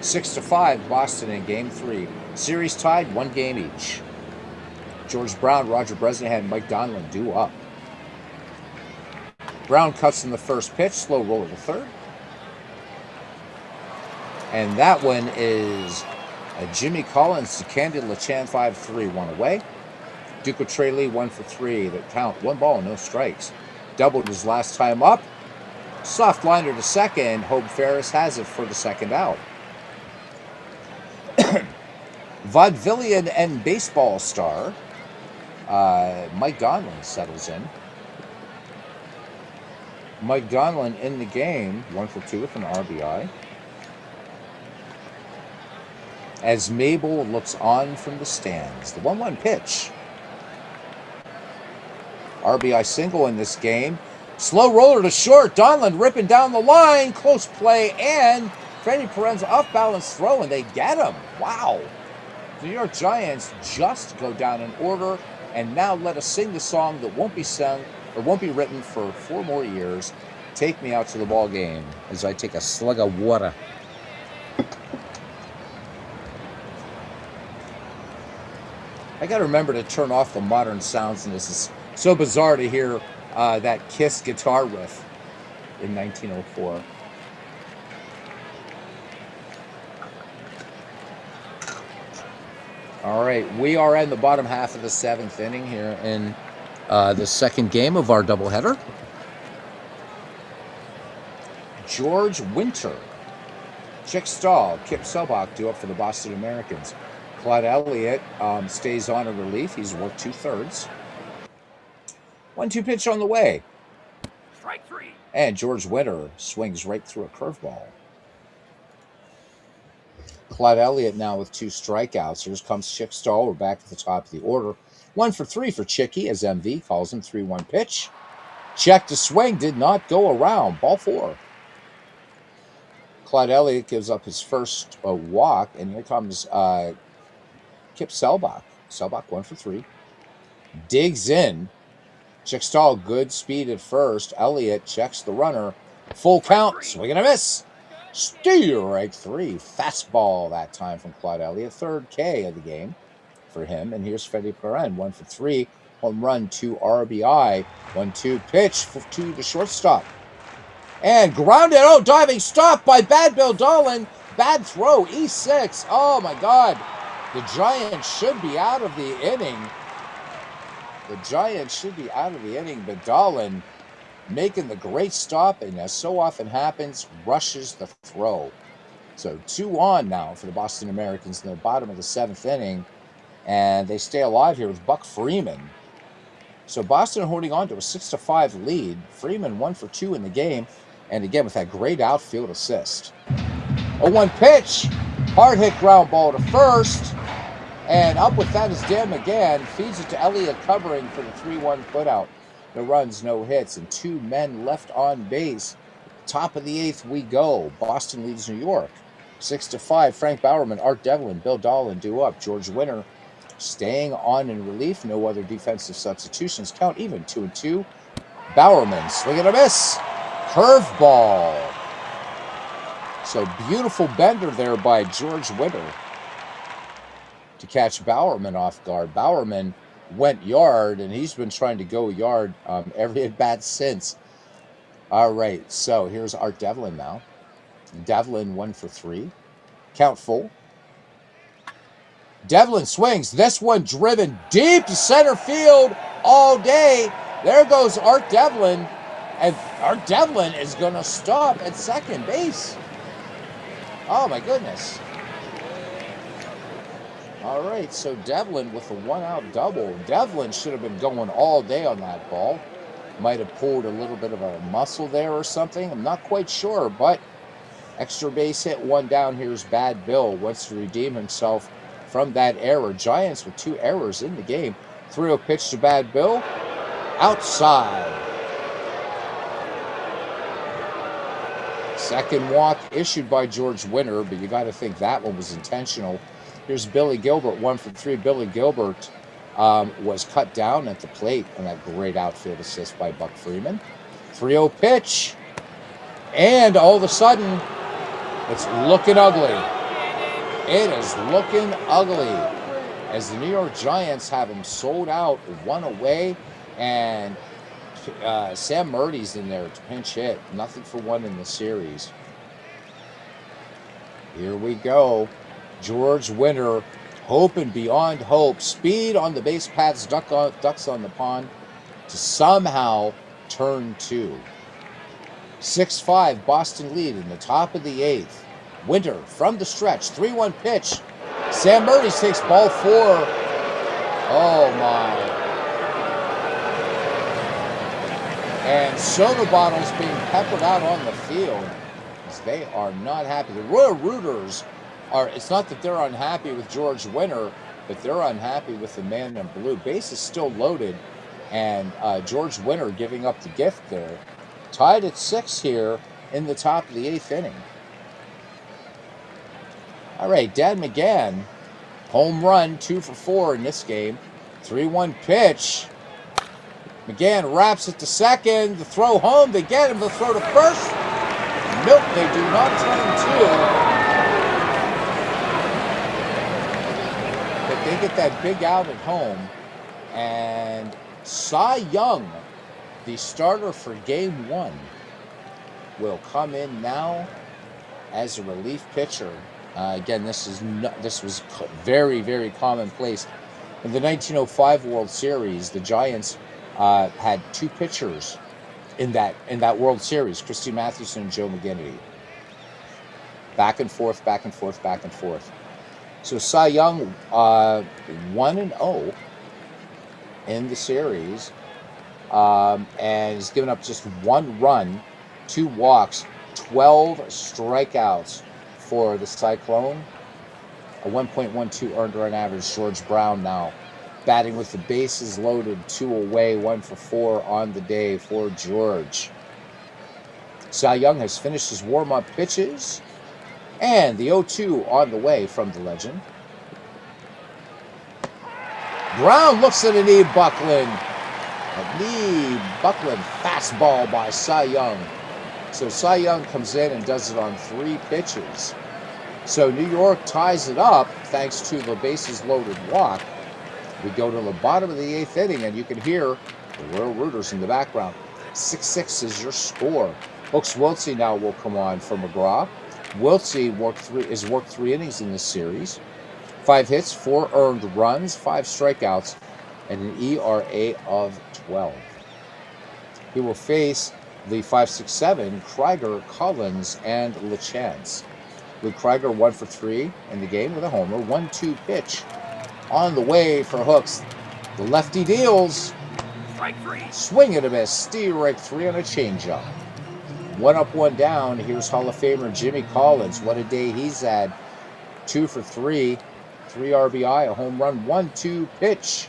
6-5, Boston in Game 3. Series tied, 1 game each. George Brown, Roger Bresnahan, and Mike Donlin due up. Brown cuts in the first pitch, slow roller to third. And that one is a Jimmy Collins to Candy LaChance, 5-3, 1 away. Duke Traley, 1 for 3. The count, 1 ball, no strikes. Doubled his last time up. Soft liner to second. Hope Ferris has it for the 2nd out. Vaudevillian and baseball star Mike Donlin settles in. Mike Donlin in the game, 1 for 2 with an RBI. As Mabel looks on from the stands. The 1-1 pitch. RBI single in this game. Slow roller to short. Donlin ripping down the line. Close play, and Freddie Perrin's off-balance throw, and they get him. Wow. The New York Giants just go down in order, and now let us sing the song that won't be sung or won't be written for 4 more years. Take me out to the ball game as I take a slug of water. I got to remember to turn off the modern sounds, and this is so bizarre to hear that Kiss guitar riff in 1904. All right, we are in the bottom half of the 7th inning here in the second game of our doubleheader. George Winter, Chick Stahl, Kip Selbach do up for the Boston Americans. Clyde Elliott stays on in relief. He's worked 2/3. 1-2 pitch on the way. Strike 3. And George Winter swings right through a curveball. Clyde Elliott now with 2 strikeouts. Here comes Chick Stahl. We're back at the top of the order. 1 for 3 for Chicky, as MV calls him. 3-1 pitch. Check to swing. Did not go around. Ball 4. Clyde Elliott gives up his first walk. And here comes Kip Selbach. Selbach 1 for 3. Digs in. Chick Stahl, good speed at first. Elliott checks the runner. Full count. Swing and a miss. Strike 3. Fastball that time from Clyde Elliott. 3rd K of the game for him. And here's Freddie Perrin. 1 for 3. Home run, 2 RBI. 1-2 pitch to the shortstop. And grounded. Oh, diving stop by Bad Bill Dolan. Bad throw. E6. Oh, my God. The Giants should be out of the inning. But Dolan making the great stop, and as so often happens, rushes the throw. So 2 on now for the Boston Americans in the bottom of the 7th inning, and they stay alive here with Buck Freeman. So Boston holding on to a 6-5 lead. Freeman 1 for 2 in the game, and again with that great outfield assist. 0-1 pitch, hard hit ground ball to first, and up with that is Dan McGann, feeds it to Elliott covering for the 3-1 putout. No runs, no hits, and 2 men left on base. Top of the 8th we go. Boston leads New York 6-5. Frank Bowerman, Art Devlin, Bill Dolan due up. George Winter staying on in relief. No other defensive substitutions. Count even 2-2. Bowerman, swing and a miss. Curveball. So beautiful bender there by George Winter to catch Bowerman off guard. Bowerman went yard, and he's been trying to go yard every at-bat since. All right, so here's Art Devlin now. Devlin 1 for 3. Count full. Devlin swings. This one driven deep to center field all day. There goes Art Devlin, and Art Devlin is going to stop at second base. Oh, my goodness. All right, so Devlin with a 1-out double. Devlin should have been going all day on that ball. Might have pulled a little bit of a muscle there or something. I'm not quite sure, but extra base hit, 1 down. Here's Bad Bill. Wants to redeem himself from that error. Giants with 2 errors in the game. 3-0 pitch to Bad Bill. Outside. Second walk issued by George Winter, but you got to think that one was intentional. Here's Billy Gilbert, 1 for 3. Billy Gilbert was cut down at the plate on that great outfield assist by Buck Freeman. 3-0 pitch. And all of a sudden, it's looking ugly. It is looking ugly as the New York Giants have him sold out, 1 away, and Sam Murdy's in there to pinch hit. Nothing for 1 in the series. Here we go. George Winter, hoping beyond hope. Speed on the base paths, ducks on the pond to somehow turn 2. 6-5, Boston lead in the top of the 8th. Winter from the stretch, 3-1 pitch. Sam Murdy takes ball 4. Oh my. And soda bottles being peppered out on the field as they are not happy. The Royal Rooters are, it's not that they're unhappy with George Winter, but they're unhappy with the man in blue. Base is still loaded, and George Winter giving up the gift there. Tied at 6 here in the top of the 8th inning. All right, Dan McGann Home run, 2 for 4 in this game. 3-1 pitch. McGann wraps it to second. The throw home. They get him. The throw to first. Nope, they do not turn two. But they get that big out at home. And Cy Young, the starter for game 1, will come in now as a relief pitcher. Again, this was very, very commonplace. In the 1905 World Series, the Giants had 2 pitchers in that World Series, Christy Mathewson and Joe McGinnity. Back and forth, back and forth, back and forth. So Cy Young 1-0 in the series, and he's given up just 1 run, 2 walks, 12 strikeouts for the Cyclone. A 1.12 earned run average. George Brown now batting with the bases loaded, 2 away, 1 for 4 on the day for George. Cy Young has finished his warm-up pitches, and the 0-2 on the way from the legend. Brown looks at a knee buckling. A knee buckling fastball by Cy Young. So Cy Young comes in and does it on 3 pitches. So New York ties it up thanks to the bases loaded walk. We go to the bottom of the 8th inning, and you can hear the Royal Rooters in the background. 6-6 is your score. Hooks Wiltsey now will come on for McGraw. Wiltsey has worked 3 innings in this series. 5 hits, 4 earned runs, 5 strikeouts, and an ERA of 12. He will face the 5-6-7, Krieger, Collins, and LeChance. With Krieger 1 for 3 in the game with a homer. 1-2 pitch on the way for Hooks. The lefty deals. Strike 3. Swing and a miss. Strike 3 on a changeup. 1 up, 1 down. Here's Hall of Famer Jimmy Collins. What a day he's had. 2 for 3. 3 RBI, a home run, 1-2 pitch.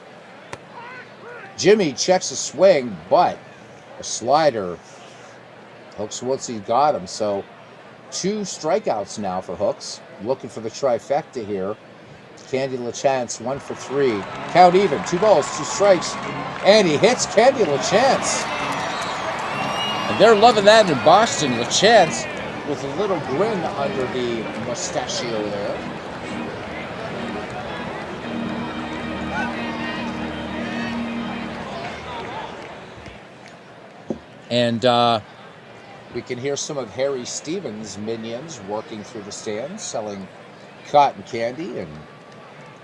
Jimmy checks a swing, but a slider. Hooks Wiltsey got him. So 2 strikeouts now for Hooks. Looking for the trifecta here. Candy LeChance, 1 for 3. Count even. 2 balls, 2 strikes. And he hits Candy LeChance. And they're loving that in Boston. LeChance with a little grin under the mustachio there. And we can hear some of Harry Stevens' minions working through the stands, selling cotton candy and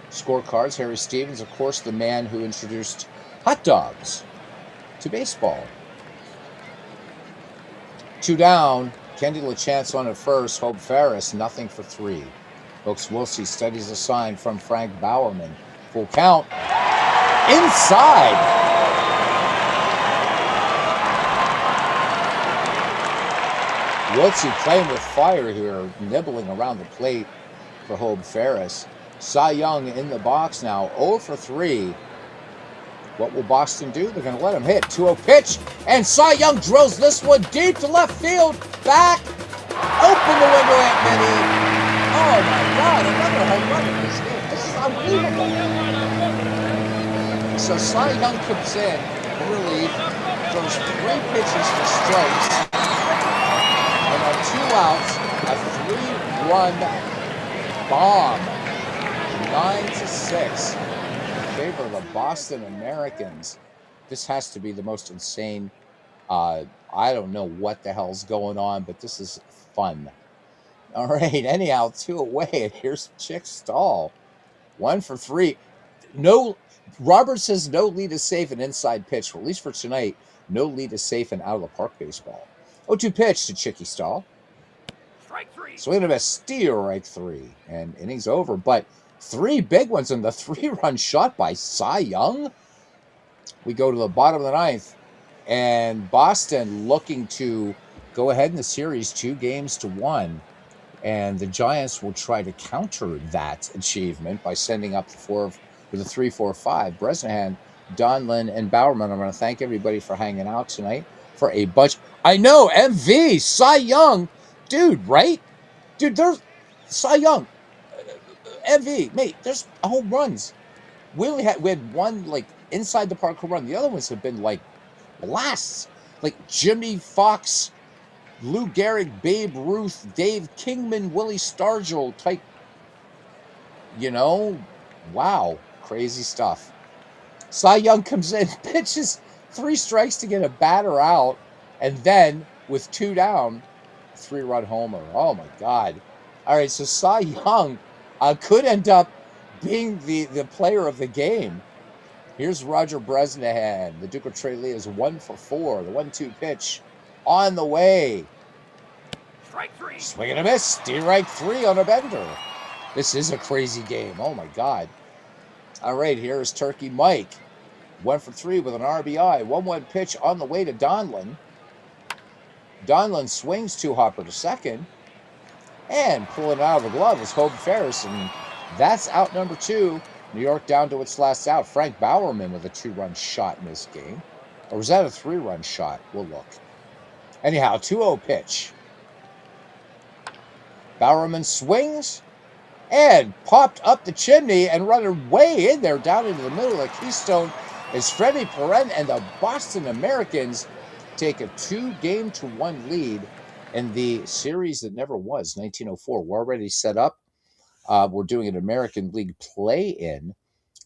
scorecards. Harry Stevens, of course, the man who introduced hot dogs to baseball. 2 down. Candy LeChance on at first. Hope Ferris, nothing for 3. Hooks Wiltsey studies a sign from Frank Bowerman. Full count. Inside. Wiltsey playing with fire here, nibbling around the plate for Hope Ferris. Cy Young in the box now, 0 for 3. What will Boston do? They're going to let him hit. 2-0 pitch, and Cy Young drills this one deep to left field. Back, open the window, Aunt Minnie. Oh my God, another home run in this game. This is unbelievable. So Cy Young comes in relief, throws 3 pitches for strikes. And on 2 outs, a 3-run bomb, 9-6 in favor of the Boston Americans. This has to be the most insane. I don't know what the hell's going on, but this is fun. All right, anyhow, 2 away, and here's Chick Stahl, 1 for 3. No, Robert says no lead is safe in inside pitch. Well, at least for tonight, no lead is safe in out of the park baseball. 0-2 pitch to Chicky Stahl. Strike 3. Swing and a strike 3. And innings over. But 3 big ones in the 3-run shot by Cy Young. We go to the bottom of the 9th. And Boston looking to go ahead in the series 2-1. And the Giants will try to counter that achievement by sending up the 3-4-5. Bresnahan, Donlin, and Bowerman. I'm going to thank everybody for hanging out tonight for a bunch. I know, MV, Cy Young. Dude, right? Dude, there's Cy Young. MV, mate, there's home runs. We had one like inside the park home run. The other ones have been like blasts, like Jimmy Fox, Lou Gehrig, Babe Ruth, Dave Kingman, Willie Stargell type. You know, wow, crazy stuff. Cy Young comes in, pitches 3 strikes to get a batter out, and then with 2 down, 3-run homer. Oh my God! All right, so Cy Young could end up being the player of the game. Here's Roger Bresnahan. The Duke of Trey Lee is 1 for 4. The 1-2 pitch on the way. Strike 3. Swing and a miss. Strike 3 on a bender. This is a crazy game. Oh my God. All right, here's Turkey Mike. 1 for 3 with an RBI. 1-1 pitch on the way to Donlin. Donlin swings to Hopper to second. And pulling out of the glove is Hope Ferris. And that's out number 2. New York down to its last out. Frank Bowerman with a 2-run shot in this game. Or was that a 3-run shot? We'll look. Anyhow, 2-0 pitch. Bowerman swings and popped up the chimney and running way in there down into the middle of the Keystone is Freddie Perrin, and the Boston Americans take a 2-1 lead in the series that never was, 1904. We're already set up. We're doing an American League play-in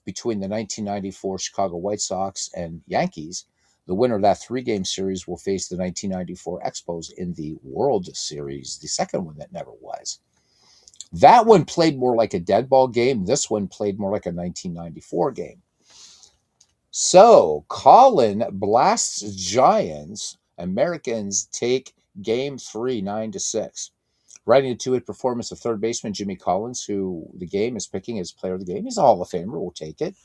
between the 1994 Chicago White Sox and Yankees. The winner of that 3-game series will face the 1994 Expos in the World Series, the second one that never was. That one played more like a dead ball game. This one played more like a 1994 game. So, Colin blasts Giants. Americans take game 3, 9-6. Riding a 2-hit performance of third baseman Jimmy Collins, who the game is picking as player of the game. He's a Hall of Famer. We'll take it.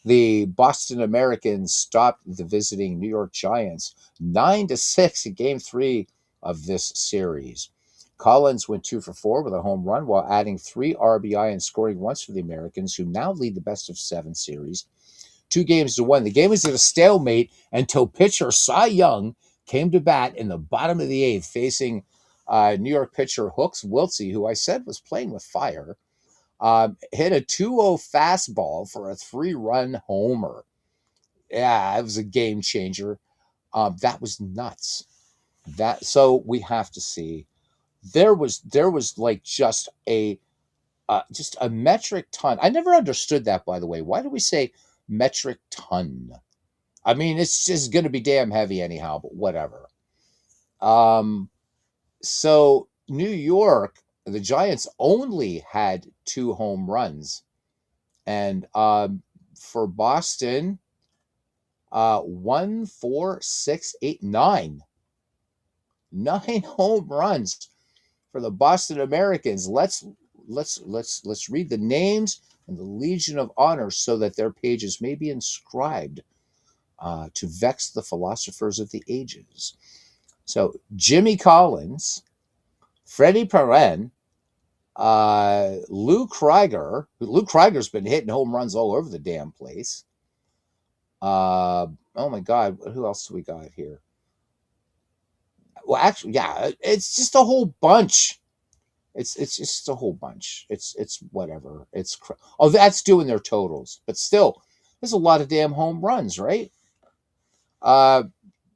The Boston Americans stopped the visiting New York Giants 9-6 in game 3 of this series. Collins went 2 for 4 with a home run while adding 3 RBI and scoring once for the Americans, who now lead the best-of-7 series 2-1. The game was at a stalemate until pitcher Cy Young came to bat in the bottom of the 8th, facing New York pitcher Hooks Wiltse, who I said was playing with fire. Hit a 2-0 fastball for a 3-run homer. Yeah, it was a game changer. That was nuts. So we have to see. There was like just a metric ton. I never understood that, by the way. Why do we say metric ton? I mean, it's just going to be damn heavy anyhow, but whatever. So New York, the Giants only had 2 home runs. And for Boston, 1, 4, 6, 8, 9. 9 home runs for the Boston Americans. Let's read the names and the Legion of Honor so that their pages may be inscribed to vex the philosophers of the ages. So Jimmy Collins, Freddie Perrin, Lou Krieger. Lou Krieger's been hitting home runs all over the damn place. Oh my God, who else do we got here? Well, actually, yeah, it's just a whole bunch. It's just a whole bunch. It's whatever. That's doing their totals, but still, there's a lot of damn home runs, right?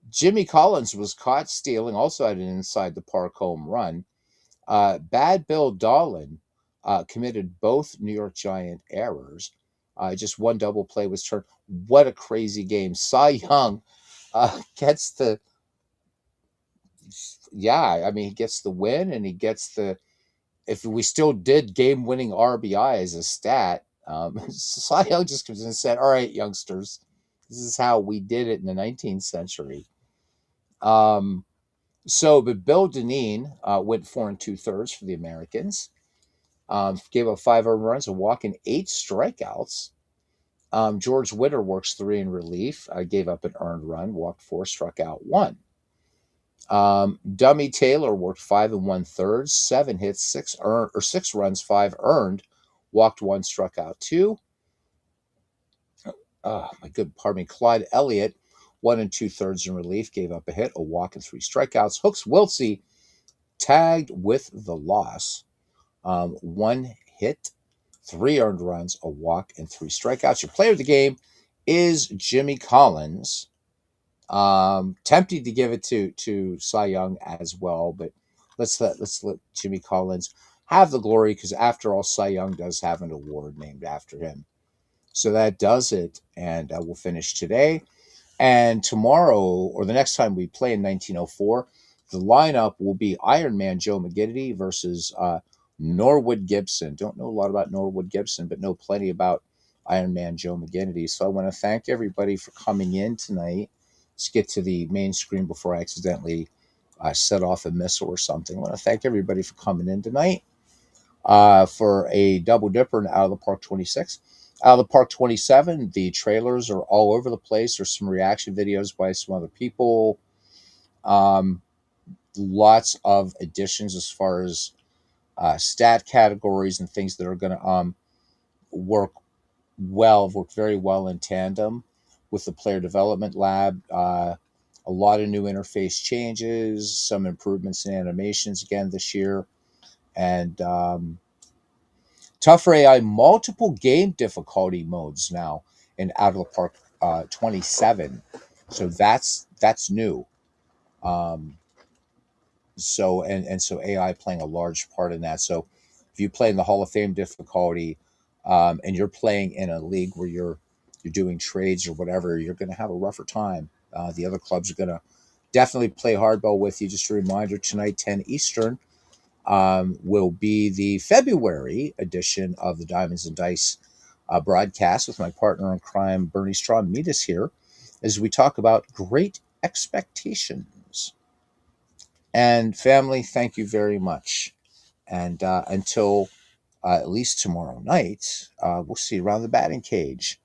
Jimmy Collins was caught stealing, also had an inside the park home run. Bad Bill Dolan committed both New York Giant errors. Just one double play was turned. What a crazy game. Cy Young gets the, he gets the win, and he gets if we still did game-winning RBI as a stat, Cy Young just comes in and said, all right, youngsters, this is how we did it in the 19th century. But Bill Dineen went 4 2/3 for the Americans. Gave up 5 earned runs, a walk, and 8 strikeouts. George Witter works 3 in relief, gave up an earned run, walked 4, struck out 1. Dummy Taylor worked 5 1/3, 7 hits, 6 runs, 5 earned, walked 1, struck out 2. Clyde Elliott, 1 2/3 in relief, gave up a hit, a walk, and 3 strikeouts. Hooks Wiltse tagged with the loss. 1 hit, 3 earned runs, a walk, and 3 strikeouts. Your player of the game is Jimmy Collins. Tempted to give it to Cy Young as well, but let's let Jimmy Collins have the glory, because after all, Cy Young does have an award named after him. So that does it, and we'll finish today. And tomorrow, or the next time we play in 1904, the lineup will be Iron Man Joe McGinnity versus Norwood Gibson. Don't know a lot about Norwood Gibson, but know plenty about Iron Man Joe McGinnity. So I want to thank everybody for coming in tonight. Let's get to the main screen before I accidentally set off a missile or something. I want to thank everybody for coming in tonight for a double dipper in Out of the Park 26. Out of the Park 27, the trailers are all over the place. There's some reaction videos by some other people. Um, Lots of additions as far as stat categories and things that are going to work work very well in tandem with the player development lab. A lot of new interface changes, some improvements in animations again this year, and Tougher AI, multiple game difficulty modes now in Out of the Park 27. So that's new. Um, so AI playing a large part in that. So if you play in the Hall of Fame difficulty, and you're playing in a league where you're doing trades or whatever, you're going to have a rougher time. The other clubs are going to definitely play hardball with you. Just a reminder, tonight 10 Eastern will be the February edition of the Diamonds and Dice broadcast with my partner in crime, Bernie Strom. Meet us here as we talk about great expectations. And family, thank you very much. And until at least tomorrow night, we'll see you around the batting cage.